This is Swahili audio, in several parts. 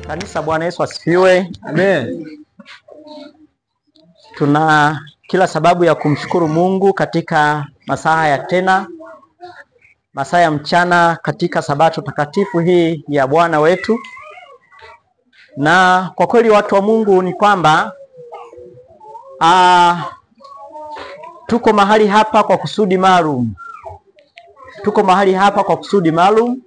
Kanisa, Bwana Yesu asifiwe. Amen. Tuna kila sababu ya kumshukuru Mungu katika masaa ya tena, masaa ya mchana katika sabato takatifu hii ya Bwana wetu. Na kwa kweli watu wa Mungu ni kwamba tuko mahali hapa kwa kusudi maalum. Tuko mahali hapa kwa kusudi maalum,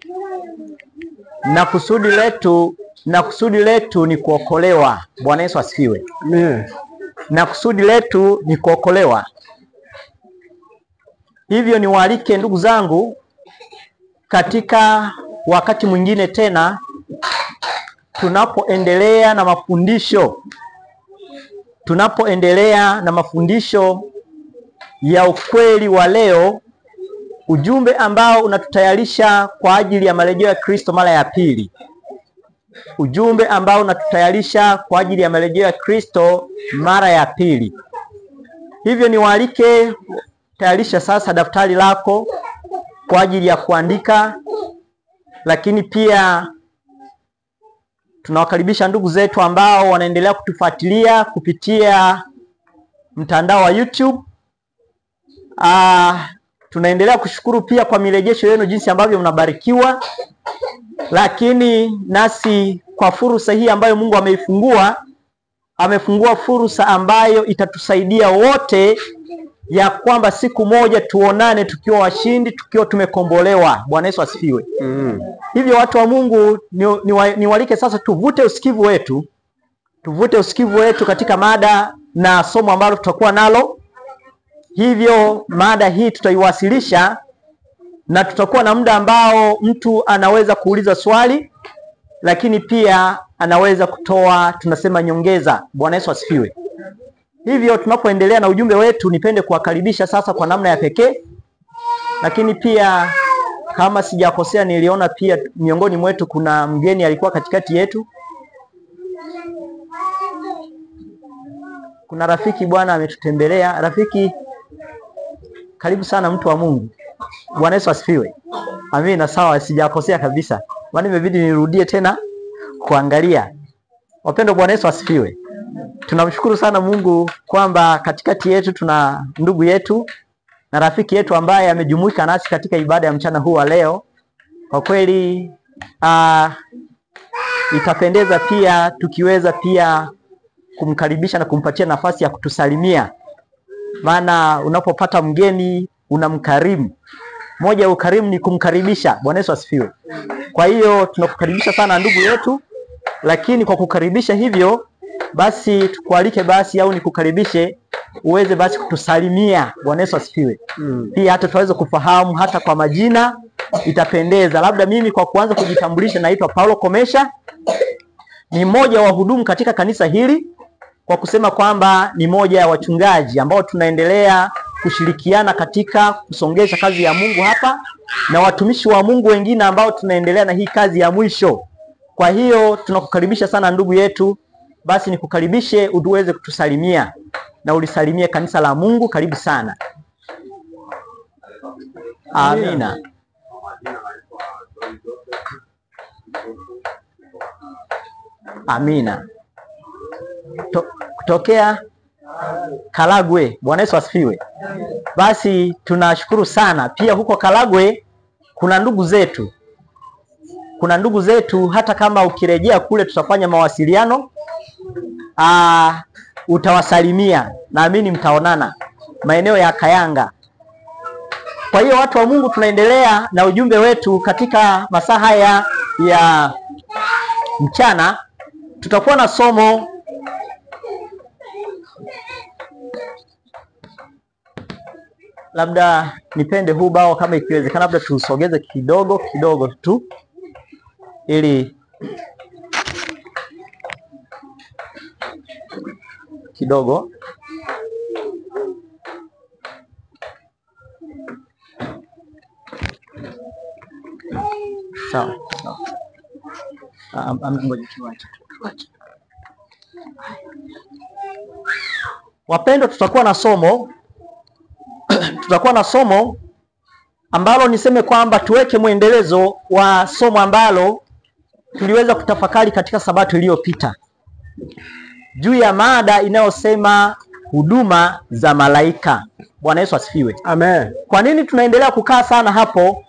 na kusudi letu ni kuokolewa. Bwana Yesu asifiwe. Amen. Na kusudi letu ni kuokolewa. Hivyo niwaalike ndugu zangu katika wakati mwingine tena tunapoendelea na mafundisho ya ukweli wa leo, ujumbe ambao unatutayarisha kwa ajili ya marejeo ya Kristo mara ya pili. Ujumbe ambao unatutayarisha kwa ajili ya marejeo ya Kristo mara ya pili. Hivyo niwaalike, tayarisha sasa daftari lako kwa ajili ya kuandika, lakini pia tunawakaribisha ndugu zetu ambao wanaendelea kutufuatilia kupitia mtandao wa YouTube. Tunaendelea kushukuru pia kwa mirejesho yenu, jinsi ambavyo mnabarikiwa. Lakini nasi kwa fursa hii ambayo Mungu amefungua fursa ambayo itatusaidia wote, ya kwamba siku moja tuonane tukiwa washindi, tukiwa tumekombolewa. Bwana Yesu asifiwe. Hivyo watu wa Mungu, niwalike sasa tuvute usikivu wetu katika mada na somo ambalo tutakuwa nalo. Hivyo mada hii tutaiwasilisha, na tutakuwa na muda ambao mtu anaweza kuuliza swali, lakini pia anaweza kutoa, tunasema, nyongeza. Bwana Yesu asifiwe. Hivyo tunapoendelea na ujumbe wetu, nipende kuwakaribisha sasa kwa namna ya pekee. Lakini pia kama sijakosea, niliona pia miongoni mwetu kuna mgeni alikuwa katikati yetu. Kuna rafiki Bwana ametutembelea. Rafiki, karibu sana mtu wa Mungu. Bwana Yesu asifiwe. Amina. Sawa, sijakosea kabisa, maana imebidi nirudie tena kuangalia. Wapendwa, Bwana Yesu asifiwe. Tunamshukuru sana Mungu kwamba katikati yetu tuna ndugu yetu na rafiki yetu ambaye amejumuika nasi katika ibada ya mchana huu wa leo. Kwa kweli itapendeza pia tukiweza pia kumkaribisha na kumpatia nafasi ya kutusalimia, maana unapopata mgeni unamkarimu. Moja ya ukarimu ni kumkaribisha. Bwana Yesu asifiwe. Kwa hiyo tunakukaribisha sana ndugu yetu, lakini kwa kukaribisha hivyo basi tukualike basi, au nikukaribishe uweze basi kutusalimia. Bwana Yesu asifiwe. Pia hata tuweze kufahamu hata kwa majina, itapendeza. Labda mimi kwa kuanza kujitambulisha, naitwa Paulo Komesha, ni mmoja wa hudumu katika kanisa hili, kwa kusema kwamba ni moja ya wachungaji ambao tunaendelea kushirikiana katika kusongesha kazi ya Mungu hapa, na watumishi wa Mungu wengine ambao tunaendelea na hii kazi ya mwisho. Kwa hiyo tunakukaribisha sana ndugu yetu. Basi nikukaribishe uweze kutusalimia na ulisalimie kanisa la Mungu. Karibu sana. Amina. Amina. Kutokea Karagwe. Bwana Yesu asifiwe. Basi tunashukuru sana. Pia huko Karagwe kuna ndugu zetu, hata kama ukirejea kule tutafanya mawasiliano, utawasalimia, naamini mtaonana maeneo ya Kayanga. Kwa hiyo watu wa Mungu, tunaendelea na ujumbe wetu katika masaa haya ya mchana. Tutakuwa na somo labda nipende huu bao kama ikiwezekana, labda tusogeze kidogo tu ili kidogo. Sawa. Wapendwa, tutakuwa na somo ambalo niseme kwamba tuweke mwendelezo wa somo ambalo tuliweza kutafakari katika sabato iliyopita juu ya mada inayosema huduma za malaika. Bwana Yesu asifiwe. Amen. Kwa nini tunaendelea kukaa sana hapo?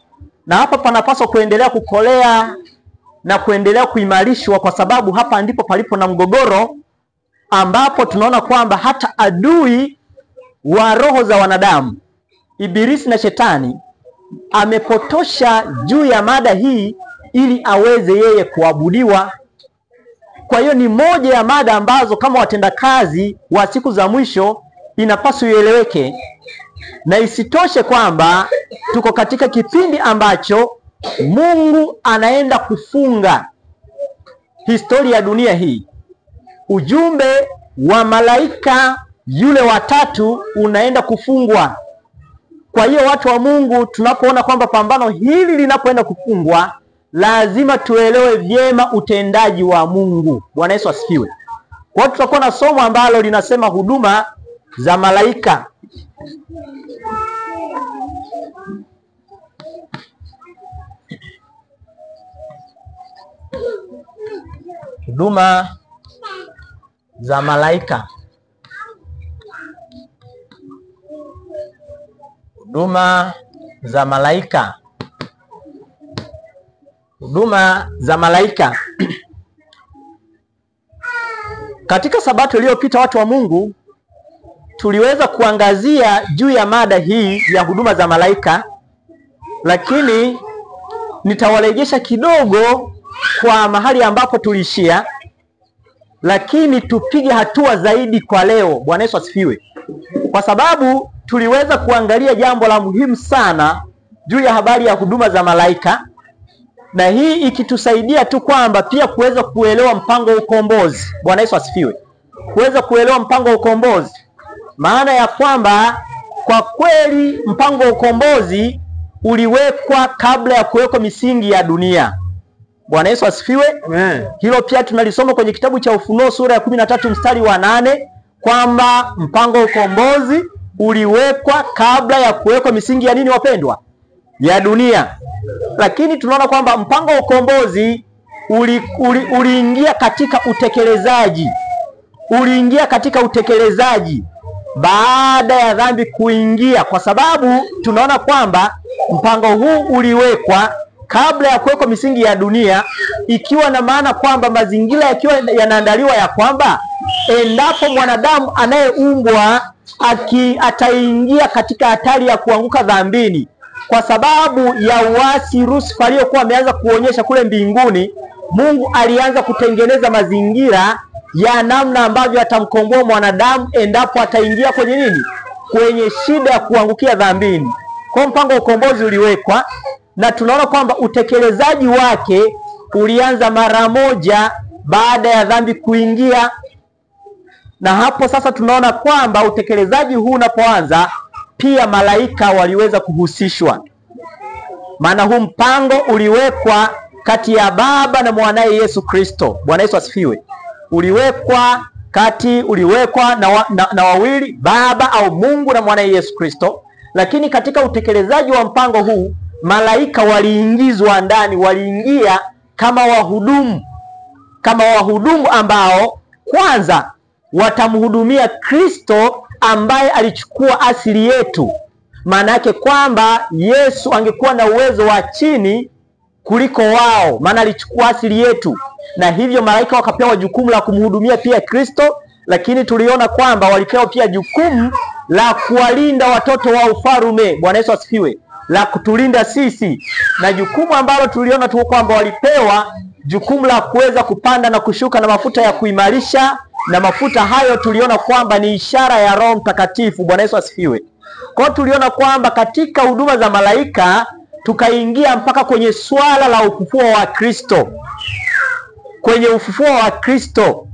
Na hapa panapaswa kuendelea kukolea na kuendelea kuimarishwa, kwa sababu hapa ndipo palipo na mgogoro, ambapo tunaona kwamba hata adui wa roho za wanadamu, Ibilisi na Shetani, amepotosha juu ya mada hii ili aweze yeye kuabudiwa. Kwa hiyo ni moja ya mada ambazo kama watendakazi wa siku za mwisho inapaswa ieleweke. Na isitoshe kwamba tuko katika kipindi ambacho Mungu anaenda kufunga historia ya dunia hii. Ujumbe wa malaika yule watatu unaenda kufungwa. Kwa hiyo watu wa Mungu, tunapoona kwamba pambano hili linapoenda kufungwa, lazima tuelewe vyema utendaji wa Mungu. Bwana Yesu asifiwe. Kwa hiyo tutakuwa na somo ambalo linasema huduma za malaika. Huduma za malaika. Huduma za malaika. Huduma za malaika. Katika sabato iliyopita, watu wa Mungu, tuliweza kuangazia juu ya mada hii ya huduma za malaika, lakini nitawarejesha kidogo kwa mahali ambapo tulishia, lakini tupige hatua zaidi kwa leo. Bwana Yesu asifiwe. Kwa sababu tuliweza kuangalia jambo la muhimu sana juu ya habari ya huduma za malaika, na hii ikitusaidia tu kwamba pia kuweza kuelewa mpango wa ukombozi. Bwana Yesu asifiwe. Kuweza kuelewa mpango wa ukombozi, maana ya kwamba kwa kweli mpango wa ukombozi uliwekwa kabla ya kuwekwa misingi ya dunia. Bwana Yesu asifiwe. Amen. Hilo pia tunalisoma kwenye kitabu cha Ufunuo sura ya 13 mstari wa 8 kwamba mpango wa ukombozi uliwekwa kabla ya kuwekwa misingi ya nini wapendwa? Ya dunia. Lakini tunaona kwamba mpango wa ukombozi uliingia katika utekelezaji. Uliingia katika utekelezaji baada ya dhambi kuingia, kwa sababu tunaona kwamba mpango huu uliwekwa kabla ya kuwekwa misingi ya dunia, ikiwa na maana kwamba mazingira yakiwa yanaandaliwa ya kwamba endapo mwanadamu anayeumbwa ataingia katika hatari ya kuanguka dhambini kwa sababu ya uasi Lucifer aliyokuwa ameanza kuonyesha kule mbinguni, Mungu alianza kutengeneza mazingira ya namna ambavyo atamkomboa mwanadamu endapo ataingia kwenye nini? Kwenye shida ya kuangukia dhambini. Kwa mpango wa ukombozi uliwekwa, na tunaona kwamba utekelezaji wake ulianza mara moja baada ya dhambi kuingia. Na hapo sasa tunaona kwamba utekelezaji huu unapoanza, pia malaika waliweza kuhusishwa. Maana huu mpango uliwekwa kati ya Baba na mwanaye Yesu Kristo. Bwana Yesu asifiwe. Uliwekwa na wawili, Baba au Mungu na mwanaye Yesu Kristo. Lakini katika utekelezaji wa mpango huu, malaika waliingizwa ndani, waliingia kama wahudumu ambao kwanza watamhudumia Kristo ambaye alichukua asili yetu. Maana yake kwamba Yesu angekuwa na uwezo wa chini kuliko wao, maana alichukua asili yetu, na hivyo malaika wakapewa jukumu la kumhudumia pia Kristo. Lakini tuliona kwamba walipewa pia jukumu la kuwalinda watoto wa ufalme. Bwana Yesu asifiwe. La kutulinda sisi, na jukumu ambalo tuliona tu kwamba walipewa jukumu la kuweza kupanda na kushuka na mafuta ya kuimarisha, na mafuta hayo tuliona kwamba ni ishara ya Roho Mtakatifu. Bwana Yesu asifiwe. Kwa hiyo tuliona kwamba katika huduma za malaika tukaingia mpaka kwenye swala la ufufuo wa Kristo. Kwenye ufufuo wa Kristo,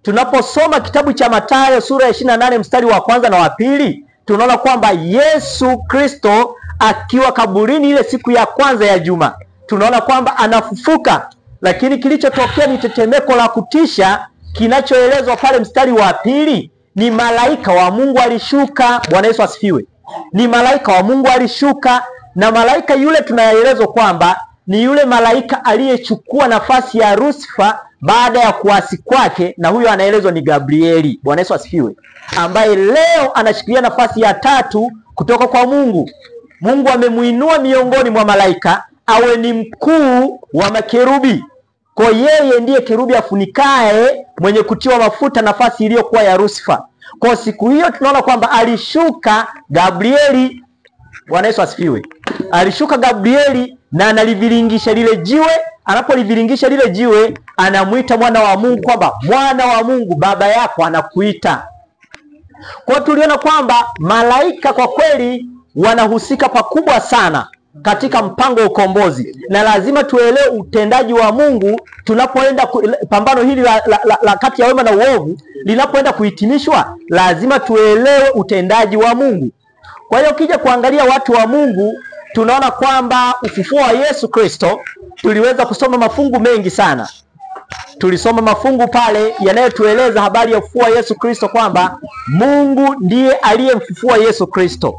tunaposoma kitabu cha Mathayo sura ya 28 mstari wa 1 na wa 2, tunaona kwamba Yesu Kristo akiwa kaburini ile siku ya kwanza ya juma, tunaona kwamba anafufuka. Lakini kilichotokea ni tetemeko la kutisha. Kinachoelezwa pale mstari wa 2 ni malaika wa Mungu alishuka. Bwana Yesu asifiwe. Ni malaika wa Mungu alishuka, na malaika yule tunaelezwa kwamba ni yule malaika aliyechukua nafasi ya Lucifer baada ya kuasi kwake, na huyo anaelezwa ni Gabrieli. Bwana Yesu asifiwe, ambaye leo anashikilia nafasi ya 3 kutoka kwa Mungu. Mungu amemuinua miongoni mwa malaika awe ni mkuu wa makerubi. Kwa yeye ndiye kerubi afunikae mwenye kutiwa mafuta, nafasi iliyokuwa ya Lucifer. Kwa siku hiyo tunaona kwamba alishuka Gabrieli. Bwana Yesu asifiwe. Alishuka Gabrieli na analiviringisha lile jiwe. Anapoliviringisha lile jiwe, anamuita mwana wa Mungu kwamba mwana wa Mungu, baba yako anakuita. Kwa tuliona kwamba malaika kwa kweli wanahusika pakubwa sana katika mpango wa ukombozi, na lazima tuelewe utendaji wa Mungu tunapoenda pambano hili la kati ya wema na uovu linapoenda kuhitimishwa. Lazima tuelewe utendaji wa Mungu. Kwa hiyo ukija kuangalia watu wa Mungu, tunaona kwamba ufufuo wa Yesu Kristo, tuliweza kusoma mafungu mengi sana. Tulisoma mafungu pale yanayotueleza habari ya ufufuo wa Yesu Kristo, kwamba Mungu ndiye aliyemfufua Yesu Kristo.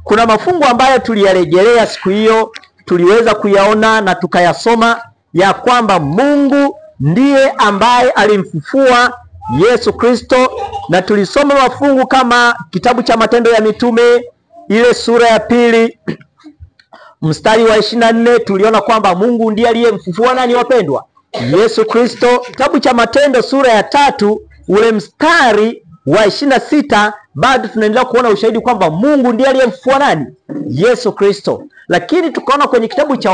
Kuna mafungu ambayo tuliyarejelea siku hiyo, tuliweza kuyaona na tukayasoma ya kwamba Mungu ndiye ambaye alimfufua Yesu Kristo. Na tulisoma mafungu kama kitabu cha Matendo ya Mitume ile sura ya 2 mstari wa 24, tuliona kwamba Mungu ndiye aliyemfufua nani wapendwa? Yesu Kristo. Kitabu cha Matendo sura ya 3 ule mstari wa 26, bado tunaendelea kuona ushahidi kwamba Mungu ndiye aliyemfufua nani? Yesu Kristo. Lakini tukaona kwenye kitabu cha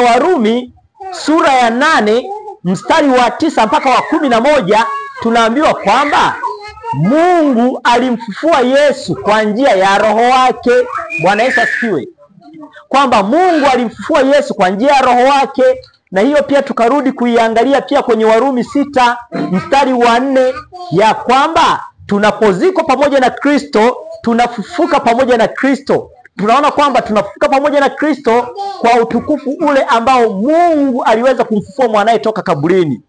Warumi sura ya 8 mstari wa 9 mpaka wa 11, tunaambiwa kwamba Mungu alimfufua Yesu kwa njia ya Roho wake. Bwana Yesu asifiwe. Kwamba Mungu alimfufua Yesu kwa njia ya Roho wake. Na hiyo pia tukarudi kuiangalia pia kwenye Warumi 6 mstari wa 4, ya kwamba tunapozikwa pamoja na Kristo, tunafufuka pamoja na Kristo. Tunaona kwamba tunafufuka pamoja na Kristo kwa utukufu ule ambao Mungu aliweza kumfufua mwanae toka kaburini.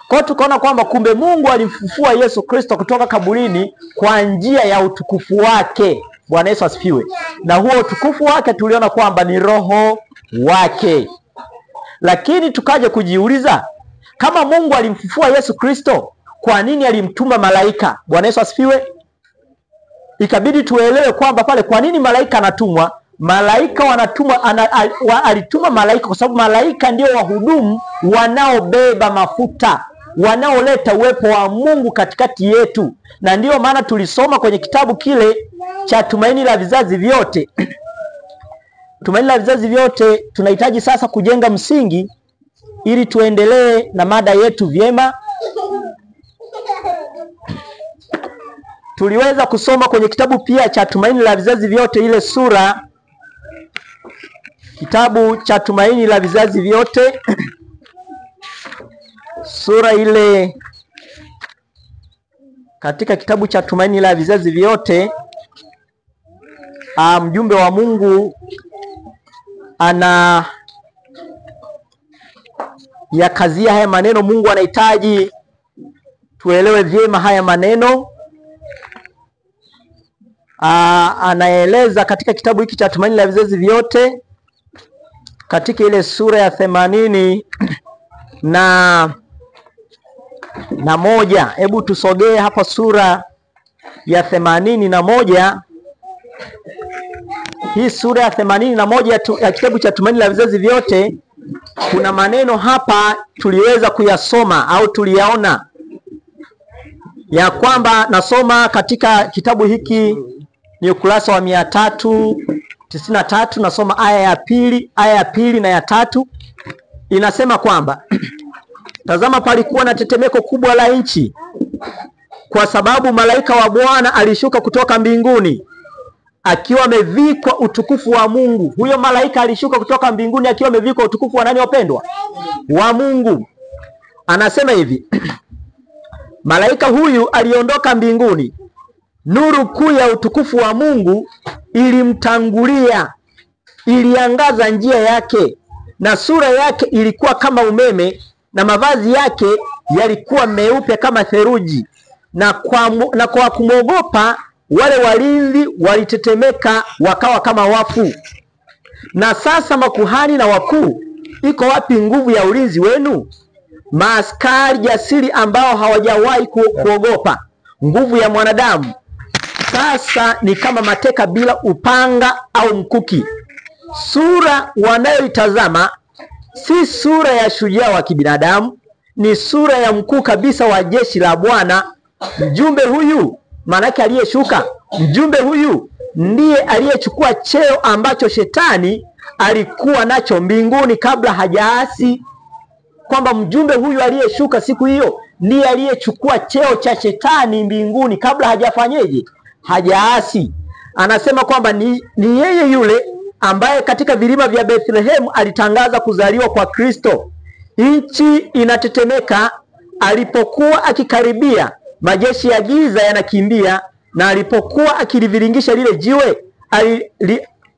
Kwa hiyo tukaona kwamba kumbe Mungu alimfufua Yesu Kristo kutoka kaburini kwa njia ya utukufu wake. Bwana Yesu asifiwe. Na huo utukufu wake tuliona kwamba ni Roho wake. Lakini tukaje kujiuliza, kama Mungu alimfufua Yesu Kristo, kwa nini alimtuma malaika? Bwana Yesu asifiwe. Ikabidi tuelewe kwamba pale kwa nini malaika anatumwa. Malaika wanatumwa, alituma malaika kwa sababu malaika ndio wahudumu wanaobeba mafuta, wanaoleta uwepo wa Mungu katikati yetu. Na ndiyo maana tulisoma kwenye kitabu kile cha Tumaini la Vizazi Vyote. Tumaini la Vizazi Vyote, tunahitaji sasa kujenga msingi ili tuendelee na mada yetu vyema. Tuliweza kusoma kwenye kitabu pia cha Tumaini la Vizazi Vyote ile sura, kitabu cha Tumaini la Vizazi Vyote sura ile, katika kitabu cha Tumaini la Vizazi Vyote, mjumbe wa Mungu ana yakazia haya maneno. Mungu anahitaji tuelewe vyema haya maneno. Anaeleza katika kitabu hiki cha Tumaini la Vizazi Vyote, katika ile sura ya 81. Hebu tusogee hapa sura ya 81. Hii sura ya 81 ya kitabu cha Tumaini la Vizazi Vyote, kuna maneno hapa tuliweza kuyasoma au tuliyaona, ya kwamba nasoma katika kitabu hiki ni ukurasa wa 393, nasoma aya ya pili na ya 3. Inasema kwamba tazama, palikuwa na tetemeko kubwa la nchi, kwa sababu malaika wa Bwana alishuka kutoka mbinguni akiwa amevikwa utukufu wa Mungu. Huyo malaika alishuka kutoka mbinguni akiwa amevikwa utukufu wa nani wapendwa? Wa Mungu. Anasema hivi, malaika huyu aliondoka mbinguni, nuru kuu ya utukufu wa Mungu ilimtangulia, iliangaza njia yake, na sura yake ilikuwa kama umeme, na mavazi yake yalikuwa meupe kama theluji, na kwa kumwogopa wale walinzi walitetemeka wakawa kama wafu. Na sasa makuhani na wakuu, iko wapi nguvu ya ulinzi wenu? Maaskari jasiri ambao hawajawahi kuogopa nguvu ya mwanadamu, sasa ni kama mateka bila upanga au mkuki. Sura wanayoitazama si sura ya shujaa wa kibinadamu, ni sura ya mkuu kabisa wa jeshi la Bwana. Mjumbe huyu, maanake aliyeshuka, mjumbe huyu ndiye aliyechukua cheo ambacho shetani alikuwa nacho mbinguni kabla hajaasi. Kwamba mjumbe huyu aliyeshuka siku hiyo ndiye aliyechukua cheo cha shetani mbinguni kabla hajafanyeje? Hajaasi. Anasema kwamba ni yeye yule ambaye katika vilima vya Bethlehem alitangaza kuzaliwa kwa Kristo. Nchi inatetemeka alipokuwa akikaribia, majeshi ya giza yanakimbia, na alipokuwa akiliviringisha lile jiwe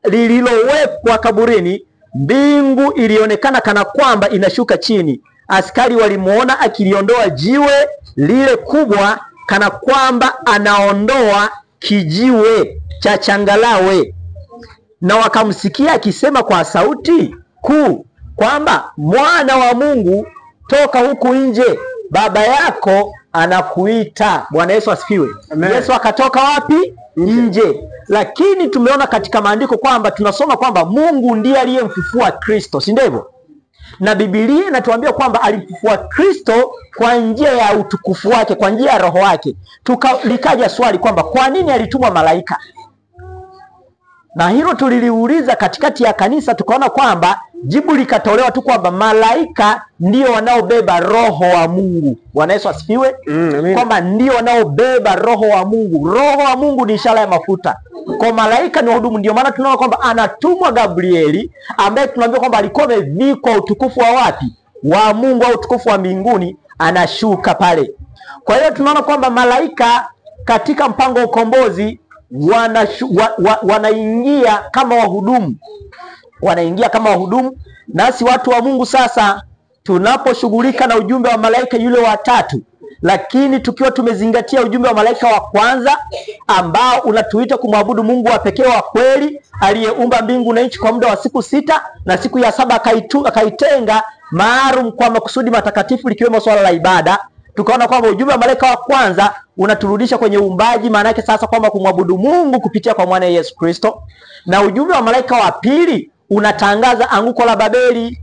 lililowekwa kaburini, mbingu ilionekana kana kwamba inashuka chini. Askari walimuona akiliondoa jiwe lile kubwa kana kwamba anaondoa kijiwe cha changalawe, na wakamsikia akisema kwa sauti kuu kwamba, Mwana wa Mungu, toka huku nje, Baba yako anakuita. Bwana Yesu asifiwe. Yesu akatoka wapi? Nje. Lakini tumeona katika maandiko kwamba tunasoma kwamba Mungu ndiye aliyemfufua Kristo, si ndivyo? Na Biblia inatuambia kwamba alimfufua Kristo kwa njia ya utukufu wake, kwa njia ya roho wake. Likaja swali kwamba kwa nini alitumwa malaika? Na hilo tuliliuliza katikati ya kanisa, tukaona kwamba jibu likatolewa tu kwamba malaika ndio wanaobeba roho wa Mungu. Bwana Yesu asifiwe. Kwamba ndio wanaobeba roho wa Mungu. Roho wa Mungu ni ishara ya mafuta. Kwa malaika ni wahudumu. Ndio maana tunaona kwamba anatumwa Gabrieli, ambaye tunaambia kwamba alikuwa amevikwa utukufu wa wapi? Wa Mungu, au utukufu wa mbinguni, anashuka pale. Kwa hiyo tunaona kwamba malaika katika mpango wa ukombozi wanaingia kama wahudumu. Wanaingia kama wahudumu. Nasi watu wa Mungu sasa tunaposhughulika na ujumbe wa malaika yule wa tatu, lakini tukiwa tumezingatia ujumbe wa malaika wa kwanza ambao unatuita kumwabudu Mungu wa pekee wa kweli, aliyeumba mbingu na nchi kwa muda wa siku 6, na siku ya 7 akaitenga maalum kwa makusudi matakatifu, likiwemo swala la ibada. Tukaona kwamba ujumbe wa malaika wa kwanza unaturudisha kwenye uumbaji, maana yake sasa kwamba kumwabudu Mungu kupitia kwa mwana Yesu Kristo. Na ujumbe wa malaika wa pili unatangaza anguko la Babeli,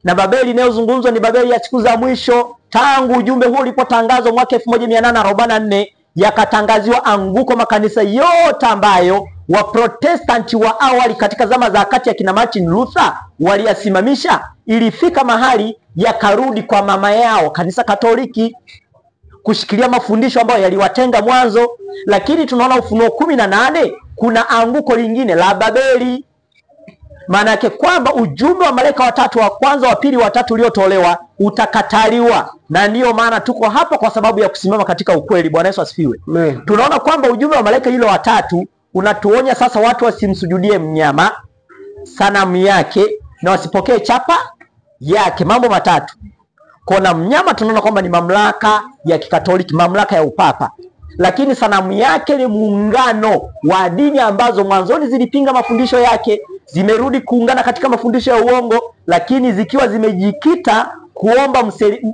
na Babeli inayozungumzwa ni Babeli ya siku za mwisho. Tangu ujumbe huo ulipotangazwa mwaka 1844, yakatangaziwa anguko makanisa yote ambayo Waprotestanti wa awali katika zama za kati ya kina Martin Luther waliyasimamisha. Ilifika mahali yakarudi kwa mama yao, kanisa Katoliki, kushikilia mafundisho ambayo yaliwatenga mwanzo. Lakini tunaona Ufunuo 18 kuna anguko lingine la Babeli. Maana yake kwamba ujumbe wa malaika watatu, wa kwanza, wa pili, wa tatu uliotolewa utakataliwa. Na ndiyo maana tuko hapa, kwa sababu ya kusimama katika ukweli. Bwana Yesu asifiwe. Tunaona kwamba ujumbe wa malaika yule watatu unatuonya sasa watu wasimsujudie mnyama, sanamu yake, na wasipokee chapa yake. Mambo matatu. Kuna mnyama tunaona kwamba ni mamlaka ya Kikatoliki, mamlaka ya upapa. Lakini sanamu yake ni muungano wa dini ambazo mwanzoni zilipinga mafundisho yake, zimerudi kuungana katika mafundisho ya uongo, lakini zikiwa zimejikita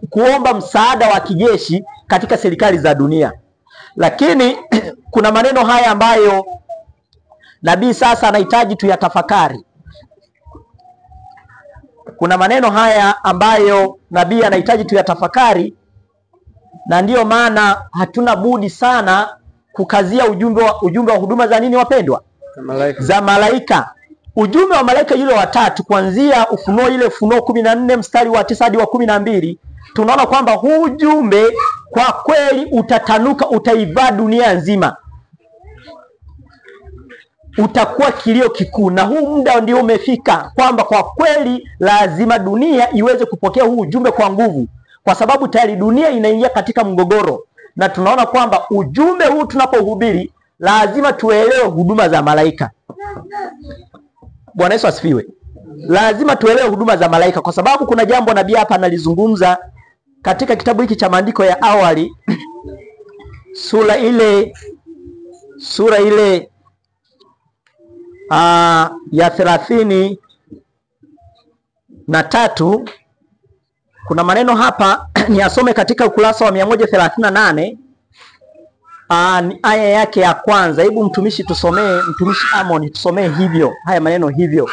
kuomba msaada wa kijeshi katika serikali za dunia. Lakini kuna maneno haya ambayo nabii sasa anahitaji tuyatafakari. Kuna maneno haya ambayo nabii anahitaji tuyatafakari, na ndiyo maana hatuna budi sana kukazia ujumbe wa huduma za nini wapendwa? Za malaika. Ujumbe wa malaika yule watatu kuanzia Ufunuo 14 mstari wa 9 hadi wa 12, tunaona kwamba huu ujumbe kwa kweli utatanuka, utaivaa dunia nzima. Utakuwa kilio kikuu, na huu muda ndio umefika kwamba kwa kweli lazima dunia iweze kupokea huu ujumbe kwa nguvu, kwa sababu tayari dunia inaingia katika mgogoro. Na tunaona kwamba ujumbe huu tunapohubiri lazima tuelewe huduma za malaika. Bwana Yesu asifiwe. Lazima tuelewe huduma za malaika, kwa sababu kuna jambo nabii hapa analizungumza katika kitabu hiki cha maandiko ya awali sura ile ya 30 na 3. Kuna maneno hapa niasome katika ukurasa wa 138. Ni aya yake ya kwanza. Hebu mtumishi tusomee, mtumishi Amon tusomee hivyo, haya maneno hivyo.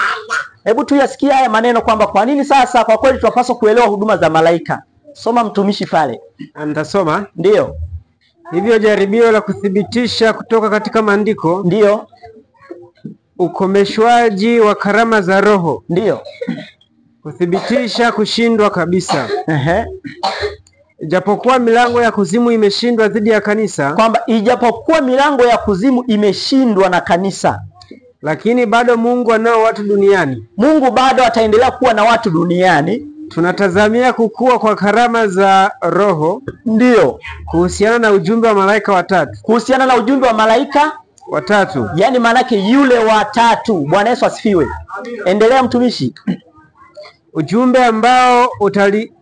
Hebu tuyasikie haya maneno kwamba kwa nini sasa kwa kweli tunapaswa kuelewa huduma za malaika. Soma mtumishi pale. Nitasoma. Ndio. Hivyo jaribio la kuthibitisha kutoka katika maandiko. Ndio. Ukomeshwaji wa karama za Roho. Ndio. Kuthibitisha kushindwa kabisa. Ijapokuwa milango ya kuzimu imeshindwa dhidi ya kanisa. Kwamba ijapokuwa milango ya kuzimu imeshindwa na kanisa, lakini bado Mungu anao watu duniani. Mungu bado ataendelea kuwa na watu duniani. Tunatazamia kukua kwa karama za Roho. Ndio. Kuhusiana na ujumbe wa malaika watatu. Kuhusiana na ujumbe wa malaika watatu. Yaani manake yule watatu. Bwana Yesu asifiwe. Endelea mtumishi. Ujumbe ambao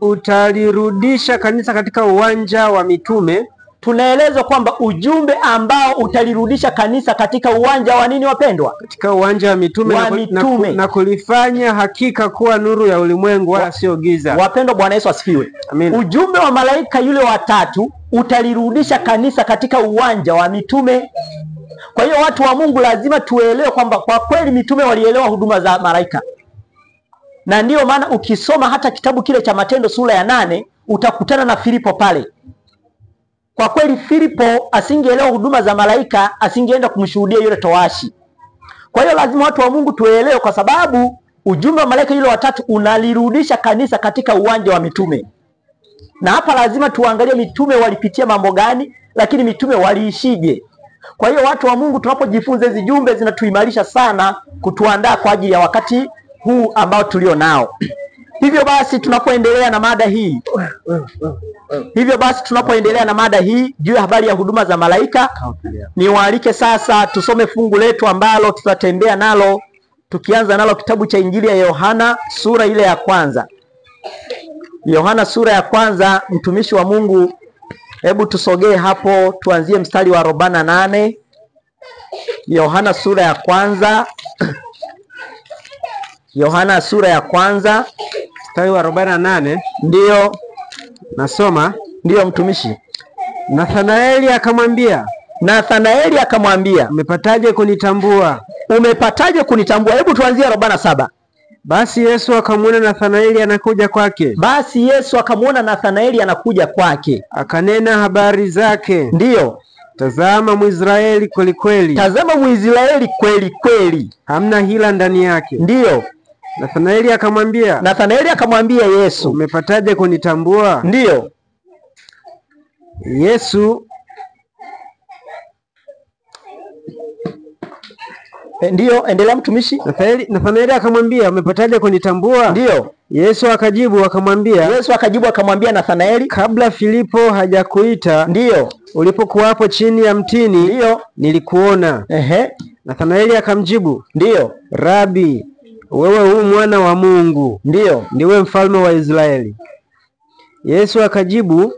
utalirudisha kanisa katika uwanja wa mitume. Tunaelezwa kwamba ujumbe ambao utalirudisha kanisa katika uwanja wa nini wapendwa? Katika uwanja wa mitume, na kulifanya hakika kuwa nuru ya ulimwengu wala sio giza. Wapendwa, Bwana Yesu asifiwe. Amen. Ujumbe wa malaika yule watatu utalirudisha kanisa katika uwanja wa mitume. Kwa hiyo watu wa Mungu lazima tuelewe kwamba kwa kweli mitume walielewa huduma za malaika. Na ndiyo maana ukisoma hata kitabu kile cha Matendo sura ya 8 utakutana na Filipo pale. Kwa kweli Filipo asingeelewa huduma za malaika, asingeenda kumshuhudia yule towashi. Kwa hiyo lazima watu wa Mungu tuelewe, kwa sababu ujumbe wa malaika yule watatu unalirudisha kanisa katika uwanja wa mitume. Na hapa lazima tuangalie mitume walipitia mambo gani, lakini mitume waliishije. Kwa hiyo watu wa Mungu tunapojifunza hizi jumbe zinatuimarisha sana kutuandaa kwa ajili ya wakati huu ambao tulio nao. Hivyo basi tunapoendelea na mada hii juu ya habari ya huduma za malaika, niwaalike sasa tusome fungu letu ambalo tutatembea nalo, tukianza nalo kitabu cha Injili ya Yohana sura ile ya kwanza. Yohana sura ya kwanza, mtumishi wa Mungu, hebu tusogee hapo tuanzie mstari wa 48. Yohana sura ya kwanza. Yohana sura ya kwanza mstari wa 48. Ndio. Nasoma. Ndio mtumishi. Nathanaeli akamwambia, umepataje kunitambua? Umepataje kunitambua? Hebu tuanzie 47. Basi Yesu akamwona Nathanaeli anakuja kwake. Akanena habari zake. Ndio. Tazama Mwisraeli kweli kweli. Tazama Mwisraeli kweli kweli. Hamna hila ndani yake. Ndio. Nathanaeli akamwambia Yesu, umepataje kunitambua? Ndio. Yesu ndio, endelea mtumishi. Nathanaeli akamwambia, umepataje kunitambua? Ndio. Yesu akajibu akamwambia Nathanaeli, kabla Filipo hajakuita, ndio, ulipokuwapo chini ya mtini, ndio, nilikuona. Nathanaeli akamjibu, ndio, Rabi, wewe hu mwana wa Mungu, ndio, ndiwe mfalme wa Israeli. Yesu akajibu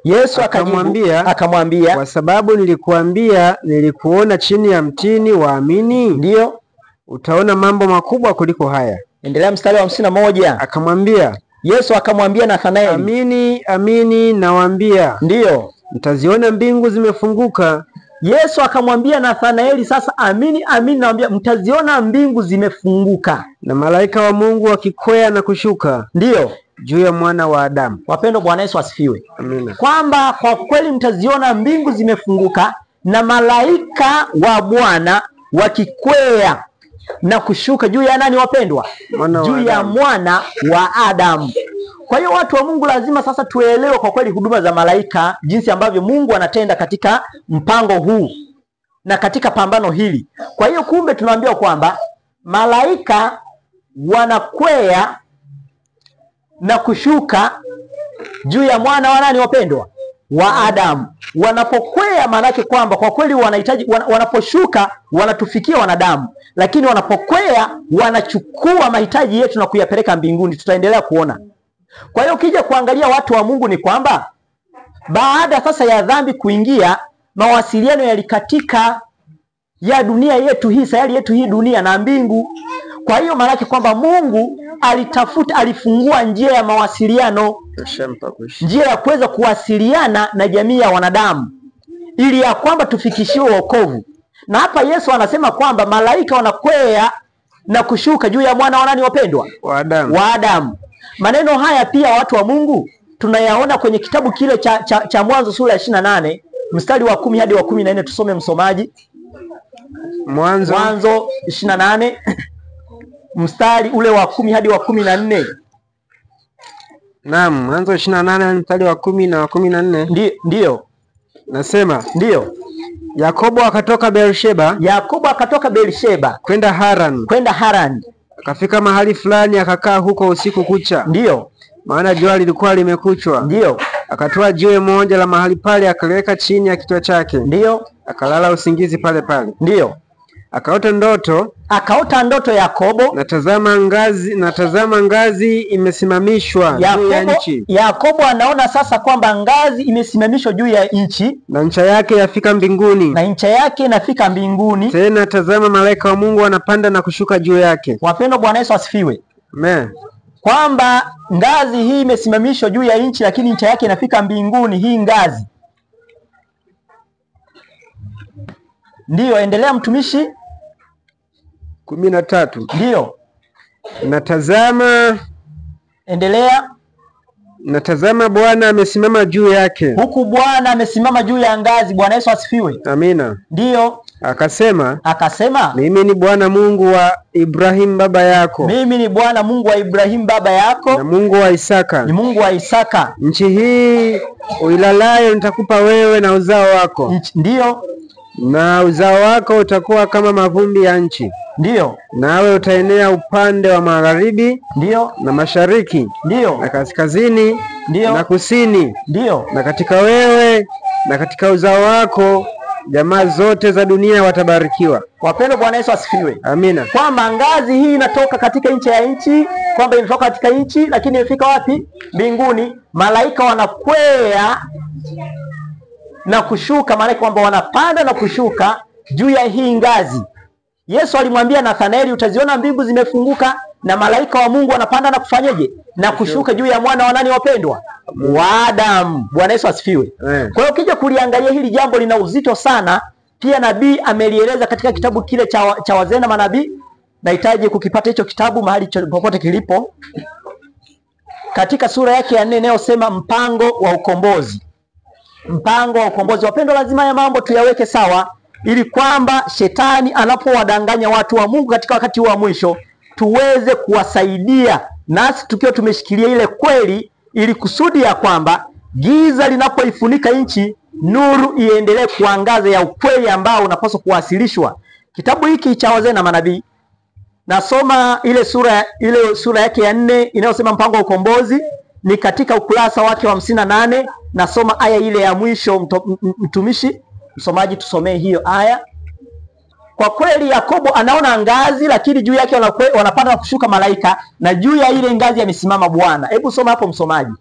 akamwambia, kwa sababu nilikuambia nilikuona chini ya mtini, waamini? Ndio. Utaona mambo makubwa kuliko haya. Endelea mstari wa 51. Akamwambia, Yesu akamwambia Nathanaeli, amini amini nawaambia, ndio, mtaziona mbingu zimefunguka. Yesu akamwambia Nathanaeli, sasa amini amini nawaambia, mtaziona mbingu zimefunguka na malaika wa Mungu wakikwea na kushuka, ndio, juu ya mwana wa Adamu. Wapendwa, Bwana Yesu asifiwe. Amina. Kwamba kwa kweli mtaziona mbingu zimefunguka na malaika wa Bwana wakikwea na kushuka juu ya nani wapendwa? Juu ya mwana wa Adamu. Kwa hiyo watu wa Mungu lazima sasa tuelewe kwa kweli huduma za malaika, jinsi ambavyo Mungu anatenda katika mpango huu na katika pambano hili. Kwa hiyo kumbe tunaambiwa kwamba malaika wanakwea na kushuka juu ya mwana wa nani wapendwa? Wa Adamu. Wanapokwea maanake kwamba kwa kweli wanahitaji, wanaposhuka wanatufikia wanadamu, lakini wanapokwea wanachukua mahitaji yetu na kuyapeleka mbinguni. Tutaendelea kuona. Kwa hiyo ukija kuangalia watu wa Mungu ni kwamba baada sasa ya dhambi kuingia, mawasiliano yalikatika ya dunia yetu hii, sayari yetu hii dunia na mbingu. Kwa hiyo maana yake kwamba Mungu alifungua njia ya mawasiliano, njia ya kuweza kuwasiliana na jamii ya wanadamu ili ya kwamba tufikishiwe wokovu. Na hapa Yesu anasema kwamba malaika wanakwea na kushuka juu ya mwana wa nani wapendwa? Wa Adamu. Maneno haya pia watu wa Mungu tunayaona kwenye kitabu kile cha Mwanzo sura ya 28 mstari wa 10 hadi wa 14. Tusome msomaji. Mwanzo 28 mstari ule wa 10 hadi wa 14. Naam, Mwanzo 28 mstari wa 10 na wa 14. Ndio. Nasema, ndio. Yakobo akatoka Beersheba kwenda Haran. Akafika mahali fulani akakaa huko usiku kucha. Ndio. Maana jua lilikuwa limekuchwa. Ndio. Akatoa jiwe moja la mahali pale akaliweka chini ya kichwa chake. Ndio. Akalala usingizi pale pale. Ndio. Akaota ndoto Yakobo, natazama ngazi imesimamishwa juu ya nchi. Yakobo anaona sasa kwamba ngazi imesimamishwa juu ya nchi, na ncha yake inafika mbinguni. Tena tazama malaika wa Mungu wanapanda na kushuka juu yake. Wapendwa, Bwana Yesu asifiwe. Amen. Kwamba ngazi hii imesimamishwa juu ya nchi, lakini ncha yake inafika mbinguni. Hii ngazi ndiyo. Endelea mtumishi. 13. Ndio. Natazama Bwana amesimama juu yake. Huku Bwana amesimama juu ya ngazi. Bwana Yesu asifiwe. Amina. Ndio. Akasema, mimi ni Bwana Mungu wa Ibrahim baba yako. Na Mungu wa Isaka. Nchi hii uilalayo nitakupa wewe na uzao wako. Ndio. Na uzao wako utakuwa kama mavumbi ya nchi. Ndio. Nawe utaenea upande wa magharibi. Ndio. Na mashariki. Ndio. Na kaskazini. Ndio. Na kusini. Ndio. Na katika wewe na katika uzao wako jamaa zote za dunia watabarikiwa. Wapendwa, Bwana Yesu asifiwe. Amina. Kwamba ngazi hii inatoka katika nchi ya nchi, kwamba inatoka katika nchi lakini imefika wapi? Mbinguni. Malaika wanakwea na kushuka, maana kwamba wanapanda na kushuka juu ya hii ngazi. Yesu alimwambia Nathanaeli, utaziona mbingu zimefunguka na malaika wa Mungu wanapanda na kufanyaje? Na kushuka juu ya mwana wa nani wapendwa? Wa Adamu. Bwana Yesu asifiwe. Kwa hiyo ukija kuliangalia hili jambo lina uzito sana. Pia nabii amelieleza katika kitabu kile cha wazee na manabii. Nahitaji kukipata hicho kitabu mahali popote kilipo. Katika sura yake ya 4 inayosema mpango wa ukombozi. Wapendwa, lazima ya mambo tuyaweke sawa ili kwamba shetani anapowadanganya watu wa Mungu katika wakati wa mwisho tuweze kuwasaidia, nasi tukiwa tumeshikilia ile kweli, ili kusudi ya kwamba giza linapoifunika nchi, nuru iendelee kuangaza ya ukweli ambao unapaswa kuwasilishwa. Kitabu hiki cha wazee na manabii, nasoma ile sura yake ya 4 inayosema mpango wa ukombozi, ni katika ukurasa wake wa 58. Nasoma aya ile ya mwisho. Mtumishi msomaji, tusomee hiyo aya. Kwa kweli Yakobo anaona ngazi, lakini juu yake wanapanda na kushuka malaika, na juu ya ile ngazi amesimama Bwana. Hebu soma hapo msomaji.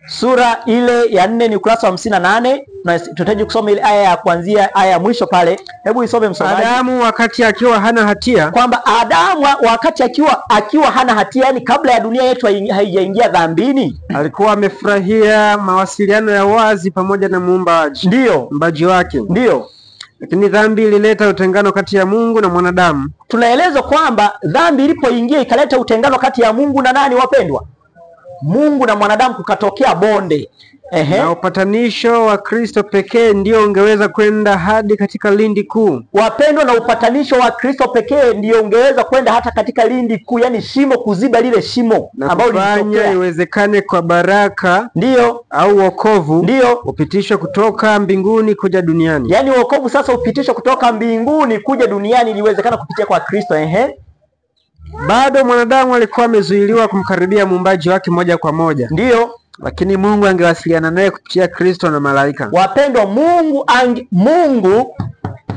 Sura ile ya 4 ni ukurasa wa 58, na tutaje kusoma ile aya ya kuanzia aya ya mwisho pale. Hebu isome msomaji. Adamu wakati akiwa hana hatia, kwamba Adamu wakati akiwa hana hatia, yani kabla ya dunia yetu haijaingia dhambini, alikuwa amefurahia mawasiliano ya wazi pamoja na muumbaji. Ndio, mbaji wake. Ndio. Lakini dhambi ilileta utengano kati ya Mungu na mwanadamu. Tunaelezwa kwamba dhambi ilipoingia ikaleta utengano kati ya Mungu na nani wapendwa? Mungu na mwanadamu, kukatokea bonde. Na upatanisho wa Kristo pekee ndio ungeweza kwenda hadi katika lindi kuu. Wapendwa, na upatanisho wa Kristo pekee ndio ungeweza kwenda hata katika lindi kuu, yani shimo, kuziba lile shimo ambalo lilitokea, iwezekane kwa baraka. Ndio. Au wokovu. Ndio. Upitishwe kutoka mbinguni kuja duniani. Yani wokovu sasa upitishwe kutoka mbinguni kuja duniani, iliwezekana kupitia kwa Kristo. Bado mwanadamu alikuwa amezuiliwa kumkaribia muumbaji wake moja kwa moja. Ndio. Lakini Mungu angewasiliana naye kupitia Kristo na malaika. Wapendwa, Mungu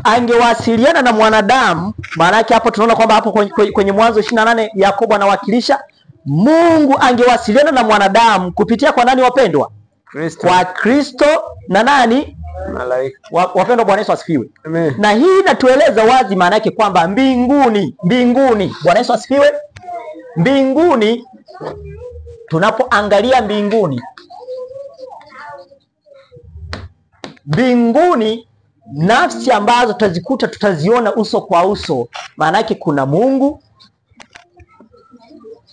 angewasiliana na mwanadamu. Maana yake hapo tunaona kwamba hapo kwenye Mwanzo 28 Yakobo anawakilisha Mungu angewasiliana na mwanadamu kupitia kwa nani wapendwa? Kristo. Kwa Kristo na nani? malaika. Wapendwa, Bwana Yesu asifiwe. Amen. Na hii inatueleza wazi maana yake kwamba mbinguni, Bwana Yesu asifiwe. Mbinguni, tunapoangalia mbinguni, nafsi ambazo tutazikuta, tutaziona uso kwa uso, maana yake kuna Mungu.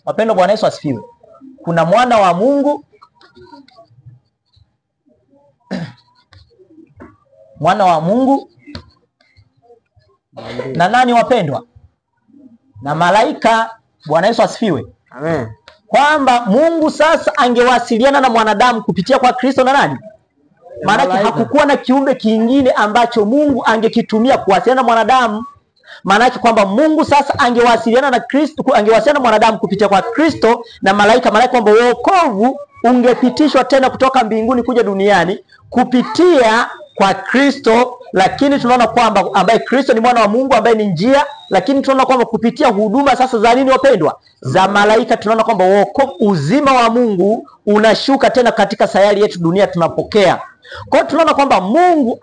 Wapendwa, Bwana Yesu asifiwe. Kuna mwana wa Mungu, mwana wa Mungu na nani wapendwa? Na malaika. Bwana Yesu asifiwe. Amen. Kwamba Mungu sasa angewasiliana na mwanadamu kupitia kwa Kristo na nani? Maana hakukuwa na kiumbe kingine ambacho Mungu angekitumia kuwasiliana na mwanadamu. Maana kwamba Mungu sasa angewasiliana na Kristo, angewasiliana na mwanadamu kupitia kwa Kristo na malaika. Maana kwamba wokovu ungepitishwa tena kutoka mbinguni kuja duniani kupitia kwa Kristo, lakini tunaona kwamba ambaye Kristo ni mwana wa Mungu ambaye ni njia, lakini tunaona kwamba kupitia huduma sasa za nini wapendwa? Za malaika, tunaona kwamba wokovu, uzima wa Mungu unashuka tena katika sayari yetu dunia tunapokea. Kwa hiyo tunaona kwamba Mungu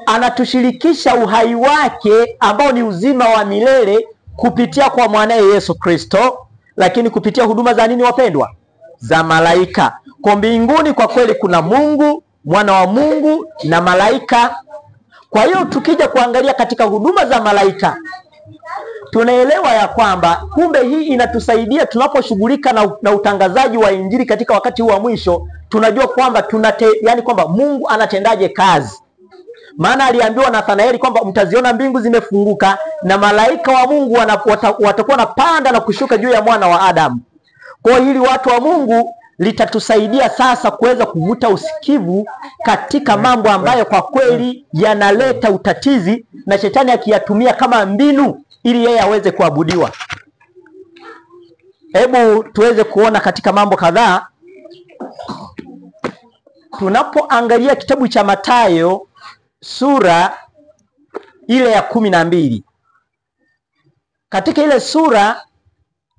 anatushirikisha uhai wake ambao ni uzima wa milele kupitia kwa mwanae Yesu Kristo, lakini kupitia huduma za nini wapendwa? Za malaika. Kwa mbinguni kwa kweli kuna Mungu, mwana wa Mungu na malaika. Kwa hiyo tukija kuangalia katika huduma za malaika, tunaelewa ya kwamba kumbe hii inatusaidia tunaposhughulika na utangazaji wa Injili katika wakati huu wa mwisho. Tunajua kwamba yani kwamba Mungu anatendaje kazi. Maana aliambiwa Nathanaeli kwamba mtaziona mbingu zimefunguka na malaika wa Mungu watakuwa napanda na kushuka juu ya mwana wa Adamu. Kwa hiyo hili watu wa Mungu litatusaidia sasa kuweza kuvuta usikivu katika mambo ambayo kwa kweli yanaleta utatizi na shetani akiyatumia kama mbinu ili yeye aweze kuabudiwa. Hebu tuweze kuona katika mambo kadhaa. Tunapoangalia kitabu cha Mathayo sura ile ya 12. Katika ile sura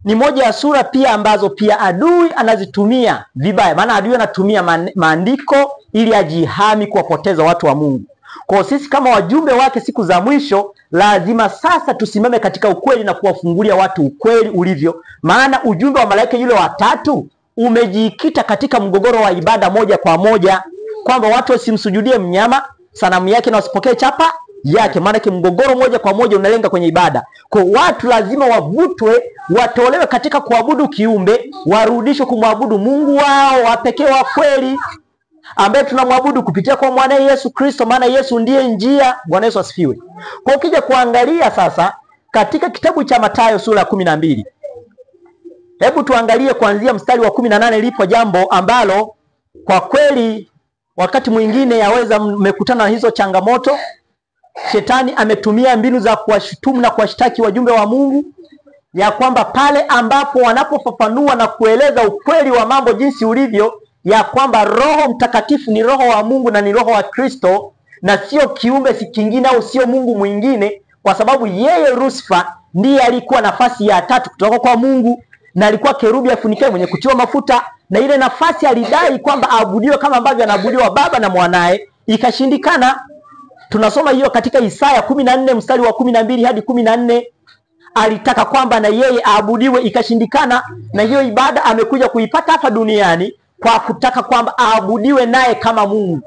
ni moja ya sura pia ambazo pia adui anazitumia vibaya. Maana adui anatumia maandiko ili ajihami kuwapoteza watu wa Mungu. Kwa sisi kama wajumbe wake siku za mwisho, lazima sasa tusimame katika ukweli na kuwafungulia watu ukweli ulivyo. Maana ujumbe wa malaika yule wa tatu umejikita katika mgogoro wa ibada moja kwa moja, kwamba watu wasimsujudie mnyama sanamu yake na wasipokee chapa yake. Maana mgogoro moja kwa moja unalenga kwenye ibada. Kwa watu lazima wavutwe, watolewe katika kuabudu kiumbe, warudishwe kumwabudu Mungu wao wa pekee wa kweli, ambaye tunamwabudu kupitia kwa mwanae Yesu Kristo. Maana Yesu ndiye njia. Bwana Yesu asifiwe. Kwa ukija kuangalia sasa katika kitabu cha Mathayo sura ya 12, hebu tuangalie kuanzia mstari wa 18. Lipo jambo ambalo kwa kweli wakati mwingine yaweza mmekutana na hizo changamoto. Shetani ametumia mbinu za kuwashutumu na kuwashtaki wajumbe wa Mungu, ya kwamba pale ambapo wanapofafanua na kueleza ukweli wa mambo jinsi ulivyo, ya kwamba Roho Mtakatifu ni Roho wa Mungu na ni Roho wa Kristo na sio kiumbe kingine au sio Mungu mwingine, kwa sababu yeye Lucifer ndiye alikuwa nafasi ya tatu kutoka kwa Mungu na alikuwa kerubi afunikaye mwenye kutiwa mafuta, na ile nafasi alidai kwamba aabudiwe kama ambavyo anaabudiwa Baba na Mwanae, ikashindikana. Tunasoma hiyo katika Isaya 14 mstari wa 12 hadi 14. Alitaka kwamba na yeye aabudiwe, ikashindikana, na hiyo ibada amekuja kuipata hapa duniani kwa kutaka kwamba aabudiwe naye kama Mungu.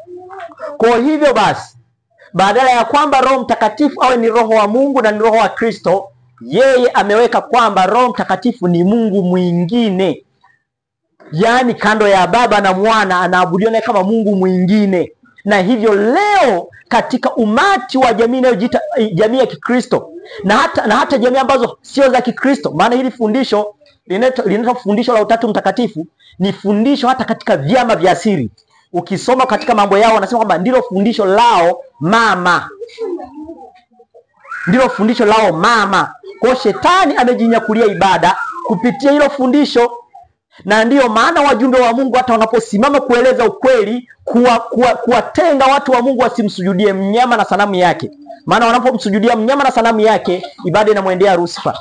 Kwa hivyo basi, badala ya kwamba Roho Mtakatifu awe ni Roho wa Mungu na ni Roho wa Kristo, yeye ameweka kwamba Roho Mtakatifu ni Mungu mwingine, yaani kando ya Baba na Mwana anaabudiwa naye kama Mungu mwingine. Na hivyo leo katika umati wa jamii inayojiita jamii ya Kikristo na hata jamii ambazo sio za Kikristo, maana hili fundisho linaitwa fundisho la Utatu Mtakatifu, ni fundisho hata katika vyama vya siri. Ukisoma katika mambo yao wanasema kwamba ndilo fundisho lao mama, ndilo fundisho lao mama. Kwa shetani amejinyakulia ibada kupitia hilo fundisho, na ndiyo maana wajumbe wa Mungu hata wanaposimama kueleza ukweli, kuwatenga watu wa Mungu wasimsujudie mnyama na sanamu yake. Maana wanapomsujudia mnyama na sanamu yake, ibada inamwendea Lucifer.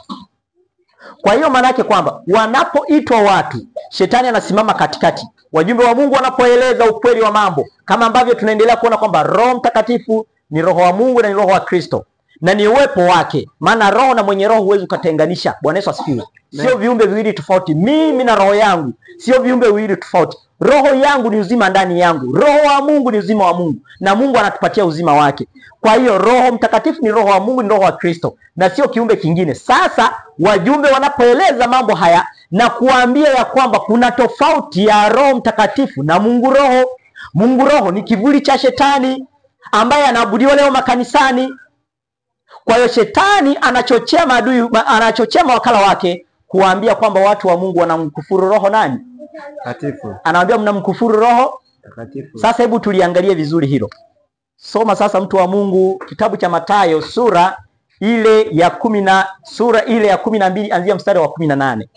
Kwa hiyo maana yake kwamba wanapoitwa watu Shetani anasimama katikati. Wajumbe wa Mungu wanapoeleza ukweli wa mambo, kama ambavyo tunaendelea kuona kwamba Roho Mtakatifu ni Roho wa Mungu na ni Roho wa Kristo na ni uwepo wake, maana roho na mwenye roho huwezi kutenganisha. Bwana Yesu asifiwe. Sio viumbe viwili tofauti. Mimi na roho yangu sio viumbe viwili tofauti. Roho yangu ni uzima ndani yangu, roho wa Mungu ni uzima wa Mungu, na Mungu anatupatia uzima wake. Kwa hiyo Roho Mtakatifu ni Roho wa Mungu, ni Roho wa Kristo na sio kiumbe kingine. Sasa wajumbe wanapoeleza mambo haya na kuambia ya kwamba kuna tofauti ya Roho Mtakatifu na Mungu Roho. Mungu Roho ni kivuli cha Shetani ambaye anaabudiwa leo makanisani. Kwa hiyo Shetani anachochea maadui, anachochea mawakala wake kuambia kwamba watu wa Mungu wanamkufuru Roho nani? Mtakatifu. Anawaambia mnamkufuru Roho Mtakatifu. Sasa hebu tuliangalie vizuri hilo. Soma sasa, mtu wa Mungu, kitabu cha Mathayo sura ile ya 12 anzia mstari wa 18.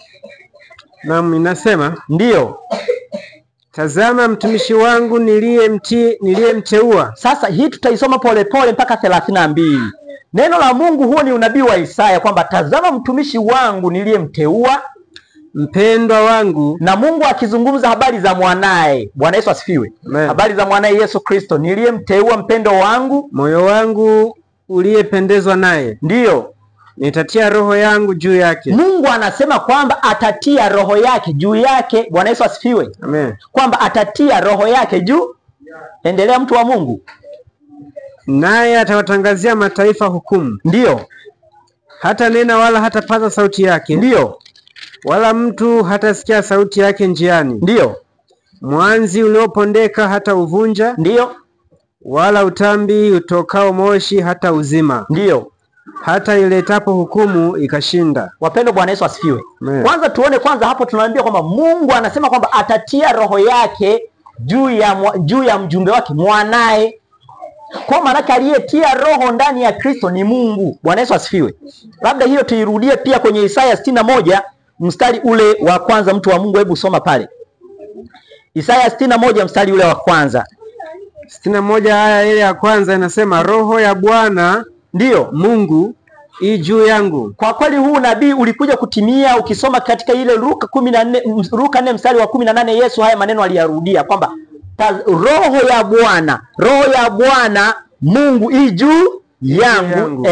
Naam, inasema, ndiyo, tazama mtumishi wangu niliyemteua. Sasa hii tutaisoma polepole mpaka 32. Neno la Mungu, huo ni unabii wa Isaya kwamba tazama mtumishi wangu niliyemteua, mpendwa wangu, na Mungu akizungumza habari za mwanae. Bwana Yesu asifiwe. Habari za mwanae Yesu Kristo, niliyemteua, mpendwa wangu, moyo wangu uliyependezwa naye. Ndiyo, nitatia roho yangu juu yake. Mungu anasema kwamba atatia roho yake juu yake. Bwana Yesu asifiwe. Amen. Kwamba atatia roho yake juu. Endelea, mtu wa Mungu. Naye atawatangazia mataifa hukumu. Ndiyo. Hata nena wala hatapaza sauti yake. Ndiyo. Wala mtu hatasikia sauti yake njiani. Ndiyo. Mwanzi uliopondeka hata uvunja. Ndiyo. Wala utambi utokao moshi hata uzima. Ndiyo. Hata iletapo hukumu ikashinda. Wapendwa, Bwana Yesu asifiwe. Kwanza tuone kwanza hapo tunaambia kwamba Mungu anasema kwamba atatia roho yake juu ya mjumbe wake mwanae. Kwa maana aliyetia roho ndani ya Kristo ni Mungu. Bwana Yesu asifiwe. Labda hiyo tuirudie pia kwenye Isaya 61 mstari ule wa kwanza. Mtu wa Mungu, hebu soma pale Isaya 61 mstari ule wa kwanza. 61 aya ile ya kwanza inasema, roho ya Bwana, ndiyo Mungu, i juu yangu. Kwa kweli huu nabii ulikuja kutimia. Ukisoma katika ile Luka 4 mstari wa 18, Yesu haya maneno aliyarudia kwamba roho ya Bwana Mungu i juu yangu.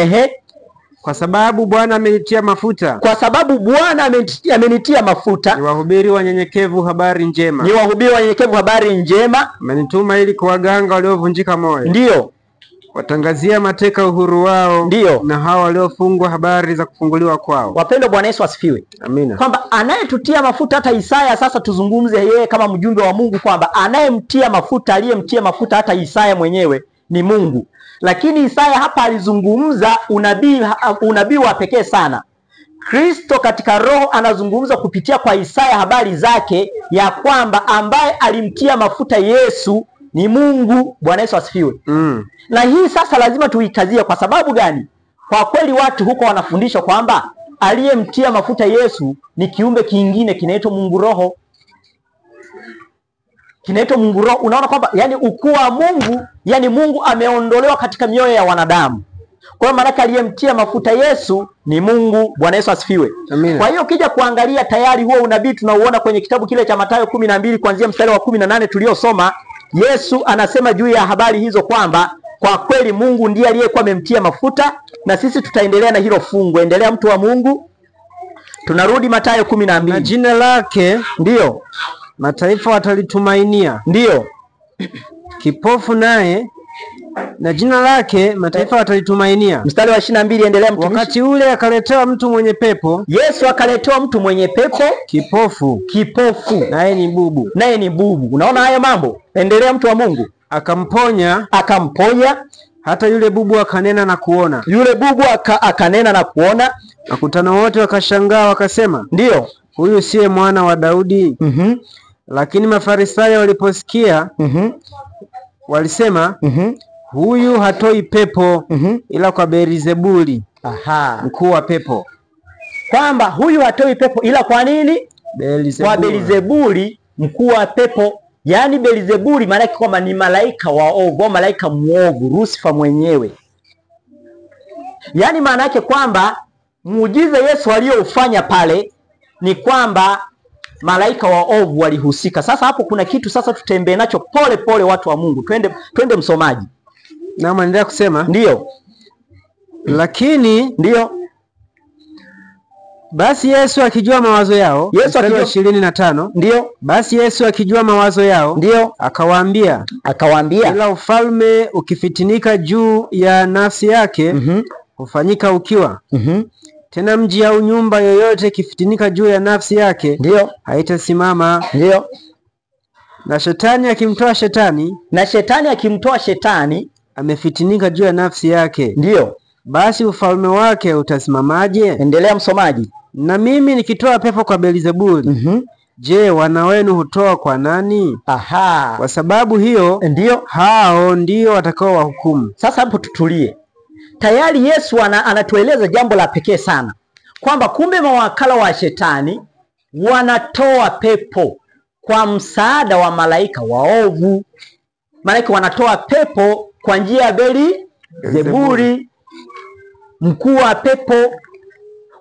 Kwa sababu Bwana amenitia mafuta. Kwa sababu Bwana amenitia mafuta. Niwahubiri wanyenyekevu habari njema. Niwahubiri wanyenyekevu habari njema. Amenituma ili kuwaganga waliovunjika moyo. Ndiyo. Watangazia mateka uhuru wao. Ndiyo. Na hawa waliofungwa habari za kufunguliwa kwao. Wapendwa, Bwana Yesu asifiwe. Amina. Kwamba anayetutia mafuta, hata Isaya sasa tuzungumze yeye kama mjumbe wa Mungu, kwamba anayemtia mafuta, aliyemtia mafuta hata Isaya mwenyewe ni Mungu. Lakini Isaya hapa alizungumza unabii wa pekee sana. Kristo katika roho anazungumza kupitia kwa Isaya habari zake, ya kwamba ambaye alimtia mafuta Yesu ni Mungu. Bwana Yesu asifiwe. Na hii sasa lazima tuikazie. Kwa sababu gani? Kwa kweli watu huko wanafundisha kwamba aliyemtia mafuta Yesu ni kiumbe kingine kinaitwa Mungu Roho. Kinaitwa Mungu Roho. Unaona kwamba yani ukuu wa Mungu, yani Mungu ameondolewa katika mioyo ya wanadamu. Kwa hiyo maana aliyemtia mafuta Yesu ni Mungu. Bwana Yesu asifiwe. Amina. Kwa hiyo ukija kuangalia tayari huo unabii tunauona kwenye kitabu kile cha Mathayo 12 kuanzia mstari wa 18 tuliosoma. Yesu anasema juu ya habari hizo kwamba kwa kweli Mungu ndiye aliyekuwa amemtia mafuta, na sisi tutaendelea na hilo fungu. Endelea, mtu wa Mungu. Tunarudi Mathayo 12. Na jina lake, ndiyo, mataifa watalitumainia. Ndiyo. Kipofu naye, na jina lake mataifa watalitumainia. Mstari wa 22, endelea mtumishi. Wakati ule akaletewa mtu mwenye pepo. Yesu akaletewa mtu mwenye pepo, kipofu, naye ni bubu. Unaona hayo mambo? Endelea, mtu wa Mungu. Akamponya, hata yule bubu akanena na kuona. Akanena na kuona. Makutano wote wakashangaa wakasema, ndiyo, huyu siye mwana wa Daudi? Lakini Mafarisayo waliposikia, walisema, huyu hatoi pepo ila kwa Beelzebuli, mkuu wa pepo. Kwamba huyu hatoi pepo ila kwa nini? Kwa Beelzebuli, mkuu wa pepo. Yaani Beelzebuli maana yake kwamba ni malaika waovu, malaika muovu, Lucifer mwenyewe. Yaani maana yake kwamba muujiza Yesu aliyoufanya pale ni kwamba malaika waovu walihusika. Sasa hapo kuna kitu sasa tutembee nacho pole pole, watu wa Mungu. Twende msomaji. Na anaendelea kusema, ndio. Lakini ndio. Basi Yesu akijua mawazo yao, mstari wa 25. Ndio. Basi Yesu akijua mawazo yao, ndio, akawaambia, ila ufalme ukifitinika juu ya nafsi yake, hufanyika ukiwa. Tena mji au nyumba yoyote ikifitinika juu ya nafsi yake, ndio, haitasimama. Ndio. Na shetani akimtoa shetani, amefitinika juu ya nafsi yake. Ndio. Basi ufalme wake utasimamaje? Endelea msomaji. Na mimi nikitoa pepo kwa Beelzebuli, je, wana wenu hutoa kwa nani? Aha. Kwa sababu hiyo, ndio, hao ndio watakao wahukumu. Sasa hapo tutulie. Tayari Yesu anatueleza jambo la pekee sana, kwamba kumbe mawakala wa shetani wanatoa pepo kwa msaada wa malaika waovu. Malaika wanatoa pepo kwa njia ya Beelzebuli, mkuu wa pepo.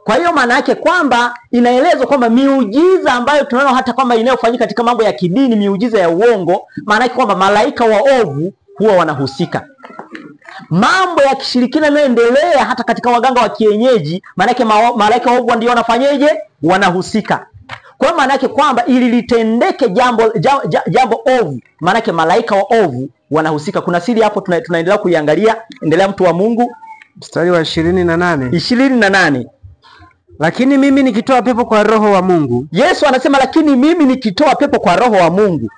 Kwa hiyo maana yake kwamba inaelezwa kwamba miujiza ambayo tunaona hata kwamba inayofanyika katika mambo ya kidini, miujiza ya uongo, maana yake kwamba malaika waovu huwa wanahusika. Mambo ya kishirikina yanayoendelea hata katika waganga wa kienyeji, maana yake malaika waovu ndio wanafanyeje? Wanahusika. Kwa hiyo maana yake kwamba ili litendeke jambo ovu, maana yake malaika waovu wanahusika. Kuna siri hapo tunaendelea kuiangalia. Endelea mtu wa Mungu. Mstari wa 28. 28. Lakini mimi nikitoa pepo kwa Roho wa Mungu. Yesu anasema lakini mimi nikitoa pepo kwa Roho wa Mungu,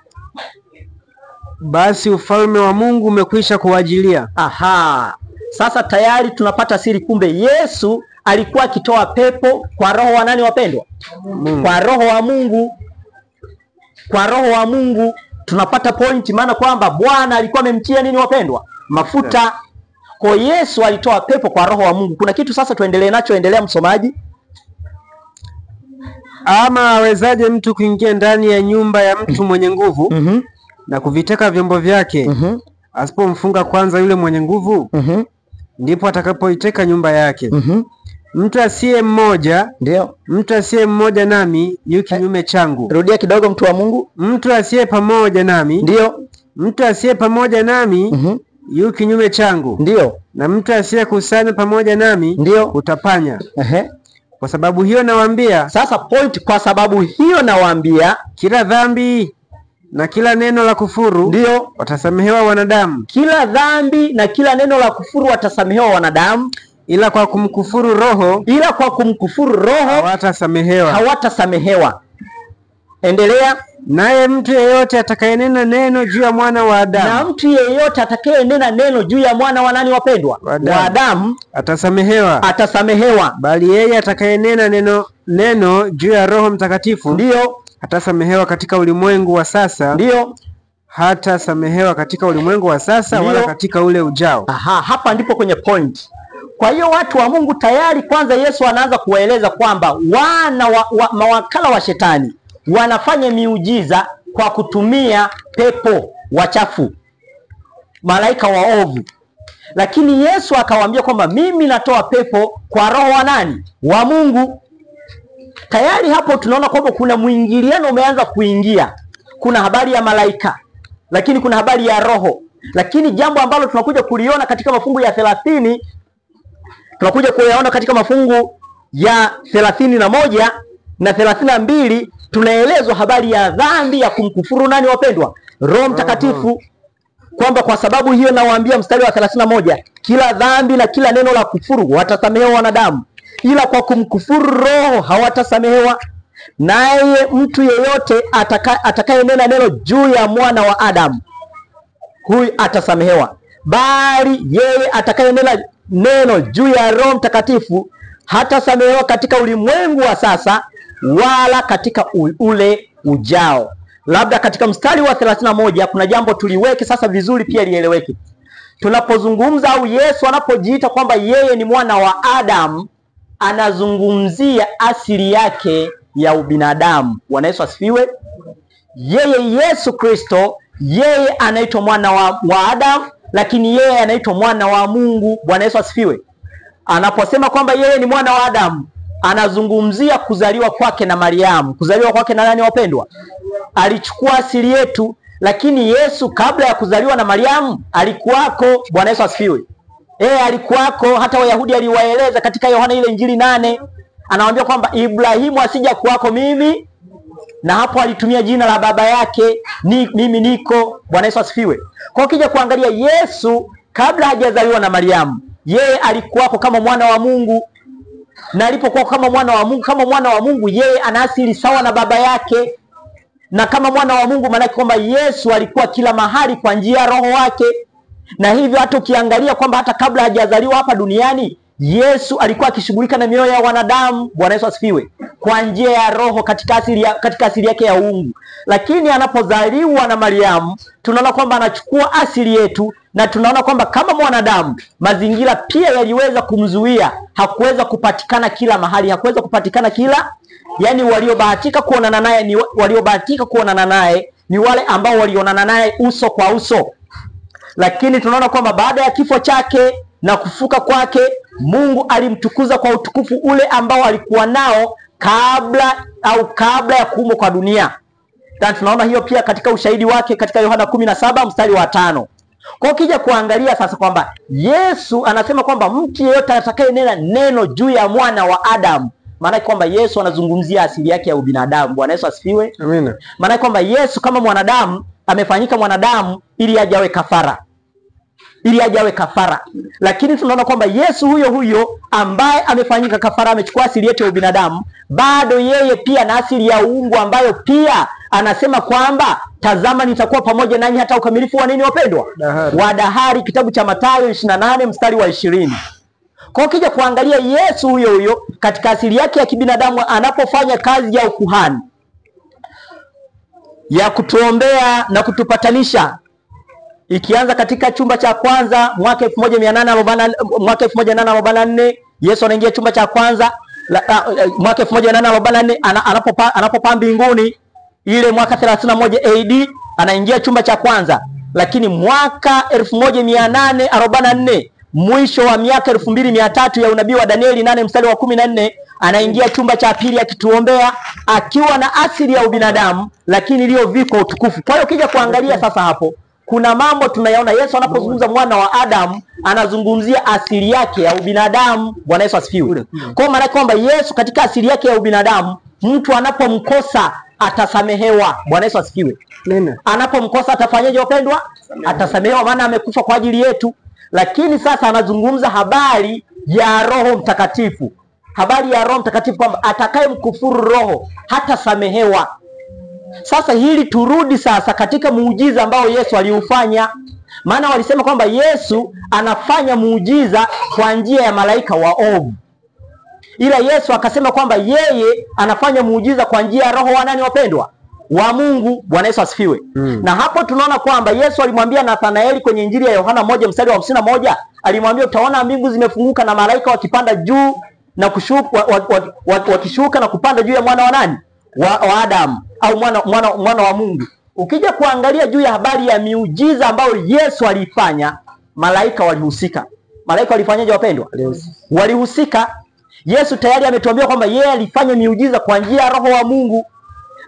basi ufalme wa Mungu umekwisha kuwajilia. Aha. Sasa tayari tunapata siri, kumbe Yesu alikuwa akitoa pepo kwa Roho wa nani wapendwa? Kwa Roho wa Mungu. Kwa Roho wa Mungu tunapata point, maana kwamba Bwana alikuwa amemtia nini wapendwa? Mafuta. Kwa Yesu alitoa pepo kwa Roho wa Mungu. Kuna kitu sasa tuendelee nacho. Endelea msomaji. Ama awezaje mtu kuingia ndani ya nyumba ya mtu mwenye nguvu na kuviteka vyombo vyake, asipomfunga kwanza yule mwenye nguvu? Ndipo atakapoiteka nyumba yake. Mtu asiye mmoja, ndio, mtu asiye mmoja nami yu kinyume changu. Rudia kidogo mtu wa Mungu. Mtu asiye pamoja nami, ndio, mtu asiye pamoja nami yu kinyume changu. Ndio. Na mtu asiye kusanya pamoja nami, ndio, utapanya. Kwa sababu hiyo nawaambia. Sasa point, kwa sababu hiyo nawaambia, kila dhambi na kila neno la kufuru, ndio, watasamehewa wanadamu. Kila dhambi na kila neno la kufuru watasamehewa wanadamu, ila kwa kumkufuru Roho, hawatasamehewa. Endelea. Naye mtu yeyote atakayenena neno juu ya mwana wa Adamu, na mtu yeyote atakayenena neno juu ya mwana wa nani wapendwa? Wa Adamu, atasamehewa. Bali yeye atakayenena neno juu ya Roho Mtakatifu, ndio, hatasamehewa katika ulimwengu wa sasa, ndio, hatasamehewa katika ulimwengu wa sasa, wala katika ule ujao. Aha, hapa ndipo kwenye point. Kwa hiyo watu wa Mungu tayari kwanza Yesu anaanza kuwaeleza kwamba mawakala wa shetani wanafanya miujiza kwa kutumia pepo wachafu, malaika waovu. Lakini Yesu akawaambia kwamba mimi natoa pepo kwa Roho wa nani? Wa Mungu. Tayari hapo tunaona kwamba kuna mwingiliano umeanza kuingia. Kuna habari ya malaika, lakini kuna habari ya roho. Lakini jambo ambalo tunakuja kuliona katika mafungu ya 30, tunakuja kuyaona katika mafungu ya 31 na 32, tunaelezwa habari ya dhambi ya kumkufuru nani wapendwa? Roho Mtakatifu. Kwamba kwa sababu hiyo nawaambia, mstari wa 31, kila dhambi na kila neno la kufuru watasamehewa wanadamu, ila kwa kumkufuru Roho hawatasamehewa. Naye mtu yeyote atakayenena neno juu ya mwana wa Adamu, huyu atasamehewa. Bali yeye atakayenena neno juu ya Roho Mtakatifu hatasamehewa katika ulimwengu wa sasa, wala katika ule ujao. Labda katika mstari wa 31 kuna jambo tuliweke sasa vizuri pia lieleweke. Tunapozungumza au Yesu anapojiita kwamba yeye ni mwana wa Adamu, anazungumzia asili yake ya ubinadamu. Bwana Yesu asifiwe. Yeye Yesu Kristo, yeye anaitwa mwana wa Adamu, lakini yeye anaitwa mwana wa Mungu. Bwana Yesu asifiwe. Anaposema kwamba yeye ni mwana wa Adamu, anazungumzia kuzaliwa kwake na Mariamu. Kuzaliwa kwake na nani wapendwa? Alichukua asili yetu, lakini Yesu kabla ya kuzaliwa na Mariamu alikuwako. Bwana Yesu asifiwe. Alikuwako. Hata Wayahudi aliwaeleza katika Yohana ile Injili 8, anawaambia kwamba Ibrahimu asija kuwako mimi, na hapo alitumia jina la baba yake, mimi niko. Bwana Yesu asifiwe. Kwa kija kuangalia Yesu kabla hajazaliwa na Mariamu, yeye alikuwako kama mwana wa Mungu, na alipokuwa kama mwana wa Mungu, yeye ana asili sawa na baba yake. Na kama mwana wa Mungu maana kwamba Yesu alikuwa kila mahali kwa njia ya Roho wake. Na hivyo hata ukiangalia kwamba hata kabla hajazaliwa hapa duniani, Yesu alikuwa akishughulika na mioyo ya wanadamu. Bwana Yesu asifiwe. Kwa njia ya Roho katika asili yake ya uungu. Lakini anapozaliwa na Mariamu, tunaona kwamba anachukua asili yetu, na tunaona kwamba kama mwanadamu mazingira pia yaliweza kumzuia. Hakuweza kupatikana kila mahali, hakuweza kupatikana kila, yani waliobahatika kuonana naye ni wale ambao walionana naye uso kwa uso. Lakini tunaona kwamba baada ya kifo chake na kufuka kwake, Mungu alimtukuza kwa utukufu ule ambao alikuwa nao kabla ya kuumbwa kwa dunia. Na tunaona hiyo pia katika ushahidi wake katika Yohana 17 mstari wa 5. Kwa ukija kuangalia sasa kwamba Yesu anasema kwamba mtu yeyote atakayenena neno juu ya mwana wa Adamu, maana kwamba Yesu anazungumzia asili yake ya ubinadamu. Bwana Yesu asifiwe. Amina. Maana kwamba Yesu kama mwanadamu amefanyika mwanadamu ili ajawe kafara. Lakini tunaona kwamba Yesu huyo ambaye amefanyika kafara, amechukua asili yetu ya ubinadamu, bado yeye pia na asili ya uungu, ambayo pia anasema kwamba tazama nitakuwa pamoja nanyi hata ukamilifu wa nini wapendwa? Wa dahari. Kitabu cha Mathayo 28 mstari wa 20. Kwa kija kuangalia Yesu huyo katika asili yake ya kibinadamu anapofanya kazi ya ukuhani ya kutuombea na kutupatanisha, ikianza katika chumba cha kwanza mwaka 1844, Yesu anaingia chumba cha kwanza mwaka 1844 anapopaa mbinguni. Ile mwaka 31 AD anaingia chumba cha kwanza, lakini mwaka 1844 mwisho wa miaka 2300 ya unabii wa Danieli 8 mstari wa 14 anaingia chumba cha pili akituombea akiwa na asili ya ubinadamu lakini iliyovikwa utukufu. Kwa hiyo ukija kuangalia sasa hapo kuna mambo tunayaona. Yesu anapozungumza mwana wa Adamu anazungumzia asili yake ya ubinadamu. Bwana Yesu asifiwe. Kwa maana kwamba Yesu katika asili yake ya ubinadamu, mtu anapomkosa atasamehewa. Bwana Yesu asifiwe. Anapomkosa atafanyaje wapendwa? Atasamehewa, maana amekufa kwa ajili yetu. Lakini sasa anazungumza habari ya Roho Mtakatifu. Habari ya Roho Mtakatifu kwamba atakayemkufuru Roho hatasamehewa. Sasa hili turudi sasa katika muujiza ambao Yesu aliufanya. Maana walisema kwamba Yesu anafanya muujiza kwa njia ya malaika waovu. Ila Yesu akasema kwamba yeye anafanya muujiza kwa njia ya Roho wa nani wapendwa? Wa Mungu. Bwana Yesu asifiwe. Na hapo tunaona kwamba Yesu alimwambia Nathanaeli kwenye Injili ya Yohana 1 mstari wa 51, alimwambia utaona mbingu zimefunguka na malaika wakipanda juu na kushuka wakishuka na kupanda juu ya mwana wa nani? Wa Adamu au mwana wa Mungu. Ukija kuangalia juu ya habari ya miujiza ambayo Yesu alifanya, malaika walihusika. Malaika walifanyaje wapendwa? Walihusika. Yesu tayari ametuambia kwamba yeye alifanya miujiza kwa njia ya Roho wa Mungu.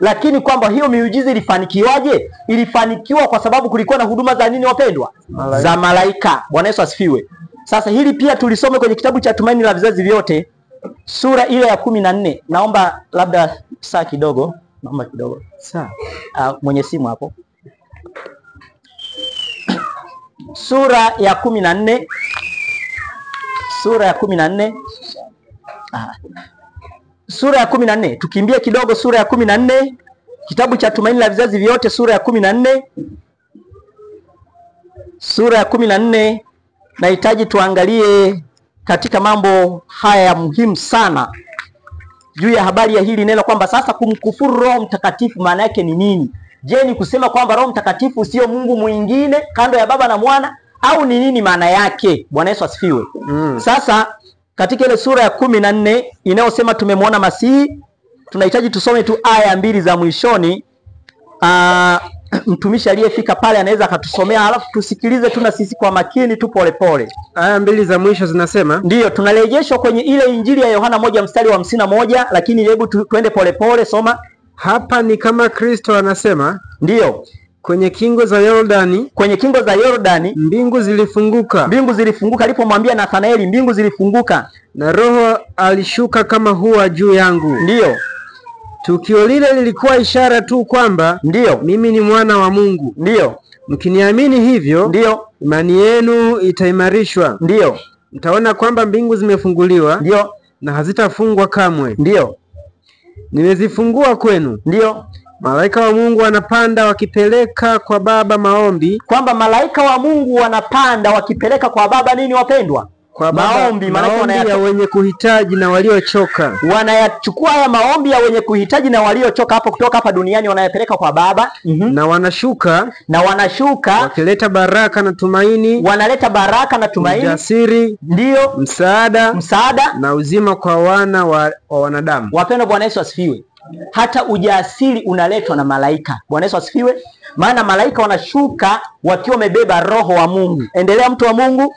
Lakini kwamba hiyo miujiza ilifanikiwaje? Ilifanikiwa kwa sababu kulikuwa na huduma za nini wapendwa? Za malaika. Bwana Yesu asifiwe. Sasa hili pia tulisome kwenye kitabu cha Tumaini la Vizazi Vyote sura ile ya 14. Naomba labda saa kidogo. Naomba kidogo. Saa. Mwenye simu hapo. Sura ya 14. Sura ya 14. Sura ya 14. Tukimbie kidogo sura ya 14. Kitabu cha Tumaini la Vizazi Vyote sura ya 14. Sura ya 14. Nahitaji tuangalie katika mambo haya muhimu sana juu ya habari ya hili neno kwamba sasa kumkufuru Roho Mtakatifu maana yake ni nini? Je, ni kusema kwamba Roho Mtakatifu sio Mungu mwingine kando ya Baba na Mwana, au ni nini maana yake? Bwana Yesu asifiwe. Sasa katika ile sura ya 14 inayosema tumemwona Masihi, tunahitaji tusome tu aya 2 za mwishoni. mtumishi aliyefika pale anaweza akatusomea, halafu tusikilize tu na sisi kwa makini tu polepole. Aya mbili za mwisho zinasema, ndiyo tunarejeshwa kwenye ile Injili ya Yohana 1:51, lakini hebu tuende polepole. Soma. Hapa ni kama Kristo anasema, ndiyo, kwenye kingo za Yordani, mbingu zilifunguka. Alipomwambia Nathanaeli, mbingu zilifunguka na Roho alishuka kama hua juu yangu. Ndiyo. Tukio lile lilikuwa ishara tu kwamba ndiyo, mimi ni mwana wa Mungu. Ndiyo. Mkiniamini hivyo, ndiyo, imani yenu itaimarishwa. Ndiyo. Mtaona kwamba mbingu zimefunguliwa, ndiyo, na hazitafungwa kamwe. Ndiyo. Nimezifungua kwenu. Ndiyo. Malaika wa Mungu wanapanda wakipeleka kwa Baba maombi. Kwamba malaika wa Mungu wanapanda wakipeleka kwa Baba nini, wapendwa? Kwa maombi ya wenye kuhitaji na waliochoka. Wanayachukua haya maombi ya wenye kuhitaji na waliochoka hapo kutoka hapa duniani, wanayapeleka kwa Baba. Na wanashuka wakileta baraka na tumaini. Ujasiri, ndio, msaada na uzima kwa wana wa wanadamu. Wapendwa, Bwana Yesu asifiwe. Hata ujasiri unaletwa na malaika. Bwana Yesu asifiwe. Maana malaika wanashuka wakiwa wamebeba Roho wa Mungu. Endelea, mtu wa Mungu.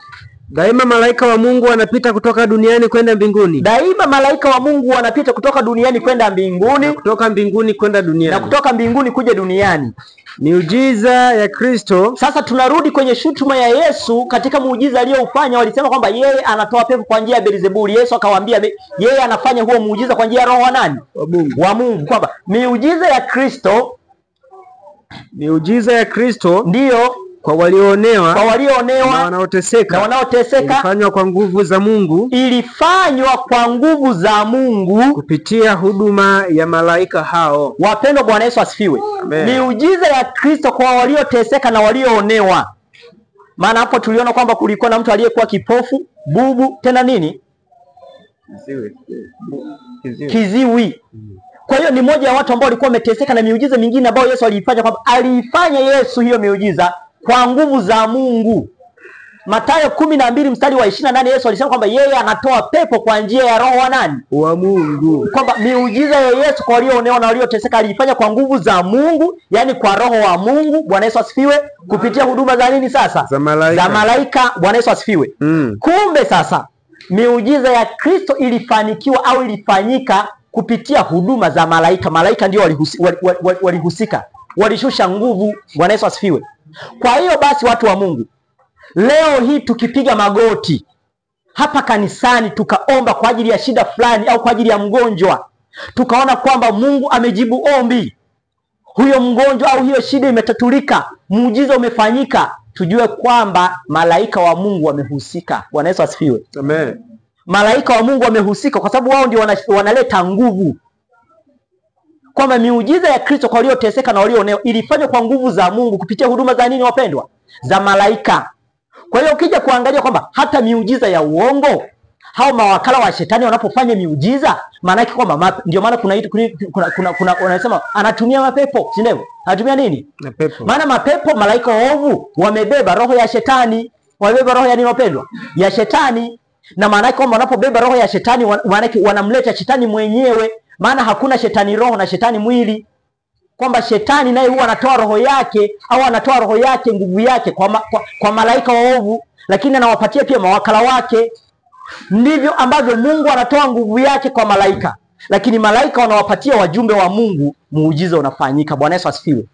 Daima malaika wa Mungu wanapita kutoka duniani kwenda mbinguni. Daima malaika wa Mungu wanapita kutoka duniani kwenda mbinguni, na kutoka mbinguni kwenda duniani, na kutoka mbinguni kuja duniani. Miujiza ya Kristo. Sasa tunarudi kwenye shutuma ya Yesu katika muujiza aliyoufanya. Walisema kwamba yeye anatoa pepo kwa njia ya Beelzebuli. Yesu akawaambia yeye anafanya huo muujiza kwa njia ya Roho wa nani? Wa Mungu. Kwamba miujiza ya Kristo ndiyo kwa walioonewa na wanaoteseka ilifanywa kwa nguvu za Mungu kupitia huduma ya malaika hao. Wapendwa, Bwana Yesu asifiwe. Miujiza ya Kristo kwa walioteseka na walioonewa. Maana hapo tuliona kwamba kulikuwa na mtu aliyekuwa kipofu, bubu, tena nini? Kiziwi. Kwa hiyo ni moja ya watu ambao walikuwa wameteseka, na miujiza mingine ambayo Yesu aliifanya, kwamba aliifanya Yesu hiyo miujiza kwa nguvu za Mungu. Mathayo 12:28, Yesu alisema kwamba yeye anatoa pepo kwa njia ya Roho wa nani? Wa Mungu. Kwamba miujiza ya Yesu kwa walioonewa na walioteseka aliifanya kwa nguvu za Mungu, yani kwa Roho wa Mungu. Bwana Yesu asifiwe. Kupitia huduma za nini sasa? Za malaika. Bwana Yesu asifiwe. Kumbe sasa miujiza ya Kristo ilifanikiwa au ilifanyika kupitia huduma za malaika. Malaika ndio walihusika, walishusha nguvu. Bwana Yesu asifiwe. Kwa hiyo basi, watu wa Mungu, leo hii tukipiga magoti hapa kanisani tukaomba kwa ajili ya shida fulani au kwa ajili ya mgonjwa, tukaona kwamba Mungu amejibu ombi, huyo mgonjwa au hiyo shida imetatulika, muujiza umefanyika, tujue kwamba malaika wa Mungu wamehusika. Bwana Yesu asifiwe. Amen. Malaika wa Mungu wamehusika kwa sababu wao ndio wanaleta nguvu. Kwamba miujiza ya Kristo kwa walioteseka na walioonewa ilifanywa kwa nguvu za Mungu kupitia huduma za nini, wapendwa? Za malaika. Kwa hiyo ukija kuangalia kwamba hata miujiza ya uongo, hao mawakala wa shetani wanapofanya miujiza, maana yake kwamba ndio maana kuna wanasema anatumia mapepo, si ndivyo? Anatumia nini? Mapepo. Maana mapepo, malaika waovu wamebeba roho ya shetani. Wamebeba roho ya nini, wapendwa? Ya shetani. Na maana yake kwamba wanapobeba roho ya shetani, maana yake wanamleta shetani mwenyewe. Maana hakuna shetani roho na shetani mwili. Kwamba shetani naye huwa anatoa roho yake au anatoa roho yake, nguvu yake kwa malaika waovu, lakini anawapatia pia mawakala wake. Ndivyo ambavyo Mungu anatoa nguvu yake kwa malaika, lakini malaika wanawapatia wajumbe wa Mungu, muujiza unafanyika. Bwana Yesu asifiwe.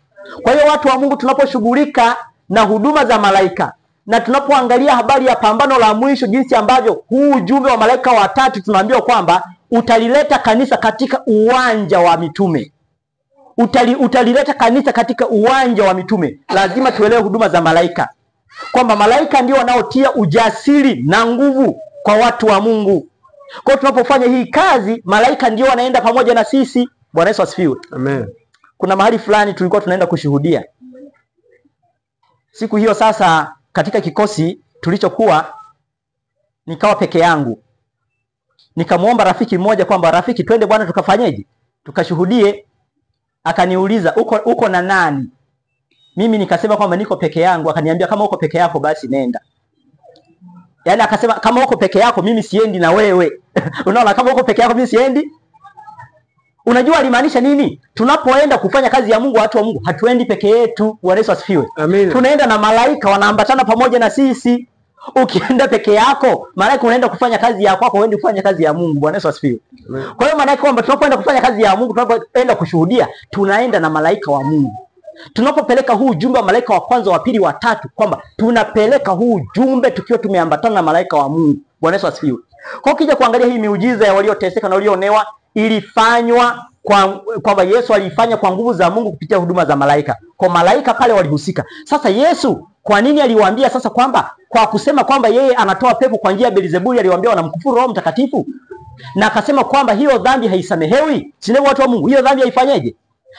Kwa hiyo watu wa Mungu, tunaposhughulika na huduma za malaika na tunapoangalia habari ya pambano la mwisho, jinsi ambavyo huu ujumbe wa malaika watatu tunaambiwa kwamba utalileta kanisa katika uwanja wa mitume. Utalileta kanisa katika uwanja wa mitume. Lazima tuelewe huduma za malaika, kwamba malaika ndio wanaotia ujasiri na nguvu kwa watu wa Mungu. Kwa hiyo tunapofanya hii kazi, malaika ndio wanaenda pamoja na sisi. Bwana Yesu asifiwe. Amen. Kuna mahali fulani tulikuwa tunaenda kushuhudia siku hiyo. Sasa katika kikosi tulichokuwa, nikawa peke yangu. Nikamuomba rafiki mmoja kwamba, rafiki, twende bwana tukafanyeje? Tukashuhudie. Akaniuliza, uko na nani? Mimi nikasema kwamba niko peke yangu. Akaniambia, kama uko peke yako basi nenda. Yaani akasema kama uko peke yako mimi siendi na wewe. Unaona, kama uko peke yako mimi siendi. Unajua alimaanisha nini? Tunapoenda kufanya kazi ya Mungu, watu wa Mungu, hatuendi peke yetu. Bwana Yesu asifiwe. Amen. Tunaenda na malaika wanaambatana pamoja na sisi. Ukienda peke yako, malaika unaenda kufanya kazi ya kwako, uende kufanya kazi ya Mungu. Bwana Yesu asifiwe. Kwa hiyo maana yake kwamba tunapoenda kufanya kazi ya Mungu, tunapoenda kushuhudia, tunaenda na malaika wa Mungu. Tunapopeleka huu ujumbe wa malaika wa kwanza, wa pili, wa tatu, kwamba tunapeleka huu ujumbe tukiwa tumeambatana na malaika wa Mungu. Bwana Yesu asifiwe. Kwa hiyo kija kuangalia hii miujiza ya walioteseka na walioonewa ilifanywa kwamba Yesu alifanya kwa nguvu za Mungu kupitia huduma za malaika. Kwa malaika pale walihusika. Sasa Yesu kwa nini aliwaambia sasa kwamba kwa kusema kwamba yeye anatoa pepo kwa njia ya Beelzebuli, aliwaambia wanamkufuru Roho Mtakatifu? Na akasema kwamba hiyo dhambi haisamehewi. Sio watu wa Mungu, hiyo dhambi haifanyeje?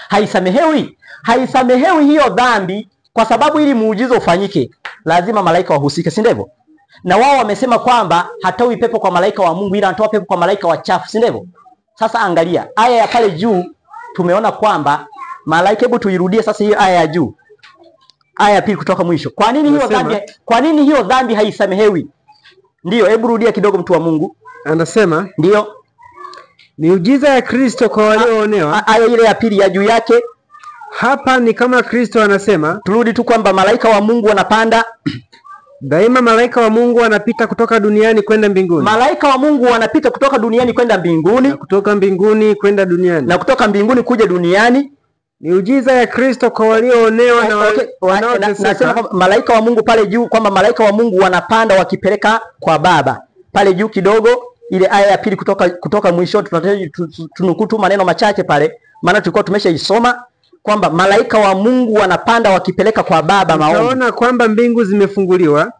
Haisamehewi. Haisamehewi hiyo dhambi kwa sababu ili muujiza ufanyike lazima malaika wahusike, si ndivyo? Na wao wamesema kwamba hatoi pepo kwa malaika wa Mungu ila anatoa pepo kwa malaika wachafu, si ndivyo? Sasa angalia aya ya pale juu, tumeona kwamba malaika, hebu tuirudie sasa hiyo aya ya juu. Aya ya pili kutoka mwisho. Kwa nini hiyo dhambi haisamehewi? Ndio, hebu rudia kidogo mtu wa Mungu. Anasema ndio miujiza ya Kristo kwa walioonewa. Aya ile ya pili ya juu yake. Hapa ni kama Kristo anasema, turudi tu kwamba malaika wa Mungu wanapanda daima. Malaika wa Mungu wanapita kutoka duniani kwenda mbinguni. Malaika wa Mungu wanapita kutoka duniani kwenda mbinguni, na kutoka mbinguni kwenda duniani, na kutoka mbinguni kuja duniani. Miujiza ya Kristo kwa walioonewa na wanaoteseka. Nasema malaika wa Mungu pale juu, kwamba malaika wa Mungu wanapanda wakipeleka kwa Baba. Pale juu kidogo, ile aya ya pili kutoka mwisho, tunukuu tu maneno machache pale, maana tulikuwa tumeshaisoma kwamba malaika wa Mungu wanapanda wakipeleka kwa Baba maombi. Tunaona kwamba mbingu zimefunguliwa.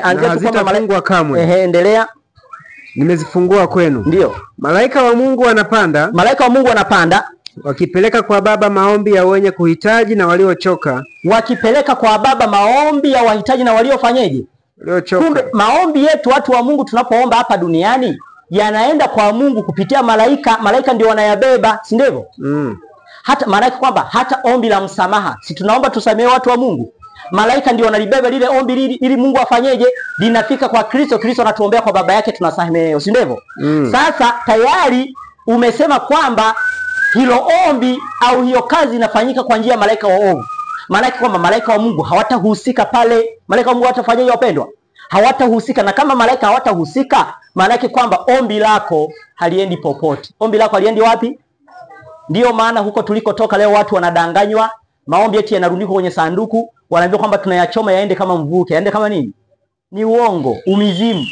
Anza tu kwamba malaika kamwe. Endelea. Nimezifungua kwenu. Ndio. Malaika wa Mungu wanapanda. Malaika wa Mungu wanapanda wakipeleka kwa Baba maombi ya wenye kuhitaji na waliochoka. Wakipeleka kwa Baba maombi ya wahitaji na waliofanyeje? Waliochoka. Kumbe maombi yetu watu wa Mungu tunapoomba hapa duniani yanaenda kwa Mungu kupitia malaika. Malaika ndio wanayabeba, si ndivyo? Hata malaika kwamba hata ombi la msamaha, si tunaomba tusamehe watu wa Mungu, malaika ndio wanalibeba lile ombi ili Mungu afanyeje? Linafika kwa Kristo. Kristo anatuombea kwa Baba yake, tunasamehewa, si ndivyo? Sasa tayari umesema kwamba hilo ombi au hiyo kazi inafanyika kwa njia ya malaika wa ovu. Maana yake kwamba malaika wa Mungu hawatahusika pale. Malaika wa Mungu hawatafanyaje wapendwa? Hawatahusika. Na kama malaika hawatahusika, maana yake kwamba ombi lako haliendi popote. Ombi lako haliendi wapi? Ndiyo maana huko tulikotoka leo watu wanadanganywa, maombi eti yanarundikwa kwenye sanduku, wanaambiwa kwamba tunayachoma yaende kama mvuke. Yaende kama nini? Ni uongo, umizimu.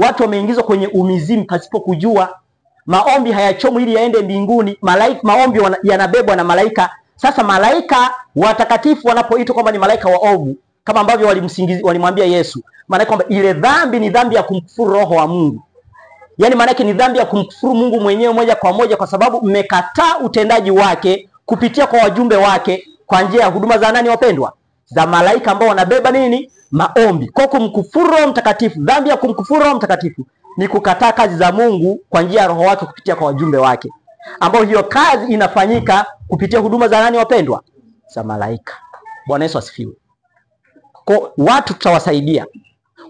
Watu wameingizwa kwenye umizimu pasipo kujua. Maombi hayachomwi ili yaende mbinguni. Malaika, maombi yanabebwa na malaika. Sasa malaika watakatifu wanapoitwa kwamba ni malaika waovu, kama ambavyo walimwambia Yesu, maana kwamba ile dhambi ni dhambi ya kumkufuru Roho wa Mungu. Yaani maana yake ni dhambi ya kumkufuru Mungu mwenyewe moja kwa moja, kwa sababu mmekataa utendaji wake kupitia kwa wajumbe wake kwa njia ya huduma za nani wapendwa? Za malaika ambao wanabeba nini? Maombi. Kwa kumkufuru Roho Mtakatifu, dhambi ya kumkufuru Roho Mtakatifu ni kukataa kazi za Mungu kwa njia ya Roho wake kupitia kwa wajumbe wake, ambao hiyo kazi inafanyika kupitia huduma za nani wapendwa? Za malaika. Bwana Yesu asifiwe. Kwa watu tutawasaidia.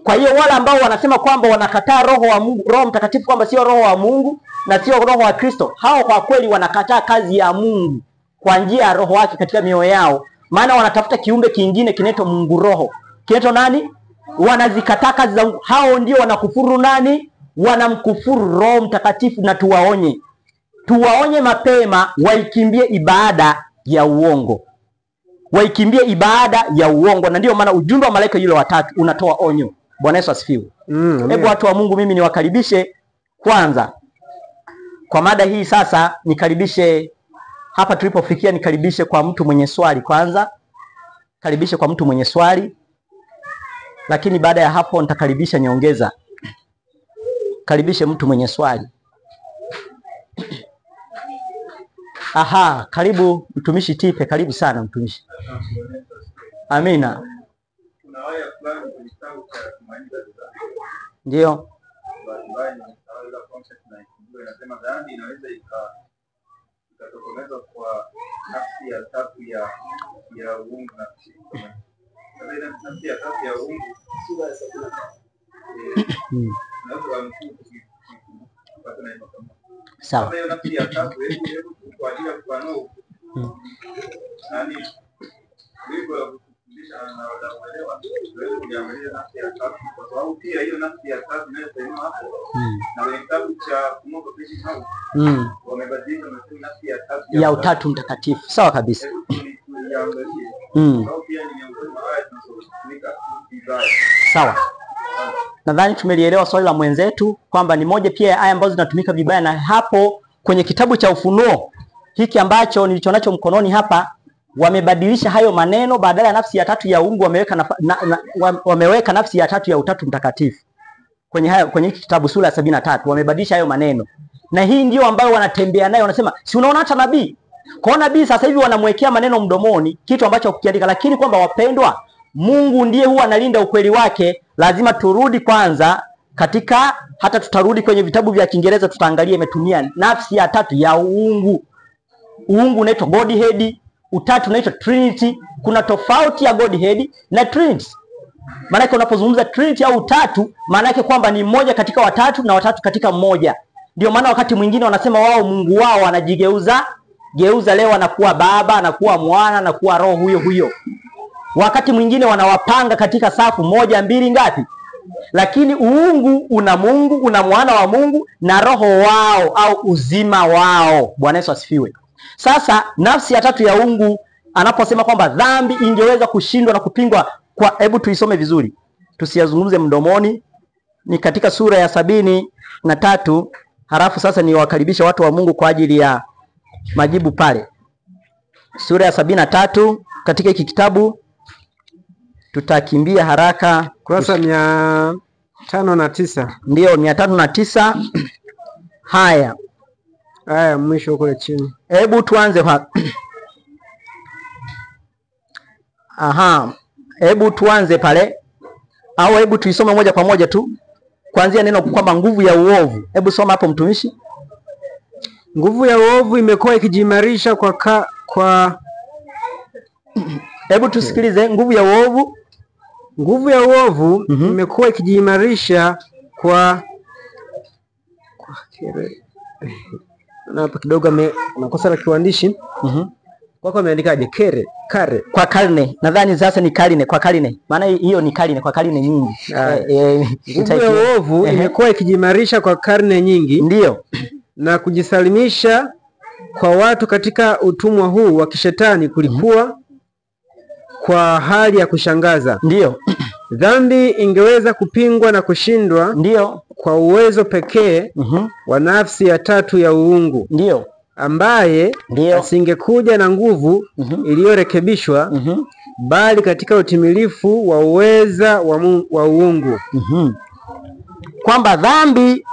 Kwa hiyo wale ambao wanasema kwamba wanakataa Roho wa Mungu, Roho Mtakatifu, kwamba sio Roho wa Mungu na sio Roho wa Kristo, hao kwa kweli wanakataa kazi ya Mungu kwa njia ya Roho wake katika mioyo yao. Maana wanatafuta kiumbe kingine kinaitwa Mungu Roho. Kinaitwa nani? Wanazikataa kazi za Mungu. Hao ndio wanakufuru nani? Wanamkufuru Roho Mtakatifu. Na tuwaonye mapema, waikimbie ibada ya uongo. Waikimbie ibada ya uongo. Na ndio maana ujumbe wa malaika yule watatu unatoa onyo. Bwana Yesu asifiwe. Hebu watu wa Mungu, mimi niwakaribishe kwanza kwa mada hii. Sasa nikaribishe hapa tulipofikia, nikaribishe kwa mtu mwenye swali kwanza. Karibishe kwa mtu mwenye swali, lakini baada ya hapo nitakaribisha nyongeza. Karibishe mtu mwenye swali. Aha, karibu mtumishi Tipe, karibu sana mtumishi. Amina. Ndio. Ikatokomezwa kwa nafsi ya tatu ya uungu na nafsi ya tatu ya uungu Sawa. nafsi ya tatu nani Biblia kufundisha na wataelewa wewe kuangalia nafsi ya tatu, kwa sababu pia hiyo nafsi ya tatu inayosema hapo na kwenye kitabu cha Kumbuka Peshi Hapo wamebadilisha na nafsi ya tatu ya Utatu Mtakatifu. Sawa kabisa. Sawa. Nadhani tumelielewa swali la mwenzetu kwamba ni moja pia ya aya ambazo zinatumika vibaya, na hapo kwenye kitabu cha Ufunuo hiki ambacho nilichonacho mkononi hapa wamebadilisha hayo maneno, badala ya nafsi ya tatu ya uungu wameweka nafsi ya tatu ya Utatu Mtakatifu. Kwenye hiki kitabu sura ya 73 wamebadilisha hayo maneno. Na hii ndio ambayo wanatembea nayo, wanasema si unaona hata nabii. Kwa nabii sasa hivi wanamwekea maneno mdomoni, kitu ambacho hakukiandika. Lakini kwamba wapendwa, Mungu ndiye huwa analinda ukweli wake. Lazima turudi kwanza katika, hata tutarudi kwenye vitabu vya Kiingereza tutaangalia imetumia nafsi ya tatu ya uungu. Uungu unaitwa Godhead, utatu unaitwa Trinity. Kuna tofauti ya Godhead na Trinity. Maana yake unapozungumza Trinity au utatu, maana yake kwamba ni mmoja katika watatu na watatu katika mmoja. Ndio maana wakati mwingine wanasema wao Mungu wao anajigeuza leo anakuwa Baba, anakuwa Mwana, anakuwa Roho huyo huyo. Wakati mwingine wanawapanga katika safu moja, mbili, ngapi? Lakini uungu una Mungu, una Mwana wa Mungu na Roho wao au uzima wao. Bwana Yesu asifiwe. Sasa nafsi ya tatu ya uungu anaposema kwamba dhambi ingeweza kushindwa na kupingwa kwa, hebu tuisome vizuri, tusiyazungumze mdomoni. Ni katika sura ya 73. Halafu sasa ni wakaribisha watu wa Mungu kwa ajili ya majibu pale. Sura ya 73 katika hiki kitabu, tutakimbia haraka. Kurasa 509. Ndio 509. Haya mwisho huko chini. Hebu tuanze hapa. Hebu tuanze pale, au hebu tuisome moja kwa moja tu kuanzia neno kwamba nguvu ya uovu. Hebu soma hapo mtumishi. Nguvu ya uovu imekuwa ikijimarisha Hebu tusikilize. Nguvu ya uovu, imekuwa ikijimarisha kwa na hapa kidogo nakosa la kiandishi. Kwako ameandikaje? Kare kwa karne. Nadhani sasa ni karne kwa karne. Maana hiyo ni karne kwa karne nyingi. Nguvu ya uovu imekuwa ikijimarisha kwa karne nyingi. Ndio. Na kujisalimisha kwa watu katika utumwa huu wa kishetani kulikuwa kwa hali ya kushangaza. Ndio. Dhambi ingeweza kupingwa na kushindwa, ndio, kwa uwezo pekee wa nafsi ya tatu ya uungu. Ndio. Ambaye asingekuja na nguvu iliyorekebishwa, bali katika utimilifu wa uweza wa uungu. Kwamba dhambi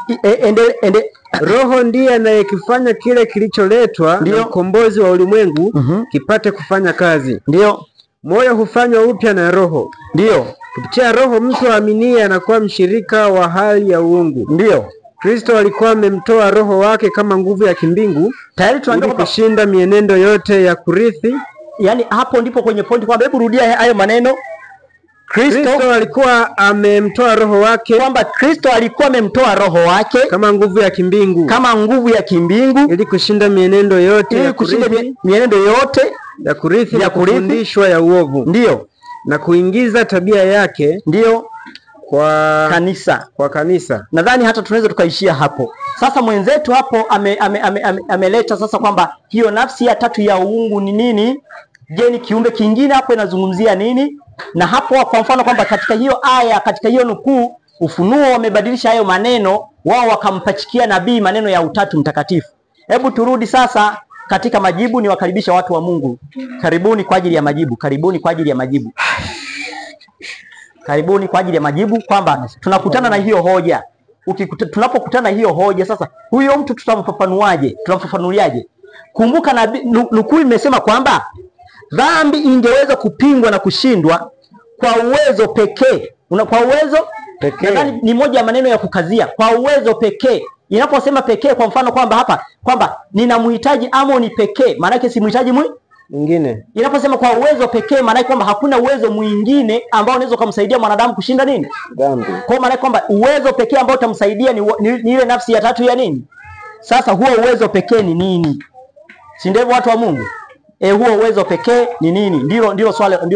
Roho ndiye anayekifanya kile kilicholetwa na mkombozi wa ulimwengu kipate kufanya kazi. Ndio. Moyo hufanywa upya na Roho. Ndio. Kupitia Roho mtu aaminie anakuwa mshirika wa hali ya uungu. Ndio. Kristo alikuwa amemtoa Roho wake kama nguvu ya kimbingu tayari tunaanza kushinda mienendo yote ya kurithi. Yaani hapo ndipo kwenye pointi kwamba, hebu rudia hayo maneno. Kristo alikuwa amemtoa Roho wake, kwamba Kristo alikuwa amemtoa Roho wake kama nguvu ya kimbingu, ili kushinda mienendo yote ya kurithi na kufundishwa ya uovu. Ndio. Na kuingiza tabia yake kwa kanisa. Nadhani hata tunaweza tukaishia hapo. Sasa mwenzetu hapo ameleta sasa kwamba hiyo nafsi ya tatu ya uungu ni nini? Je, ni kiumbe kingine? Hapo inazungumzia nini? Na hapo kwa mfano kwamba katika hiyo aya, katika hiyo nukuu Ufunuo wamebadilisha hayo maneno, wao wakampachikia nabii maneno ya Utatu Mtakatifu. Hebu turudi sasa katika majibu. Ni wakaribisha watu wa Mungu, karibuni kwa ajili ya majibu, karibuni kwa ajili ya majibu, kwamba tunakutana na hiyo hoja. Tunapokutana hiyo hoja sasa, huyo mtu tutamfafanuliaje? Kumbuka nabii nukuu imesema kwamba dhambi ingeweza kupingwa na kushindwa kwa uwezo pekee. Kwa uwezo pekee. Nadhani ni moja ya maneno ya kukazia, kwa uwezo pekee. Inaposema pekee, kwa mfano kwamba hapa kwamba ninamhitaji Amoni pekee, maana yake simhitaji mwingine. Inaposema kwa uwezo pekee, maana yake kwamba hakuna uwezo mwingine ambao unaweza kumsaidia mwanadamu kushinda nini? Dhambi. Kwa maana kwamba uwezo pekee ambao utamsaidia ni ile nafsi ya tatu ya nini? Sasa huo uwezo pekee ni nini? Si ndivyo watu wa Mungu? huo uwezo pekee ni nini? Ndilo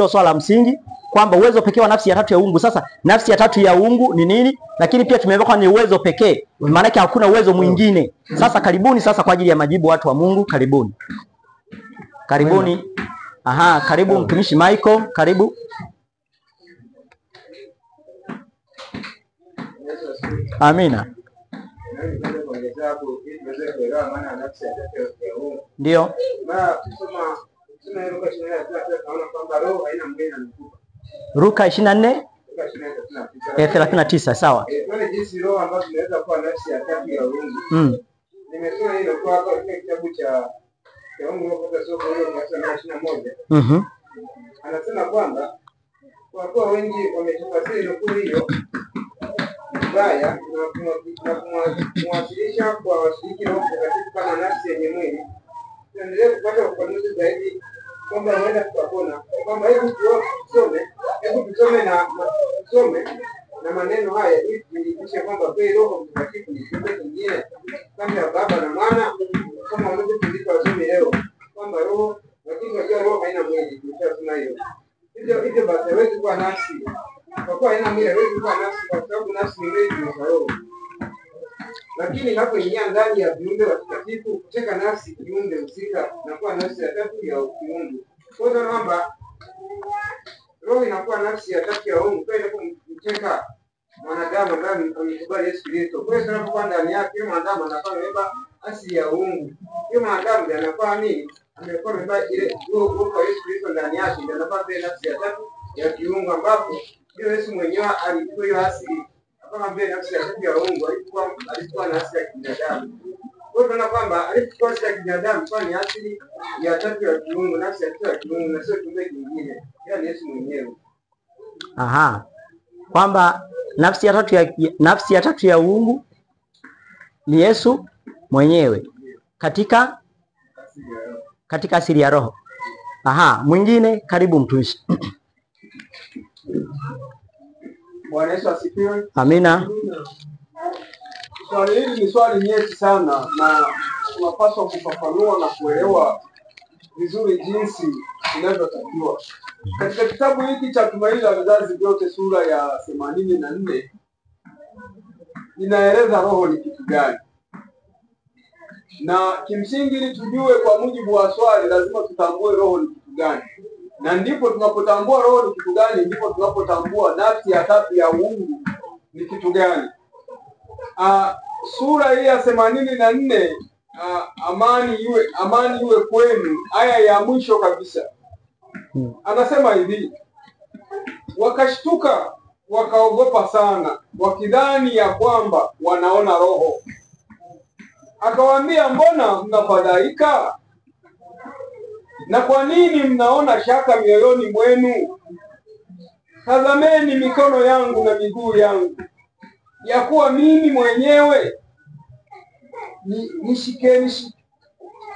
swala la msingi, kwamba uwezo pekee wa nafsi ya tatu ya uungu. Sasa nafsi ya tatu ya uungu ni nini? Lakini pia tumeambiwa ni uwezo pekee, maana yake hakuna uwezo mwingine. Sasa karibuni sasa kwa ajili ya majibu, watu wa Mungu, karibuni. Karibu mtumishi Michael, karibu. Amina. Ndio. Luka 24:39 sawa. Jinsi roho ambayo tunaweza kuwa nafsi ya tatu ya uungu. Nimesoma hilo kwa kitabu cha Mungu kwa sura ya 21. Anasema kwamba kwa kuwa wengi wametafsiri nukuu hiyo vibaya na kumwasilisha kwa washiriki Roho Mtakatifu kama nafsi yenye mwili, tuendelee kupata ufafanuzi zaidi kwamba huenda tukapona, kwamba hebu tusome na maneno haya ili tudhihirishe kwamba kweli Roho Mtakatifu ni kiumbe kingine kama ya Baba na Mwana, kama wanavyofundisha wasomi leo kwamba roho, lakini wajua roho haina mwili. Tunasema hivyo basi hawezi kuwa nafsi. Kwa kuwa haina mwili hawezi kuwa nafsi, kwa sababu nafsi ni mwili na roho. Lakini inapoingia ndani ya viumbe watakatifu kuteka nafsi kiumbe husika na kuwa nafsi ya tatu ya uungu. Kwa hiyo kwamba roho inakuwa nafsi ya tatu ya uungu pale inapomteka mwanadamu ambaye amekubali Yesu Kristo. Kwa hiyo tunapokuwa ndani yake mwanadamu anakuwa amebeba asili ya uungu. Hiyo mwanadamu ndiye anakuwa nini? Amekuwa amebeba ile roho kwa Yesu Kristo ndani yake, ndiye anakuwa nafsi ya tatu ya kiungu, ambapo ndio Yesu mwenyewe alikuwa hiyo asili. Kama vile nafsi ya tatu ya uungu alikuwa nafsi ya binadamu. Kwa hiyo tunaona kwamba alikuwa nafsi ya binadamu kwa ni asili ya tatu ya kiungu, nafsi ya tatu ya kiungu na sio kiumbe kingine. Ila ni Yesu mwenyewe. Kwamba nafsi ya tatu ya uungu ni Yesu mwenyewe katika asili ya roho. Mwingine, karibu mtumishi. Bwana Yesu asifiwe. Amina. Swali hili ni swali nyeti sana na tunapaswa kufafanua na kuelewa vizuri jinsi inavyotakiwa. Katika kitabu hiki cha Tumaini la Vizazi Vyote sura ya 84 inaeleza roho ni kitu gani. Na kimsingi ili tujue kwa mujibu wa swali lazima tutambue roho ni kitu gani. Na ndipo tunapotambua roho ni kitu gani, ndipo tunapotambua nafsi ya tatu ya uungu ni kitu gani. Sura hii ya 84 amani iwe kwenu, aya ya mwisho kabisa. Anasema hivi: wakashtuka wakaogopa sana, wakidhani ya kwamba wanaona roho. Akawaambia, mbona mnafadhaika? Na kwa nini mnaona shaka mioyoni mwenu? Tazameni mikono yangu na miguu yangu, ya kuwa mimi mwenyewe nishikeni,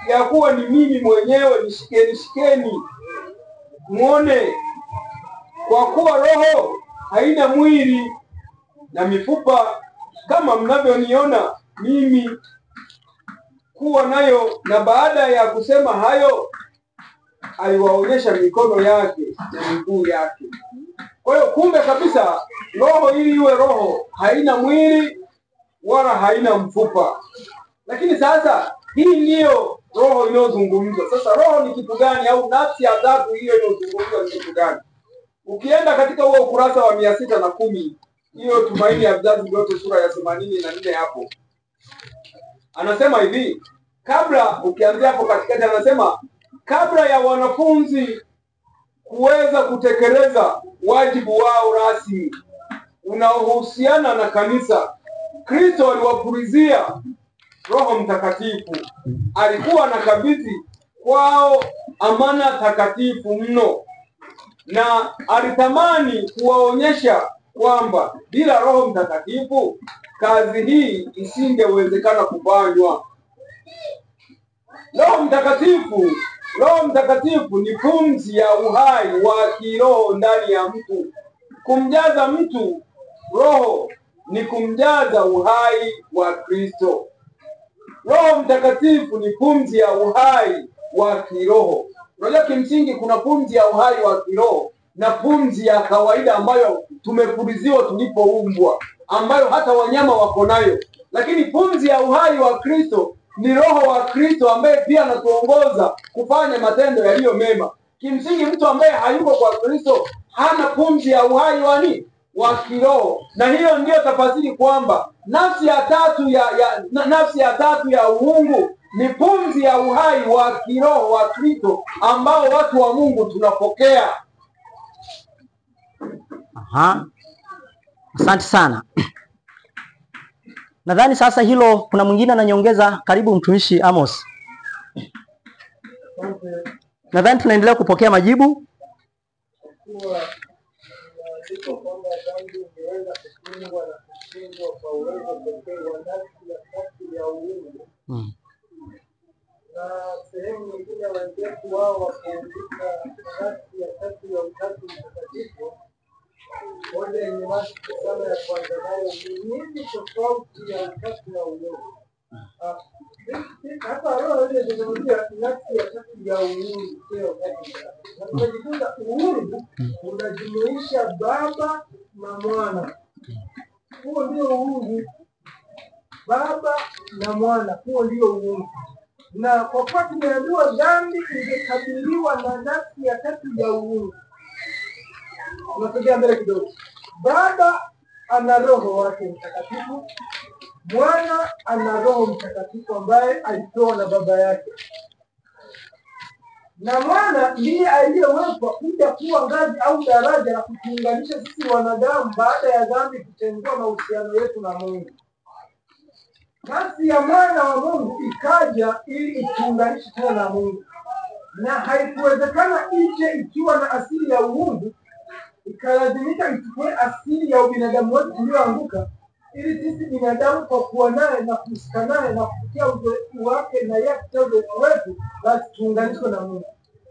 ya kuwa ni mimi mwenyewe, shikeni muone. Kwa kuwa roho haina mwili na mifupa kama mnavyoniona mimi kuwa nayo. Na baada ya kusema hayo, aliwaonyesha mikono yake na miguu yake. Kwa hiyo kumbe kabisa roho ili iwe roho haina mwili wala haina mfupa. Lakini sasa hii ndiyo roho inayozungumzwa. Sasa roho ni kitu gani, au nafsi ya tatu hiyo inayozungumzwa ni kitu gani? Ukienda katika huo ukurasa wa 610 hiyo Tumaini ya Vizazi Vyote sura ya 84 hapo anasema hivi, ukianzia hapo katikati anasema kabla ya wanafunzi kuweza kutekeleza wajibu wao rasmi unaohusiana na kanisa, Kristo aliwapulizia Roho Mtakatifu. Alikuwa anakabidhi kwao amana takatifu mno, na alitamani kuwaonyesha kwamba bila Roho Mtakatifu kazi hii isingewezekana kufanywa. Roho Mtakatifu ni pumzi ya uhai wa kiroho ndani ya mtu. Kumjaza mtu roho ni kumjaza uhai wa Kristo. Roho Mtakatifu ni pumzi ya uhai wa kiroho. Unajua kimsingi kuna pumzi ya uhai wa kiroho na pumzi ya kawaida ambayo tumepuliziwa tulipoumbwa, ambayo hata wanyama wako nayo. Lakini pumzi ya uhai wa Kristo ni Roho wa Kristo ambaye pia anatuongoza kufanya matendo yaliyo mema. Kimsingi mtu ambaye hayuko kwa Kristo hana pumzi ya uhai wa kiroho. Na hiyo ndio tafasiri kwamba nafsi ya tatu ya uungu ni pumzi ya uhai wa kiroho wa Kristo ambao watu wa Mungu tunapokea. Aha. Asante sana. Nadhani sasa hilo kuna mwingine ananyongeza. Karibu mtumishi Amos. Nadhani tunaendelea kupokea majibu. Na sehemu nyingine wenzetu wao wakaandika nafsi ya tatu ya Utatu Mtakatifu. Moja yenye nafsi sana ya kwanza nayo ni nini tofauti ya Utatu na Uungu? Hapa roho ile inazungumzia nafsi ya tatu ya uungu, sio Utatu. Na tunajifunza uungu unajumuisha Baba na Mwana. Huo ndio uungu. Baba na Mwana, huo ndio uungu. Na kwa kuwa tumeambiwa dhambi ingekabiliwa na nafsi ya tatu ya uungu, tunasogea mbele kidogo. Baba ana Roho wake Mtakatifu, Mwana ana Roho Mtakatifu ambaye alipewa na baba yake, na Mwana ndiye aliyewekwa kuja kuwa ngazi au daraja la kutuunganisha sisi wanadamu baada ya dhambi kutengua mahusiano yetu na Mungu. Nafsi ya Mwana wa Mungu ikaja ili ituunganishe tena na Mungu, na haikuwezekana ije ikiwa na asili ya uungu, ikalazimika ichukue asili ya ubinadamu wetu tulioanguka, ili sisi binadamu kwa kuwa naye na kuhusika naye na kufikia uzoefu wake na yeye kufikia uzoefu wetu, basi tuunganishwe na Mungu.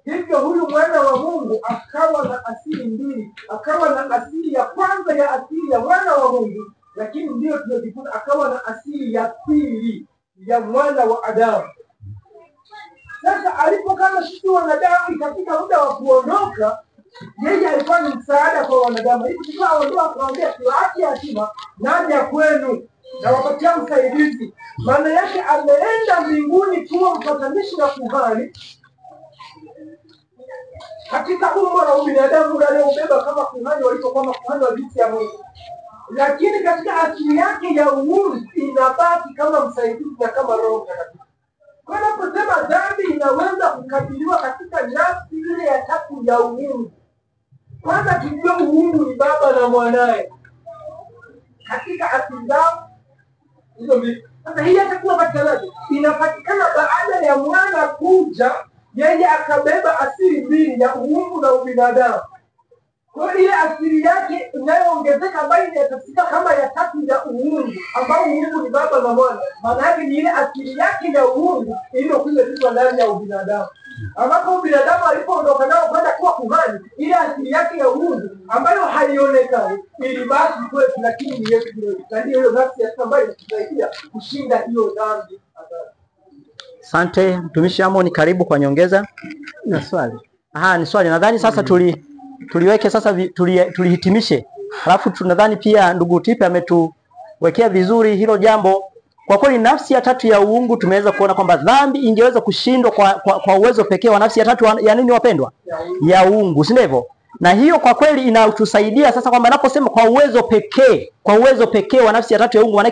Hivyo huyu Mwana wa Mungu akawa na asili mbili, akawa na asili ya kwanza ya asili ya Mwana wa Mungu, lakini ndio tunajifunza akawa na asili ya pili ya mwana wa Adamu. Sasa alipokana sisi wanadamu katika muda wa kuondoka, yeye alikuwa ni msaada kwa wanadamu. Hivi tukaondoa tunaambia tuache yatima naja kwenu na wapatia msaidizi. Maana yake ameenda mbinguni kuwa mpatanishi na kuhani katika umbo la ubinadamu aliobeba kama kuhani walipokuwa makuhani wa jinsi ya Mungu. Lakini katika asili yake ya uungu inabaki kama msaidizi na kama Roho Mtakatifu. Kwa hiyo tunaposema dhambi inaweza kukabiliwa katika nafsi ile ya tatu ya uungu, kwanza tujue uungu ni Baba na Mwanae katika asili zao hizo mbili. Sasa hii atakuwa patikanaje? Inapatikana baada ya Mwana kuja, yeye akabeba asili mbili ya uungu na ubinadamu. Kwa ile asili yake inayoongezeka ambayo inatafsika kama ya tatu ya uungu, ambao uungu ni Baba na Mwana. Maana yake ni ile asili yake ya uungu iliyokuja kutoka ndani ya ubinadamu. Ambapo ubinadamu alipoondoka nao kwenda kuwa kuhani, ile asili yake ya uungu ambayo haionekani ilibaki kwetu, lakini ni yetu kwetu. Na hiyo nafsi ya ambayo inatusaidia kushinda hiyo dhambi. Asante mtumishi Amon, karibu kwa nyongeza. Na swali. Ni swali. Nadhani sasa tuliweke sasa tulihitimishe. Alafu tunadhani pia ndugu Tipe ametuwekea vizuri hilo jambo. Kwa kweli nafsi ya tatu ya uungu tumeweza kuona kwamba dhambi ingeweza kushindwa kwa uwezo pekee wa nafsi ya tatu ya nini wapendwa? Ya uungu, si ndivyo? Na hiyo kwa kweli inatusaidia sasa kwamba naposema kwa uwezo pekee wa nafsi ya tatu ya uungu, maana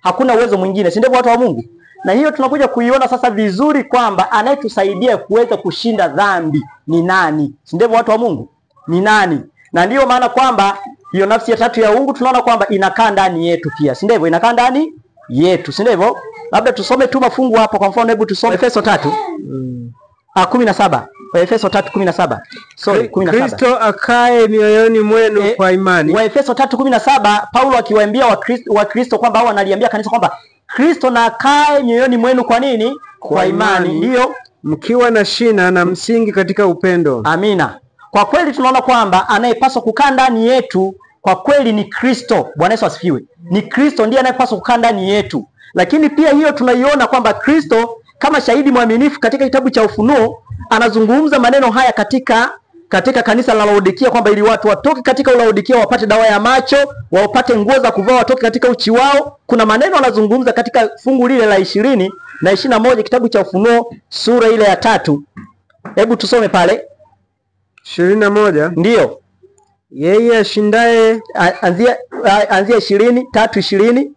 hakuna uwezo mwingine, si ndivyo watu wa Mungu? Na hiyo tunakuja kuiona sasa vizuri kwamba anayetusaidia kuweza kushinda dhambi ni nani? Si ndivyo watu wa Mungu? Ni nani? Na ndiyo maana kwamba hiyo nafsi ya tatu ya uungu tunaona kwamba inakaa ndani yetu pia. Si ndivyo? Inakaa ndani yetu, si ndivyo? Labda tusome tu mafungu hapo. Kwa mfano hebu tusome Efeso 3:17. Efeso 3:17. Sorry, 17. Kristo akae mioyoni mwenu kwa imani. Efeso 3:17, Paulo akiwaambia Wakristo kwamba hao wanaliambia kanisa kwamba Kristo na akae mioyoni mwenu kwa nini? Kwa imani. Ndiyo, mkiwa na shina na msingi katika upendo. Amina. Kwa kweli tunaona kwamba anayepaswa kukaa ndani yetu kwa kweli ni Kristo. Bwana Yesu asifiwe. Ni Kristo ndiye anayepaswa kukaa ndani yetu. Lakini pia hiyo tunaiona kwamba Kristo kama shahidi mwaminifu katika kitabu cha Ufunuo, anazungumza maneno haya katika kanisa la Laodikia kwamba ili watu watoke katika Laodikia wapate dawa ya macho, wapate nguo za kuvaa, watoke katika uchi wao. Kuna maneno anazungumza katika fungu lile la 20 na 21 kitabu cha Ufunuo sura ile ya 3. Hebu tusome pale 21. Ndio. Yeye ashindaye, anzia 3:20.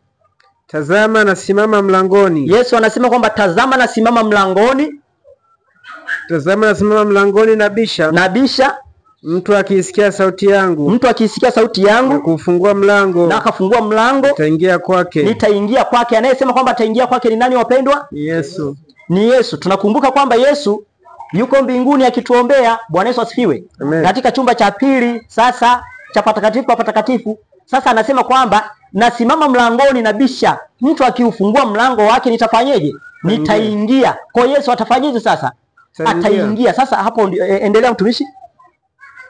Tazama nasimama mlangoni. Yesu anasema kwamba tazama nasimama mlangoni. Tazama nasimama mlangoni nabisha. Mtu akisikia sauti yangu. Na kufungua mlango. Na akafungua mlango. Nitaingia kwake. Anayesema kwamba ataingia kwake ni nani wapendwa? Yesu. Ni Yesu. Tunakumbuka kwamba Yesu yuko mbinguni akituombea. Bwana Yesu asifiwe. Amen. Katika chumba cha pili sasa cha patakatifu. Sasa anasema kwamba nasimama mlangoni nabisha. Mtu akiufungua mlango wake nitafanyeje? Nitaingia. Kwa Yesu atafanyeje sasa? Ataingia. Sasa hapo endelea mtumishi.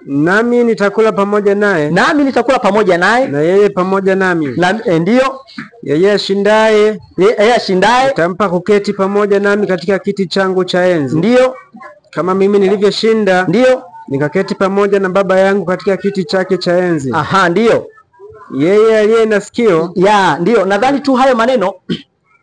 Nami nitakula pamoja naye. Na yeye pamoja nami. Ndio. Yeye ashindaye. Nitampa kuketi pamoja nami katika kiti changu cha enzi. Ndio. Kama mimi nilivyoshinda. Ndio. Nikaketi pamoja na Baba yangu katika kiti chake cha enzi. Aha, ndio. Yeye aliye na sikio. Ndio. Nadhani tu hayo maneno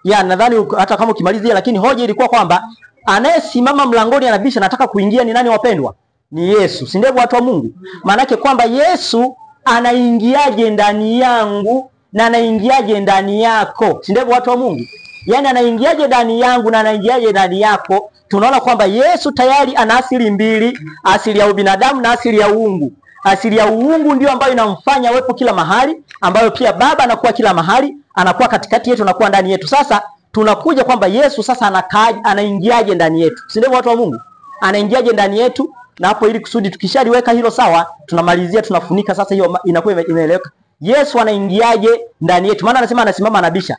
nadhani hata kama ukimalizia, lakini hoja ilikuwa kwamba anayesimama mlangoni anabisha nataka kuingia ni nani wapendwa? Ni Yesu. Si ndio watu wa Mungu? Maana yake kwamba Yesu anaingiaje ndani yangu na anaingiaje ndani yako? Si ndio watu wa Mungu? Yaani anaingiaje ndani yangu na anaingiaje ndani yako? Tunaona kwamba Yesu tayari ana asili mbili, asili ya ubinadamu na asili ya uungu. Asili ya uungu ndio ambayo inamfanya wepo kila mahali, ambayo pia Baba anakuwa kila mahali, anakuwa katikati yetu, anakuwa ndani yetu. Sasa tunakuja kwamba Yesu sasa anaingiaje ndani yetu? Si ndio watu wa Mungu? Anaingiaje ndani yetu? Na hapo ili kusudi tukishaliweka hilo sawa, tunamalizia tunafunika sasa, hiyo inakuwa imeeleweka. Yesu anaingiaje ndani yetu? Maana anasema anasimama anabisha.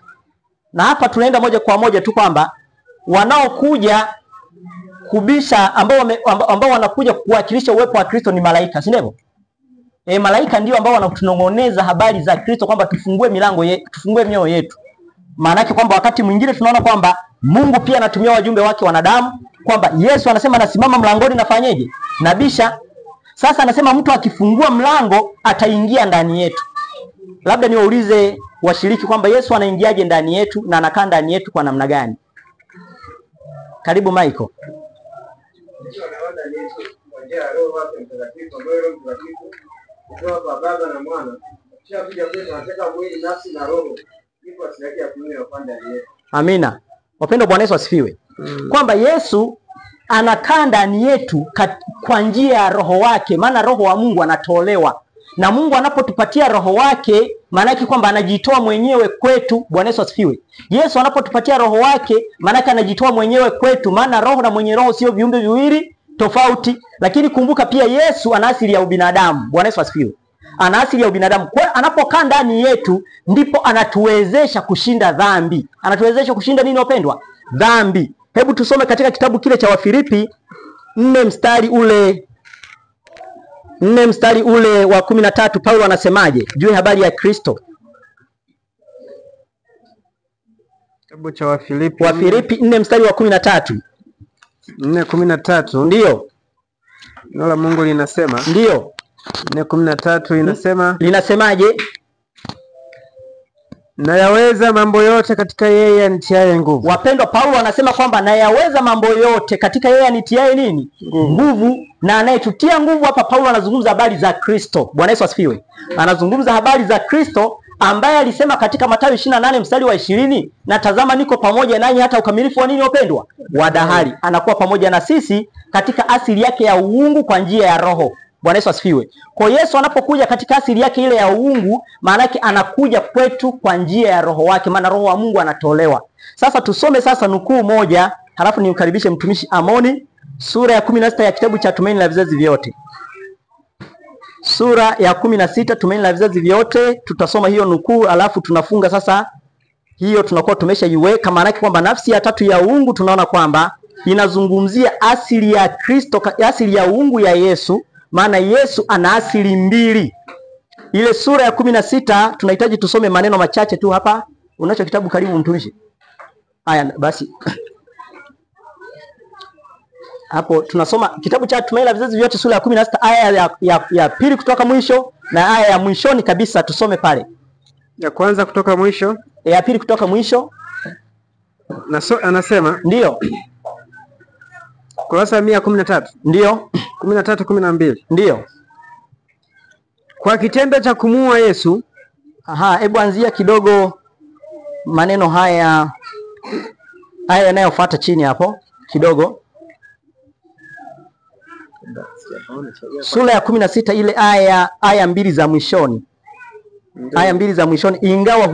Na hapa tunaenda moja kwa moja tu kwamba wanaokuja kubisha ambao wanakuja kuwakilisha uwepo wa Kristo ni malaika, si ndivyo? Malaika ndio ambao wanatunong'oneza habari za Kristo kwamba tufungue milango yetu, tufungue mioyo yetu. Maana yake kwamba wakati mwingine tunaona kwamba Mungu pia anatumia wajumbe wake wanadamu, kwamba Yesu anasema anasimama mlangoni nafanyeje? Nabisha. Sasa anasema mtu akifungua mlango ataingia ndani yetu. Labda niwaulize washiriki kwamba Yesu anaingiaje ndani yetu na anakaa ndani yetu kwa namna gani? Karibu Michael. Amina. Wapendwa, Bwana Yesu asifiwe. Kwamba Yesu anakaa ndani yetu kwa njia ya roho wake, maana roho wa Mungu anatolewa. Na Mungu anapotupatia roho wake, maana yake kwamba anajitoa mwenyewe kwetu. Bwana Yesu asifiwe. Yesu anapotupatia roho wake, maana yake anajitoa mwenyewe kwetu, maana roho na mwenye roho sio viumbe viwili tofauti. Lakini kumbuka pia Yesu ana asili ya ubinadamu. Bwana Yesu asifiwe. Ana asili ya ubinadamu. Kwa anapokaa ndani yetu ndipo anatuwezesha kushinda dhambi. Anatuwezesha kushinda nini wapendwa? Dhambi. Hebu tusome katika kitabu kile cha Wafilipi 4 mstari ule wa 13. Paulo anasemaje juu habari ya Kristo? Kitabu cha Wafilipi 4 mstari wa 13. 4:13. Ndio. Neno la Mungu linasema. Ndio. 4:13 inasema. Linasemaje? Nayaweza mambo yote katika yeye anitiaye nguvu. Wapendwa, Paulo anasema kwamba nayaweza mambo yote katika yeye anitiaye nini? Nguvu. Na anayetutia nguvu hapa Paulo anazungumza habari za Kristo. Bwana Yesu asifiwe. Anazungumza habari za Kristo ambaye alisema katika Mathayo 28 mstari wa 20, na tazama niko pamoja nanyi hata ukamilifu wa nini wapendwa? Wa dahari. Anakuwa pamoja na sisi katika asili yake ya uungu kwa njia ya roho. Bwana Yesu asifiwe. Kwa Yesu anapokuja katika asili yake ile ya uungu, maana yake anakuja kwetu kwa njia ya roho wake, maana roho wa Mungu anatolewa. Sasa tusome sasa nukuu moja, halafu nimkaribishe mtumishi Amoni, sura ya 16 ya kitabu cha Tumaini la Vizazi Vyote. Sura ya 16 Tumaini la Vizazi Vyote, tutasoma hiyo nukuu alafu tunafunga sasa. Hiyo tunakuwa tumeshaiweka, maana yake kwamba nafsi ya tatu ya uungu tunaona kwamba inazungumzia asili ya Kristo, asili ya uungu ya Yesu. Maana Yesu ana asili mbili. Ile sura ya 16 tunahitaji tusome maneno machache tu hapa. Unacho kitabu karibu mtumishi? Haya basi. Hapo tunasoma kitabu cha Tumaini la Vizazi Vyote sura ya 16 aya ya pili kutoka mwisho na aya ya mwishoni kabisa, tusome pale. Ya kwanza kutoka mwisho, ya pili kutoka mwisho. Anasema ndio. Kurasa 113. Ndio. 13-12. Ndio. Kwa kitendo cha kumuua Yesu. Hebu anzia kidogo maneno haya yanayofuata chini hapo kidogo. Sura ya 16 ile aya mbili za mwishoni. Aya mbili za mwishoni, ingawa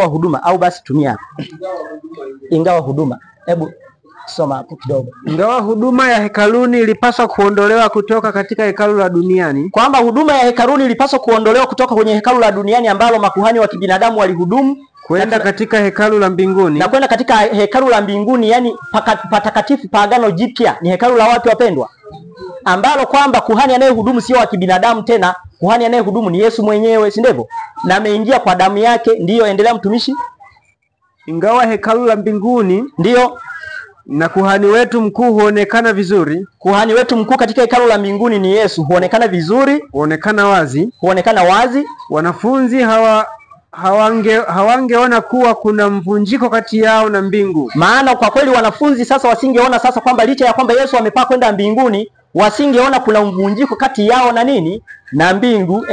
huduma au basi tumia ingawa huduma. Hebu soma hapo kidogo. Ingawa huduma ya hekaluni ilipaswa kuondolewa kutoka katika hekalu la duniani, kwamba huduma ya hekaluni ilipaswa kuondolewa kutoka kwenye hekalu la duniani ambalo makuhani wa kibinadamu walihudumu, kwenda katika hekalu la mbinguni, na kwenda katika hekalu la mbinguni, yani patakatifu pa Agano Jipya. Ni hekalu la wapi wapendwa? Ambalo kwamba kuhani anayehudumu sio wa kibinadamu tena, kuhani anayehudumu ni Yesu mwenyewe, si ndivyo? Na ameingia kwa damu yake. Ndiyo, endelea mtumishi. Ingawa hekalu la mbinguni, ndiyo, na kuhani wetu mkuu huonekana vizuri. Kuhani wetu mkuu katika hekalu la mbinguni ni Yesu, huonekana vizuri, huonekana wazi. Wanafunzi hawangeona kuwa kuna mvunjiko kati yao na mbingu. Maana kwa kweli wanafunzi sasa wasingeona sasa kwamba licha ya kwamba Yesu amepaa kwenda mbinguni, wasingeona kuna mvunjiko kati yao na nini? Na mbingu.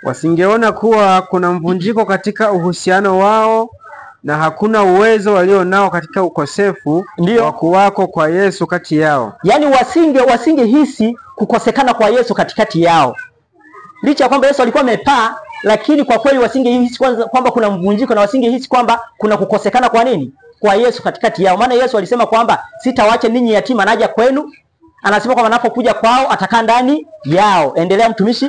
Wasingeona kuwa kuna mvunjiko katika uhusiano wao, na hakuna uwezo walio nao katika ukosefu wa kuwako kwa Yesu kati yao. Yaani wasingehisi kukosekana kwa Yesu katikati yao. Licha ya kwamba Yesu alikuwa amepaa, lakini kwa kweli wasingehisi kwamba kuna mvunjiko, na wasingehisi kwamba kuna kukosekana kwa nini? Kwa Yesu katikati yao. Maana Yesu alisema kwamba sitawaacha ninyi yatima, naja kwenu. Anasema kwamba anapokuja kwao atakaa ndani yao. Endelea mtumishi.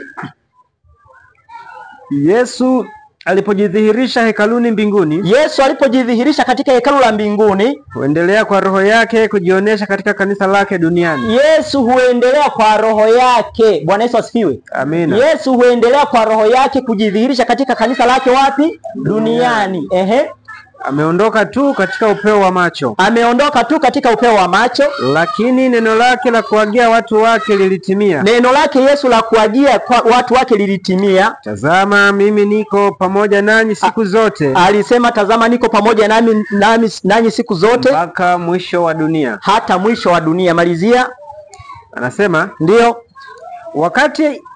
Yesu alipojidhihirisha hekaluni mbinguni, Yesu alipojidhihirisha katika hekalu la mbinguni, huendelea kwa roho yake kujionyesha katika kanisa lake duniani. Yesu huendelea kwa roho yake. Bwana Yesu asifiwe. Amina. Yesu huendelea kwa roho yake kujidhihirisha katika kanisa lake wapi? Duniani. Ameondoka tu katika upeo wa macho. Lakini neno lake la kuagia watu wake lilitimia. Neno lake Yesu la kuagia watu wake lilitimia. Tazama mimi niko pamoja nanyi siku zote. Alisema tazama niko pamoja nanyi siku zote, mpaka mwisho wa dunia. Hata mwisho wa dunia. Malizia. Anasema ndio.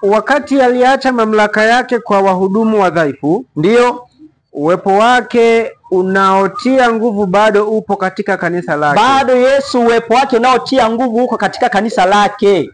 Wakati aliacha mamlaka yake kwa wahudumu wadhaifu, ndio, uwepo wake unaotia nguvu bado upo katika kanisa lake. Bado Yesu uwepo wake unaotia nguvu uko katika kanisa lake.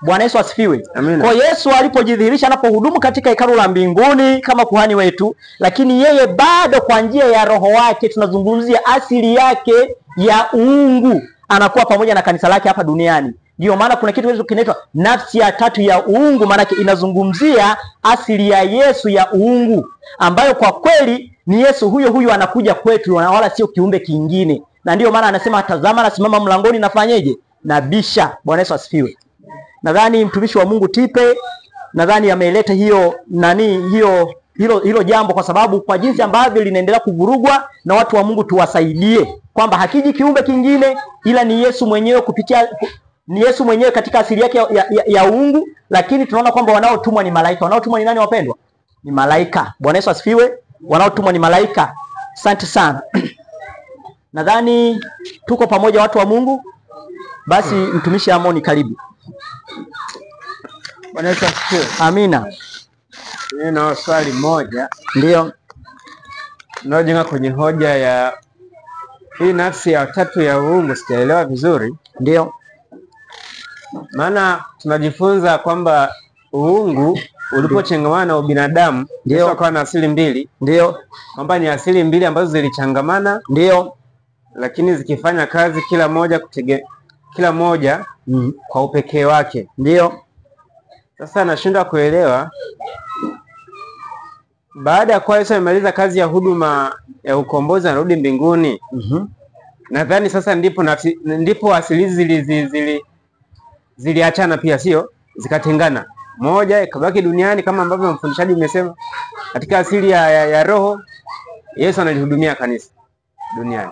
Bwana Yesu asifiwe. Amina. Kwa Yesu alipojidhihirisha, anapohudumu katika hekalu la mbinguni kama kuhani wetu, lakini yeye bado kwa njia ya roho wake, tunazungumzia asili yake ya uungu, anakuwa pamoja na kanisa lake hapa duniani. Ndio maana kuna kitu kinaitwa nafsi ya tatu ya uungu, maana inazungumzia asili ya Yesu ya uungu, ambayo kwa kweli ni Yesu huyo anakuja kwetu, wala sio kiumbe kingine. Na ndio maana anasema tazama nasimama mlangoni nafanyeje? Nabisha. Bwana Yesu asifiwe. Nadhani mtumishi wa Mungu Tipe ameleta hilo jambo, kwa sababu kwa jinsi ambavyo linaendelea kuvurugwa na watu wa Mungu, tuwasaidie kwamba hakiji kiumbe kingine ila ni Yesu mwenyewe, ni Yesu mwenyewe katika asili yake ya uungu. Lakini tunaona kwamba wanaotumwa ni malaika. Wanaotumwa ni nani wapendwa? Ni malaika. Bwana Yesu asifiwe. Wanaotumwa ni malaika. Asante sana. Nadhani tuko pamoja watu wa Mungu. Basi mtumishi Amoni, karibu. Bwana Yesu asifiwe. Amina. Nina swali moja. Ndio. Najenga kwenye hoja ya hii nafsi ya tatu ya uungu, sijaelewa vizuri. Ndio. Maana tunajifunza kwamba uungu ulipochangamana na ubinadamu, Yesu akawa na asili mbili. Ndio. Kwamba ni asili mbili ambazo zilichangamana. Ndio. Lakini zikifanya kazi kila moja kwa upekee wake. Ndio. Sasa nashindwa kuelewa, baada ya kuwa Yesu amemaliza kazi ya huduma ya ukombozi, anarudi mbinguni. Nadhani sasa ndipo asili ziliachana pia, sio? Zikatengana. Moja ikabaki duniani kama ambavyo mfundishaji umesema. Katika asili ya roho, Yesu analihudumia kanisa duniani.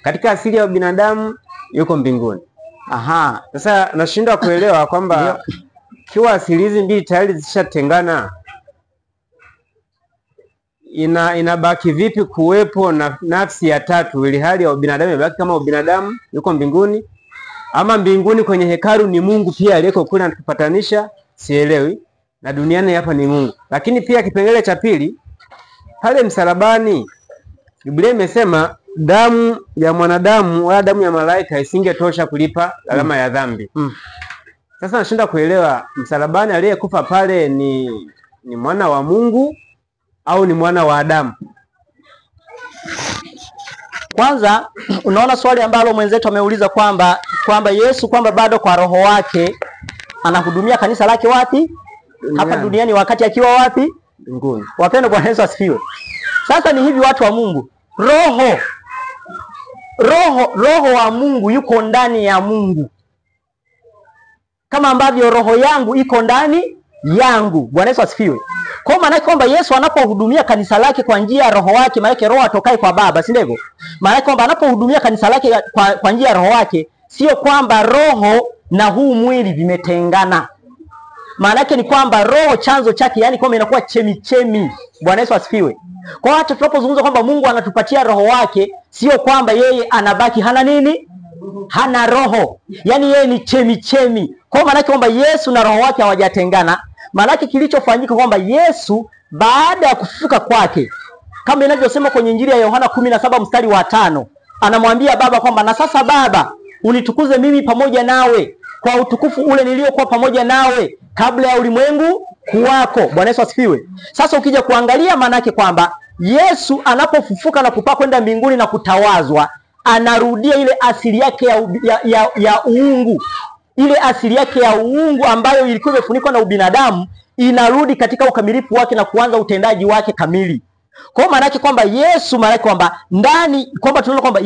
Katika asili ya binadamu yuko mbinguni. Aha. Sasa nashindwa kuelewa kwamba kiwa asili hizi mbili tayari zishatengana, inabaki vipi kuwepo na nafsi ya tatu, ili hali ya binadamu imebaki kama ubinadamu yuko mbinguni, ama mbinguni kwenye hekalu ni Mungu pia aliyeko kule anatupatanisha? Sielewi. Na duniani hapa ni Mungu. Lakini pia kipengele cha pili pale msalabani, Biblia imesema damu ya mwanadamu wala damu ya malaika isingetosha kulipa gharama ya dhambi. Sasa nashinda kuelewa, msalabani aliyekufa pale ni mwana wa Mungu au ni mwana wa Adamu? Kwanza unaona swali ambalo mwenzetu ameuliza kwamba Yesu kwamba bado kwa roho wake anahudumia kanisa lake wapi? Hapa duniani, wakati akiwa wapi? Mbinguni. Wapendwa, Bwana Yesu asifiwe. Sasa ni hivi, watu wa Mungu, roho wa Mungu yuko ndani ya Mungu, kama ambavyo roho yangu iko ndani yangu. Bwana Yesu asifiwe. Kwa maana kwamba Yesu anapohudumia kanisa lake kwa njia ya roho wake, maana roho atokae kwa Baba, si ndivyo? Maana kwamba anapohudumia kanisa lake kwa njia ya roho wake, sio kwamba roho na huu mwili vimetengana. Maana yake ni kwamba roho chanzo chake, yani kwamba inakuwa chemichemi. Bwana Yesu asifiwe. Kwa hata tunapozungumza kwamba Mungu anatupatia roho wake, sio kwamba yeye anabaki hana nini? Hana roho. Yani yeye ni chemichemi. Kwa maana yake kwamba Yesu na roho wake hawajatengana. Maana yake kilichofanyika kwamba Yesu baada ya kufufuka kwake, kama inavyosema kwenye Injili ya Yohana 17 mstari wa 5, anamwambia Baba kwamba na sasa Baba, unitukuze mimi pamoja nawe kwa utukufu ule niliokuwa pamoja nawe kabla ya ulimwengu kuwako. Bwana Yesu asifiwe. Sasa ukija kuangalia, maana yake kwamba Yesu anapofufuka na kupaa kwenda mbinguni na kutawazwa, anarudia ile asili yake ya uungu. Ile asili yake ya uungu ambayo ilikuwa imefunikwa na ubinadamu inarudi katika ukamilifu wake na kuanza utendaji wake kamili. Kwa maana yake kwamba Yesu, maana yake kwamba ndani, kwamba tunaona kwamba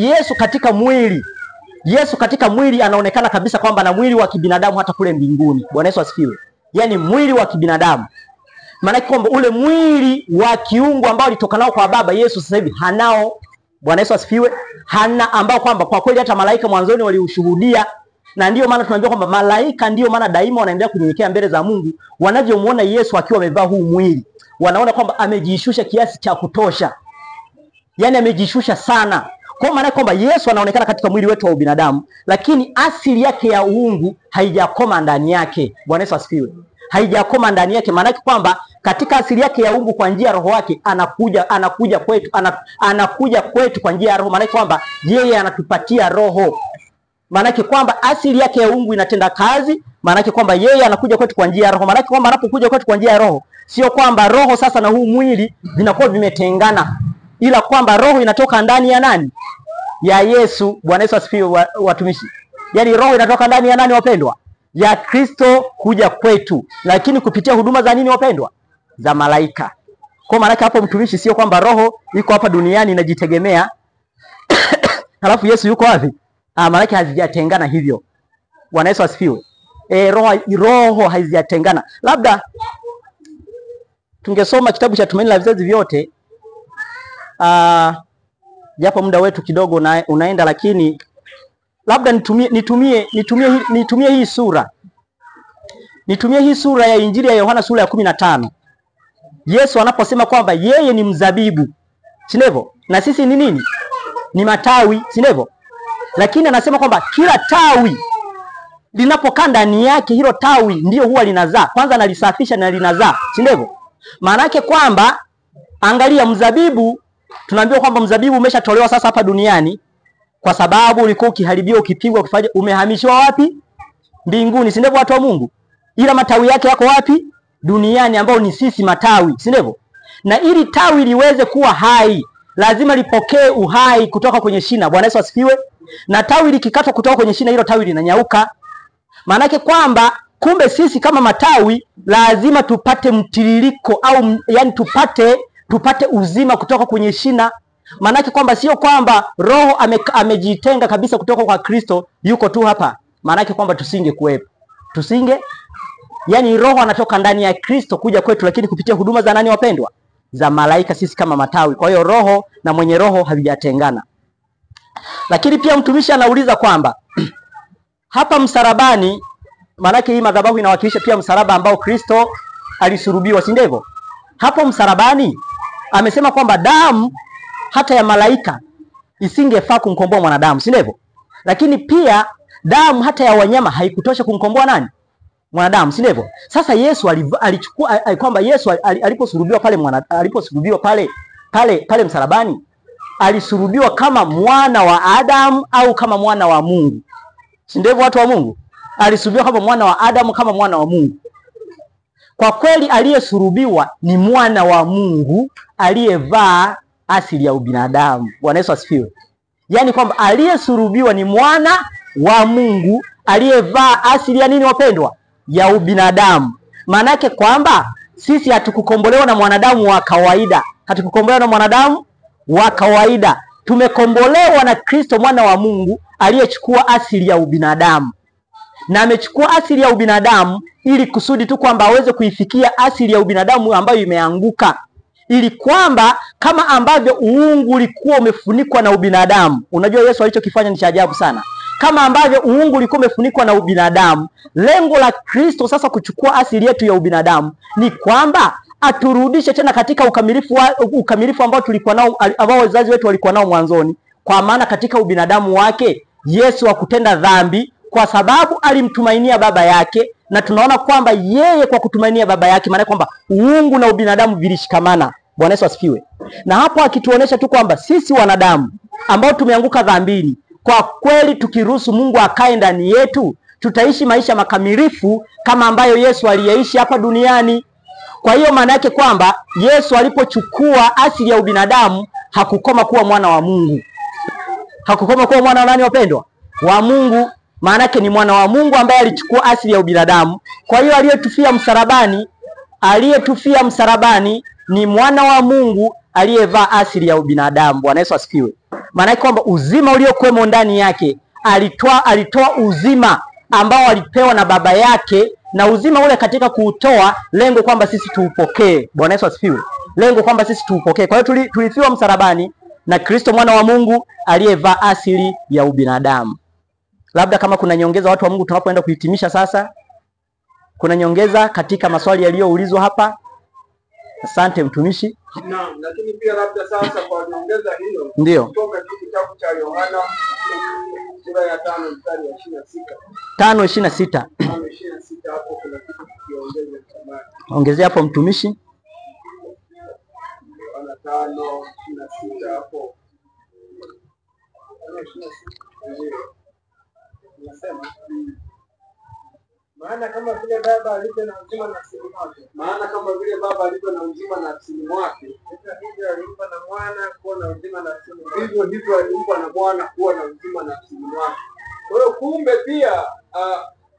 Yesu katika mwili anaonekana kabisa kwamba na mwili wa kibinadamu hata kule mbinguni. Bwana Yesu asifiwe. Yani mwili wa kibinadamu. Maana kwamba ule mwili wa kiungu ambao alitokanao kwa Baba, Yesu sasa hivi hanao. Bwana Yesu asifiwe. Hana, ambao kwamba kwa kweli hata malaika mwanzoni waliushuhudia. Na ndio maana tunaambia kwamba malaika ndio maana daima wanaendelea kunyenyekea mbele za Mungu, wanavyomuona Yesu akiwa amevaa huu mwili. Wanaona kwamba amejishusha kiasi cha kutosha. Yani amejishusha sana. Kwa maana kwamba Yesu anaonekana katika mwili wetu wa ubinadamu, lakini asili yake ya uungu haijakoma ndani yake. Bwana Yesu asifiwe. Haijakoma ndani yake. Maana kwamba katika asili yake ya uungu kwa njia ya roho wake anakuja kwetu kwa njia ya roho. Maana kwamba yeye anatupatia roho. Maana kwamba asili yake ya uungu inatenda kazi. Maana kwamba yeye anakuja kwetu kwa njia ya roho. Maana kwamba anapokuja kwetu kwa njia ya roho, sio kwamba roho sasa na huu mwili vinakuwa vimetengana, ila kwamba roho inatoka ndani ya nani? Ya Yesu. Bwana Yesu asifiwe, watumishi. Yani roho inatoka ndani ya nani, wapendwa? Ya Kristo kuja kwetu. Lakini kupitia huduma za nini, wapendwa? Za malaika. Kwa maana hapo mtumishi, sio kwamba roho iko hapa duniani inajitegemea halafu Yesu yuko wapi? Maana hazijatengana hivyo. Bwana Yesu asifiwe. Roho hazijatengana. Labda tungesoma kitabu cha Tumaini la Vizazi Vyote. Japo muda wetu kidogo unaenda, lakini labda nitumie hii sura. Nitumie hii sura ya Injili ya Yohana sura ya 15. Yesu anaposema kwamba yeye ni mzabibu, si ndivyo? Na sisi ni nini? Ni matawi, si ndivyo? Lakini anasema kwamba kila tawi linapokaa ndani yake, hilo tawi ndio huwa linazaa. Kwanza analisafisha na linazaa, si ndivyo? Maana yake kwamba angalia, mzabibu, tunaambiwa kwamba mzabibu umeshatolewa sasa hapa duniani kwa sababu ulikuwa ukiharibiwa, ukipigwa, ukifanya, umehamishwa wapi? Mbinguni, si ndivyo watu wa Mungu? Ila matawi yake yako wapi? Duniani, ambao ni sisi matawi, si ndivyo? Na ili tawi liweze kuwa hai, lazima lipokee uhai kutoka kwenye shina. Bwana Yesu asifiwe. Na tawi likikatwa kutoka kwenye shina, hilo tawi linanyauka. Maana yake kwamba kumbe sisi kama matawi lazima tupate mtiririko, au yani tupate uzima kutoka kwenye shina. Maana yake kwamba sio kwamba roho amejitenga kabisa kutoka kwa Kristo, yuko tu hapa. Maana yake kwamba tusingekuwepo. Yani roho anatoka ndani ya Kristo kuja kwetu, lakini kupitia huduma za nani, wapendwa? Za malaika, sisi kama matawi. Kwa hiyo roho na mwenye roho havijatengana. Lakini pia mtumishi anauliza kwamba hapa msalabani, maanake hii madhabahu inawakilisha pia msalaba ambao Kristo alisurubiwa, si ndivyo? Hapo msalabani amesema kwamba damu hata ya malaika isingefaa kumkomboa mwanadamu, si ndivyo? Lakini pia damu hata ya wanyama haikutosha kumkomboa nani? Mwanadamu, si ndivyo? Sasa Yesu alichukua kwamba Yesu aliposulubiwa pale msalabani, alisulubiwa kama mwana wa Adamu au kama mwana wa Mungu, si ndivyo watu wa Mungu? Alisulubiwa kama mwana wa Adamu, kama mwana wa Mungu. Kwa kweli aliyesulubiwa ni mwana wa Mungu aliyevaa asili ya ubinadamu. Bwana Yesu asifiwe. Yaani kwamba aliyesulubiwa ni mwana wa Mungu aliyevaa asili ya nini wapendwa? Ya ubinadamu. Maana yake kwamba sisi hatukukombolewa na mwanadamu wa kawaida. Hatukukombolewa na mwanadamu wa kawaida. Tumekombolewa na Kristo mwana wa Mungu aliyechukua asili ya ubinadamu. Na amechukua asili ya ubinadamu ili kusudi tu kwamba aweze kuifikia asili ya ubinadamu ambayo imeanguka. Ili kwamba kama ambavyo uungu ulikuwa umefunikwa na ubinadamu. Unajua Yesu alichokifanya ni cha ajabu sana. Kama ambavyo uungu ulikuwa umefunikwa na ubinadamu, lengo la Kristo sasa kuchukua asili yetu ya ubinadamu ni kwamba aturudishe tena katika ukamilifu ambao tulikuwa nao, ambao wazazi wetu walikuwa nao mwanzoni. Kwa maana katika ubinadamu wake Yesu hakutenda dhambi kwa sababu alimtumainia baba yake, na tunaona kwamba yeye kwa kutumainia baba yake, maana kwamba uungu na ubinadamu vilishikamana. Bwana Yesu asifiwe. Na hapo akituonesha tu kwamba sisi wanadamu ambao tumeanguka dhambini, kwa kweli tukiruhusu Mungu akae ndani yetu, tutaishi maisha makamilifu kama ambayo Yesu aliyeishi hapa duniani. Kwa hiyo maana yake kwamba Yesu alipochukua asili ya ubinadamu hakukoma kuwa mwana wa Mungu. Hakukoma kuwa mwana wa nani wapendwa? Wa Mungu. Maana yake ni mwana wa Mungu ambaye alichukua asili ya ubinadamu. Kwa hiyo aliyetufia msalabani ni mwana wa Mungu aliyevaa asili ya ubinadamu. Bwana Yesu asifiwe. Maana yake kwamba uzima uliokuwemo ndani yake alitoa uzima ambao alipewa na baba yake, na uzima ule katika kuutoa lengo kwamba sisi tuupokee. Bwana Yesu asifiwe. Lengo kwamba sisi tuupokee. Kwa hiyo tulifiwa msalabani na Kristo mwana wa Mungu aliyevaa asili ya ubinadamu. Labda kama kuna nyongeza watu wa Mungu tunapoenda kuhitimisha sasa. Kuna nyongeza katika maswali yaliyoulizwa hapa? Asante mtumishi. Naam, lakini pia labda sasa kwa nyongeza hiyo, ndio kutoka kitabu cha Yohana sura ya 5 mstari wa 26. 5:26. 5:26 hapo kuna kitu kiongeze samani. Ongezea hapo mtumishi. Yohana 5:26 hapo. 5:26. Nasema maana kama vile baba alivyo na uzima nafsini mwake, hivyo alimpa na mwana kuwa na uzima nafsini mwake. Hivyo alimpa na mwana kuwa na uzima nafsini mwake. Kwa hiyo kumbe pia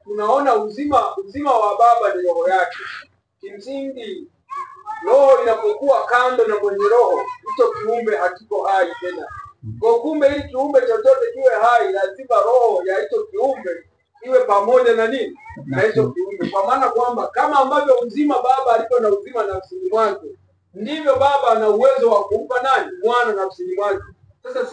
tunaona uzima wa baba ni roho yake. Kimsingi roho inapokuwa kando na mwenye roho, hicho kiumbe hakiko hai tena. Kwa kumbe ili kiumbe chochote kiwe hai, lazima roho ya hicho kiumbe iwe pamoja na nini? Na hicho kiumbe. Kwa maana kwamba kama ambavyo uzima baba alipo na uzima nafsini mwake, ndivyo baba ana uwezo wa kumpa nani? Mwana nafsini mwake. Sasa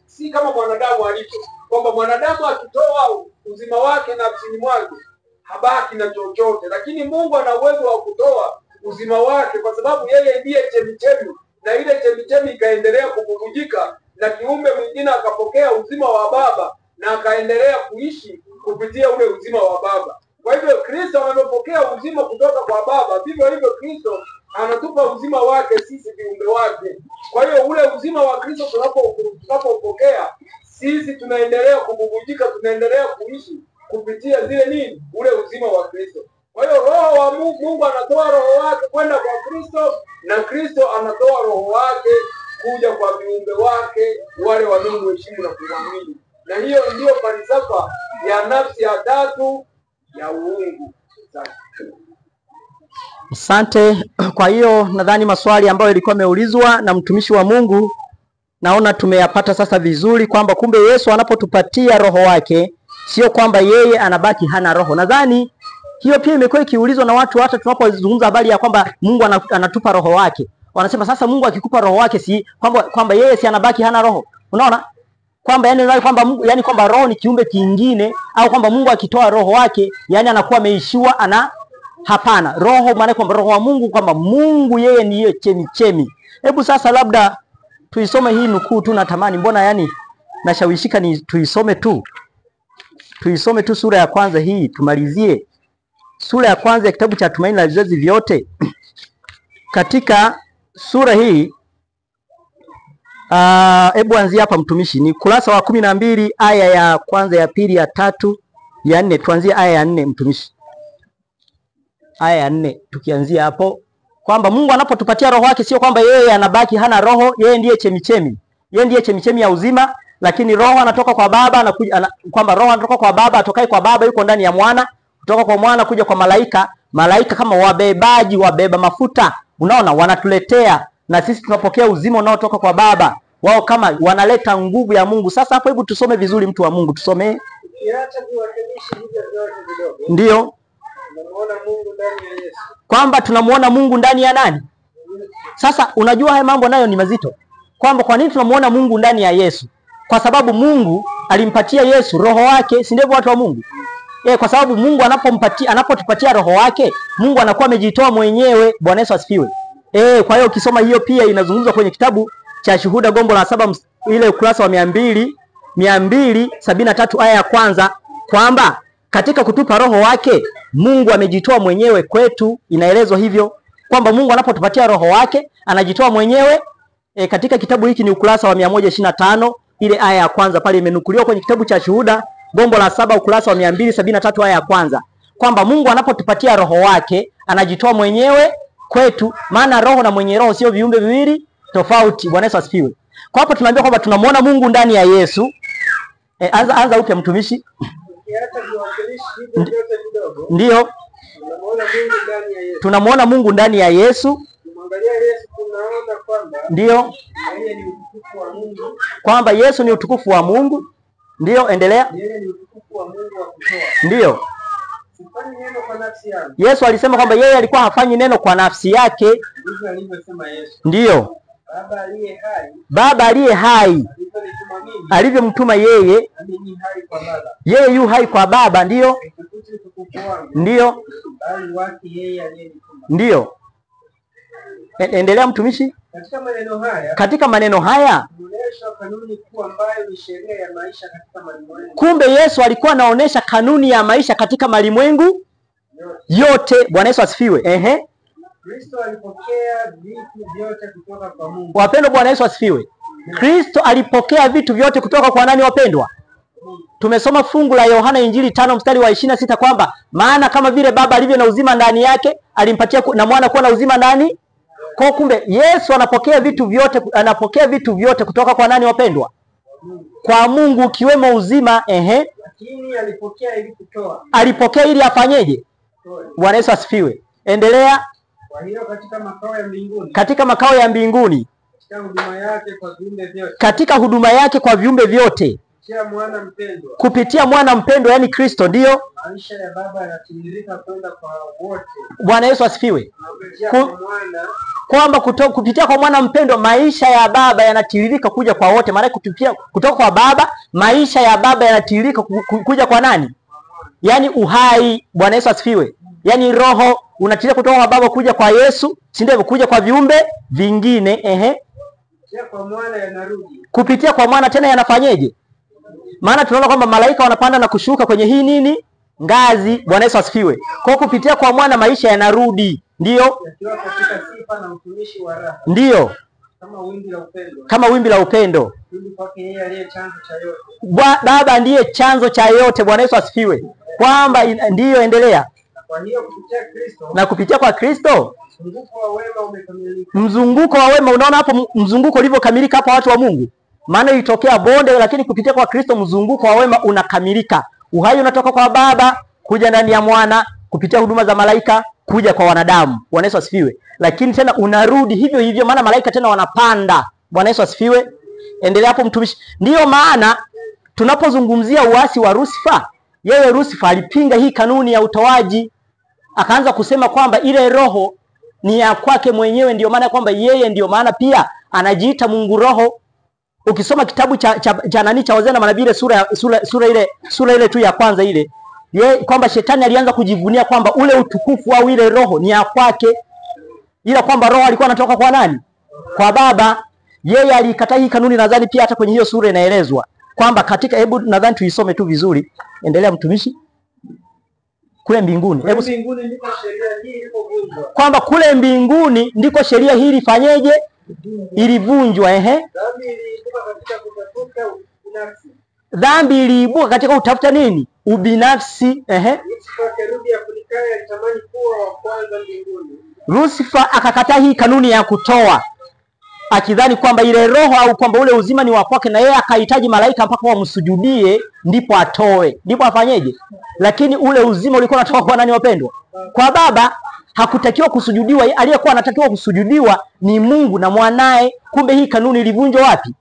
si kama mwanadamu alivyo, kwamba mwanadamu akitoa uzima wake nafsini mwake habaki na chochote, lakini Mungu ana uwezo wa kutoa uzima wake, kwa sababu yeye ndiye chemichemi, na ile chemichemi ikaendelea kububujika na kiumbe mwingine akapokea uzima wa baba na akaendelea kuishi kupitia ule uzima wa baba. Kwa hivyo Kristo anapokea uzima kutoka kwa baba, vivyo hivyo Kristo anatupa uzima wake sisi viumbe wake. Kwa hiyo ule uzima wa Kristo tunapopokea sisi tunaendelea kububujika, tunaendelea kuishi kupitia zile nini? Ule uzima wa Kristo. Kwa hiyo roho wa Mungu anatoa roho wake kwenda kwa Kristo, na Kristo anatoa roho wake kuja kwa viumbe wake wale wanaomheshimu na kumwamini. Na hiyo ndiyo falsafa ya nafsi ya tatu ya uungu. Asante. Kwa hiyo nadhani maswali ambayo yalikuwa yameulizwa na mtumishi wa Mungu naona tumeyapata sasa vizuri, kwamba kumbe Yesu anapotupatia roho wake sio kwamba yeye anabaki hana roho. Nadhani hiyo pia imekuwa ikiulizwa na watu hata tunapozungumza habari ya kwamba Mungu anatupa roho wake. Wanasema sasa Mungu akikupa roho wake si kwamba yeye si anabaki hana roho. Unaona? kwamba yani kwamba Mungu, yani kwamba roho ni kiumbe kingine, au kwamba Mungu akitoa roho wake yani anakuwa ameishiwa hapana. Roho maana kwamba roho wa Mungu, kwamba Mungu yeye ni chemichemi. Hebu sasa labda tuisome hii nukuu tu, natamani mbona yani nashawishika ni tuisome tu sura ya kwanza hii, tumalizie sura ya kwanza ya kitabu cha Tumaini la Vizazi Vyote. Katika sura hii hebu anzia hapa mtumishi, ni kurasa wa 12 aya ya kwanza, ya pili, ya tatu, ya 4. Tuanzie aya ya 4 mtumishi, aya ya 4 tukianzia hapo, kwamba Mungu anapotupatia roho wake sio kwamba yeye anabaki hana roho. Yeye ndiye chemichemi, yeye ndiye chemichemi ya uzima, lakini roho anatoka kwa Baba, anakuja kwamba roho anatoka kwa Baba, atokai kwa Baba yuko ndani ya Mwana, kutoka kwa Mwana kuja kwa malaika. Malaika kama wabebaji, wabeba mafuta, unaona, wanatuletea na sisi tunapokea uzima unaotoka kwa Baba. Wao kama wanaleta nguvu ya Mungu. Sasa hapo hebu tusome vizuri, mtu wa Mungu, tusome. Ukiacha kuwakilisha hivyo vyote vidogo, ndio tunamuona Mungu ndani ya Yesu. Kwamba tunamuona Mungu ndani ya nani? Sasa unajua haya mambo nayo ni mazito. Kwamba kwa nini tunamuona Mungu ndani ya Yesu? Kwa sababu Mungu alimpatia Yesu roho wake, si ndivyo watu wa Mungu? Kwa sababu Mungu anapotupatia roho wake, Mungu anakuwa amejitoa mwenyewe. Bwana Yesu asifiwe. Kwa hiyo ukisoma hiyo pia inazungumzwa kwenye kitabu cha Shuhuda gombo la 7 ile ukurasa wa 273 aya ya kwanza, kwamba katika kutupa roho wake Mungu amejitoa mwenyewe kwetu. Inaelezwa hivyo kwamba Mungu anapotupatia roho wake anajitoa mwenyewe. Katika kitabu hiki ni ukurasa wa 125 ile aya ya kwanza, pale imenukuliwa kwenye kitabu cha Shuhuda gombo la 7 ukurasa wa 273 aya ya kwanza, kwamba Mungu anapotupatia roho wake anajitoa mwenyewe kwetu. Maana roho na mwenye roho sio viumbe viwili tofauti. Bwana Yesu asifiwe. Kwa hapo tunaambiwa kwamba tunamuona Mungu ndani ya Yesu. Anza upya mtumishi. Ukiacha kuwakilisha hivyo vyote vidogo, ndio tunamuona Mungu ndani ya Yesu. Kumwangalia Yesu tunaona kwamba ndio yeye ni utukufu wa Mungu, kwamba Yesu ni utukufu wa Mungu. Ndio, endelea. Yeye ni utukufu wa Mungu wa kutoa. Ndio. Sifanyi neno kwa nafsi yangu. Yesu alisema kwamba yeye alikuwa hafanyi neno kwa nafsi yake. Ndivyo alivyosema Yesu. Ndio. Baba aliye hai alivyomtuma yeye, yeye yu hai kwa Baba. Ndio. Ndio. Ndio. Endelea mtumishi. Katika maneno haya kumbe Yesu alikuwa anaonesha kanuni ya maisha katika malimwengu yote. Bwana Yesu asifiwe. Kristo alipokea vitu vyote kutoka kwa Mungu. Wapendwa, Bwana Yesu asifiwe. Kristo alipokea vitu vyote kutoka kwa nani wapendwa? Tumesoma fungu la Yohana Injili 5 mstari wa 26 kwamba maana kama vile Baba alivyo na uzima ndani yake, alimpatia na Mwana kuwa na uzima ndani. Kwa kumbe Yesu anapokea vitu vyote kutoka kwa nani wapendwa? Kwa Mungu, ukiwemo uzima. Lakini alipokea ili kutoa. Alipokea ili afanyeje? Bwana Yesu asifiwe. Endelea. Kwa hiyo katika makao ya mbinguni, katika makao ya mbinguni, katika huduma yake kwa viumbe vyote, kupitia mwana mpendwa, yani Kristo, ndio maisha ya Baba yanatiririka kwenda kwa wote. Bwana Yesu asifiwe. Kwamba kupitia kwa mwana mpendwa maisha ya Baba yanatiririka kuja kwa wote. Maana kutoka kwa Baba maisha ya Baba yanatiririka kuja kwa nani? Yani uhai. Bwana Yesu asifiwe. Yani roho unatiririka kutoka kwa Baba kuja kwa Yesu, si ndivyo? Kuja kwa viumbe vingine. Kwa mwana yanarudi. Kupitia kwa mwana tena yanafanyeje? Maana tunaona kwamba malaika wanapanda na kushuka kwenye hii nini? Ngazi. Bwana Yesu asifiwe. Kwa kupitia kwa mwana maisha yanarudi. Ndio. Yakiwa katika sifa na utumishi wa raha. Ndio. Kama wimbi la upendo. Kama wimbi la upendo. Ili kwake yeye aliye chanzo cha yote. Baba ndiye chanzo cha yote. Bwana Yesu asifiwe. Kwamba ndiyo, endelea. Kwa hiyo kupitia Kristo. Na kupitia kwa Kristo mzunguko wa wema umekamilika. Mzunguko wa wema, unaona hapo mzunguko ulivyokamilika hapo, watu wa Mungu. Maana ilitokea bonde, lakini kupitia kwa Kristo mzunguko wa wema unakamilika. Uhai unatoka kwa Baba kuja ndani ya mwana, kupitia huduma za malaika kuja kwa wanadamu. Bwana Yesu asifiwe. Lakini tena unarudi hivyo hivyo, maana malaika tena wanapanda. Bwana Yesu asifiwe. Endelea hapo mtumishi. Ndiyo maana tunapozungumzia uasi wa Lucifer, yeye Lucifer alipinga hii kanuni ya utoaji, akaanza kusema kwamba ile roho ni ya kwake mwenyewe. Ndio maana kwamba yeye, ndio maana pia anajiita Mungu Roho. Ukisoma kitabu cha nani cha Wazee na Manabii ile sura ile tu ya kwanza ile, kwamba shetani alianza kujivunia kwamba ule utukufu au ile roho ni ya kwake, ila kwamba roho alikuwa anatoka kwa nani? Kwa Baba. Yeye alikataa hii kanuni. Nadhani pia hata kwenye hiyo sura inaelezwa kwamba katika, hebu nadhani tuisome tu vizuri. Endelea mtumishi. Kule mbinguni, hebu mbinguni ndiko sheria hii ilivunjwa. Kwamba kule mbinguni ndiko sheria hii ilifanyeje? Ilivunjwa. Dhambi iliibuka katika kutafuta nini? Ubinafsi. Lucifer akakataa hii kanuni ya kutoa, akidhani kwamba ile roho au kwamba ule uzima ni wa kwake, na yeye akahitaji malaika mpaka wamsujudie ndipo atoe, ndipo afanyeje? Lakini ule uzima ulikuwa unatoka kwa nani wapendwa? Kwa Baba. Hakutakiwa kusujudiwa, aliyekuwa anatakiwa kusujudiwa ni Mungu na mwanae. Kumbe hii kanuni ilivunjwa wapi?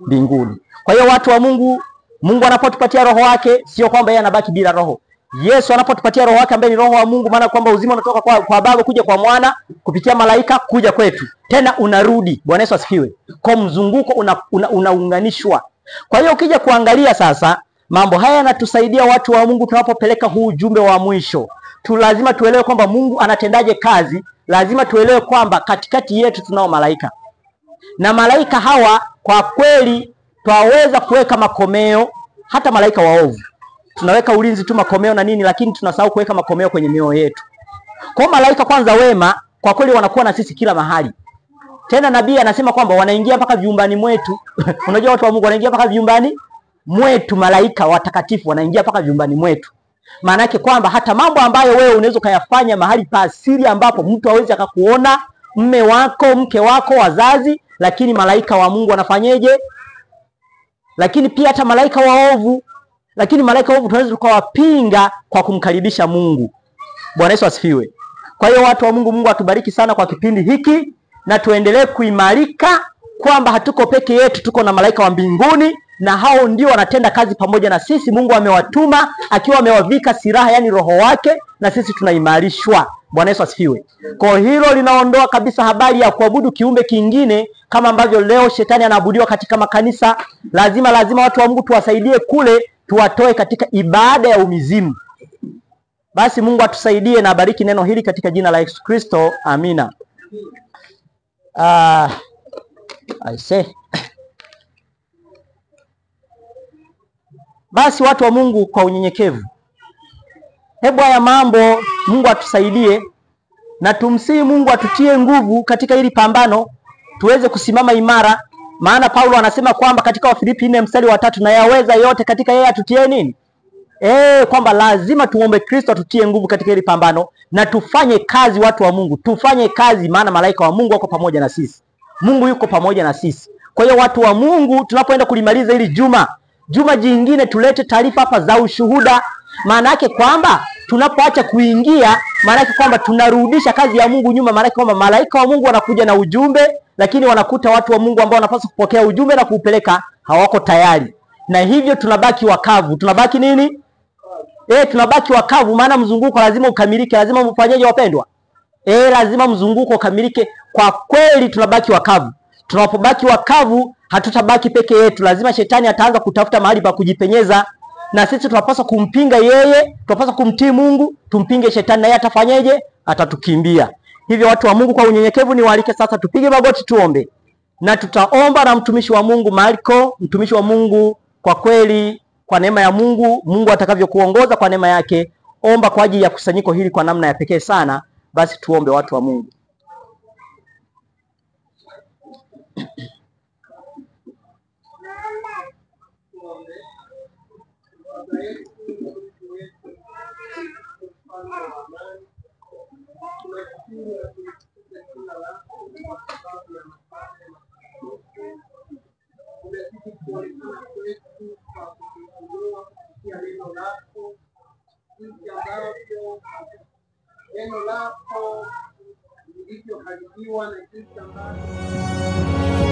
Mbinguni. Kwa hiyo watu wa Mungu, Mungu anapotupatia roho wake, sio kwamba yeye anabaki bila roho. Yesu anapotupatia roho wake ambaye ni roho wa Mungu, maana kwamba uzima unatoka kwa Baba kuja kwa mwana kupitia malaika kuja kwetu, tena unarudi. Bwana Yesu asifiwe. Kwa mzunguko unaunganishwa. Kwa hiyo ukija kuangalia sasa, mambo haya yanatusaidia watu wa Mungu tunapopeleka huu ujumbe wa mwisho. Lazima tuelewe kwamba Mungu anatendaje kazi. Lazima tuelewe kwamba katikati yetu tunao malaika, na malaika hawa kwa kweli twaweza kuweka makomeo. Hata malaika waovu tunaweka ulinzi tu, makomeo na nini, lakini tunasahau kuweka makomeo kwenye mioyo yetu. Kwa malaika kwanza wema, kwa kweli wanakuwa na sisi kila mahali. Tena nabii anasema kwamba wanaingia mpaka vyumbani mwetu. Unajua watu wa Mungu wanaingia mpaka vyumbani mwetu. Malaika watakatifu wanaingia mpaka vyumbani mwetu. Maana yake kwamba hata mambo ambayo wewe unaweza kuyafanya mahali pa siri ambapo mtu hawezi akakuona, mme wako, mke wako, wazazi, lakini malaika wa Mungu wanafanyeje? Lakini pia hata malaika waovu, lakini malaika waovu tunaweza tukawapinga kwa kumkaribisha Mungu. Bwana Yesu asifiwe. Kwa hiyo watu wa Mungu, Mungu atubariki sana kwa kipindi hiki, na tuendelee kuimarika kwamba hatuko peke yetu, tuko na malaika wa mbinguni, na hao ndio wanatenda kazi pamoja na sisi. Mungu amewatuma akiwa amewavika silaha, yani roho wake, na sisi tunaimarishwa. Bwana Yesu asifiwe. Kwa hilo linaondoa kabisa habari ya kuabudu kiumbe kingine kama ambavyo leo shetani anaabudiwa katika makanisa. Lazima watu wa Mungu tuwasaidie kule, tuwatoe katika ibada ya umizimu. Basi Mungu atusaidie na abariki neno hili katika jina la Yesu Kristo. Amina. Basi watu wa Mungu, kwa unyenyekevu, hebu haya mambo Mungu atusaidie, na tumsihi Mungu atutie nguvu katika hili pambano tuweze kusimama imara. Maana Paulo anasema kwamba katika Wafilipi 4:3, na yaweza yote katika yeye atutie nini? Kwamba lazima tuombe Kristo atutie nguvu katika hili pambano, na tufanye kazi. Watu wa Mungu, tufanye kazi, maana malaika wa Mungu wako pamoja na sisi. Mungu yuko pamoja na sisi. Kwa hiyo watu wa Mungu, tunapoenda kulimaliza hili juma jingine, tulete taarifa hapa za ushuhuda. Maana yake kwamba tunapoacha kuingia, maana yake kwamba tunarudisha kazi ya Mungu nyuma. Maana yake kwamba malaika wa Mungu wanakuja na ujumbe, lakini wanakuta watu wa Mungu ambao wanapaswa kupokea ujumbe na kuupeleka hawako tayari, na hivyo tunabaki wakavu. Tunabaki nini? Tunabaki wakavu, maana mzunguko lazima ukamilike. Lazima mfanyeje wapendwa? Lazima mzunguko ukamilike. Kwa kweli tunabaki wakavu. Tunapobaki wakavu, hatutabaki peke yetu. Lazima shetani ataanza kutafuta mahali pa kujipenyeza, na sisi tunapaswa kumpinga yeye, tunapaswa kumtii Mungu, tumpinge shetani, na yeye atafanyeje? Atatukimbia. Hivyo watu wa Mungu, kwa unyenyekevu niwaalike sasa tupige magoti tuombe, na tutaomba na mtumishi wa Mungu Marko, mtumishi wa Mungu. Kwa kweli, kwa neema ya Mungu, Mungu atakavyokuongoza kwa neema yake, omba kwa ajili ya kusanyiko hili kwa namna ya pekee sana. Basi tuombe watu wa Mungu. Neno lako lilivyoharibiwa na jinsi ambavyo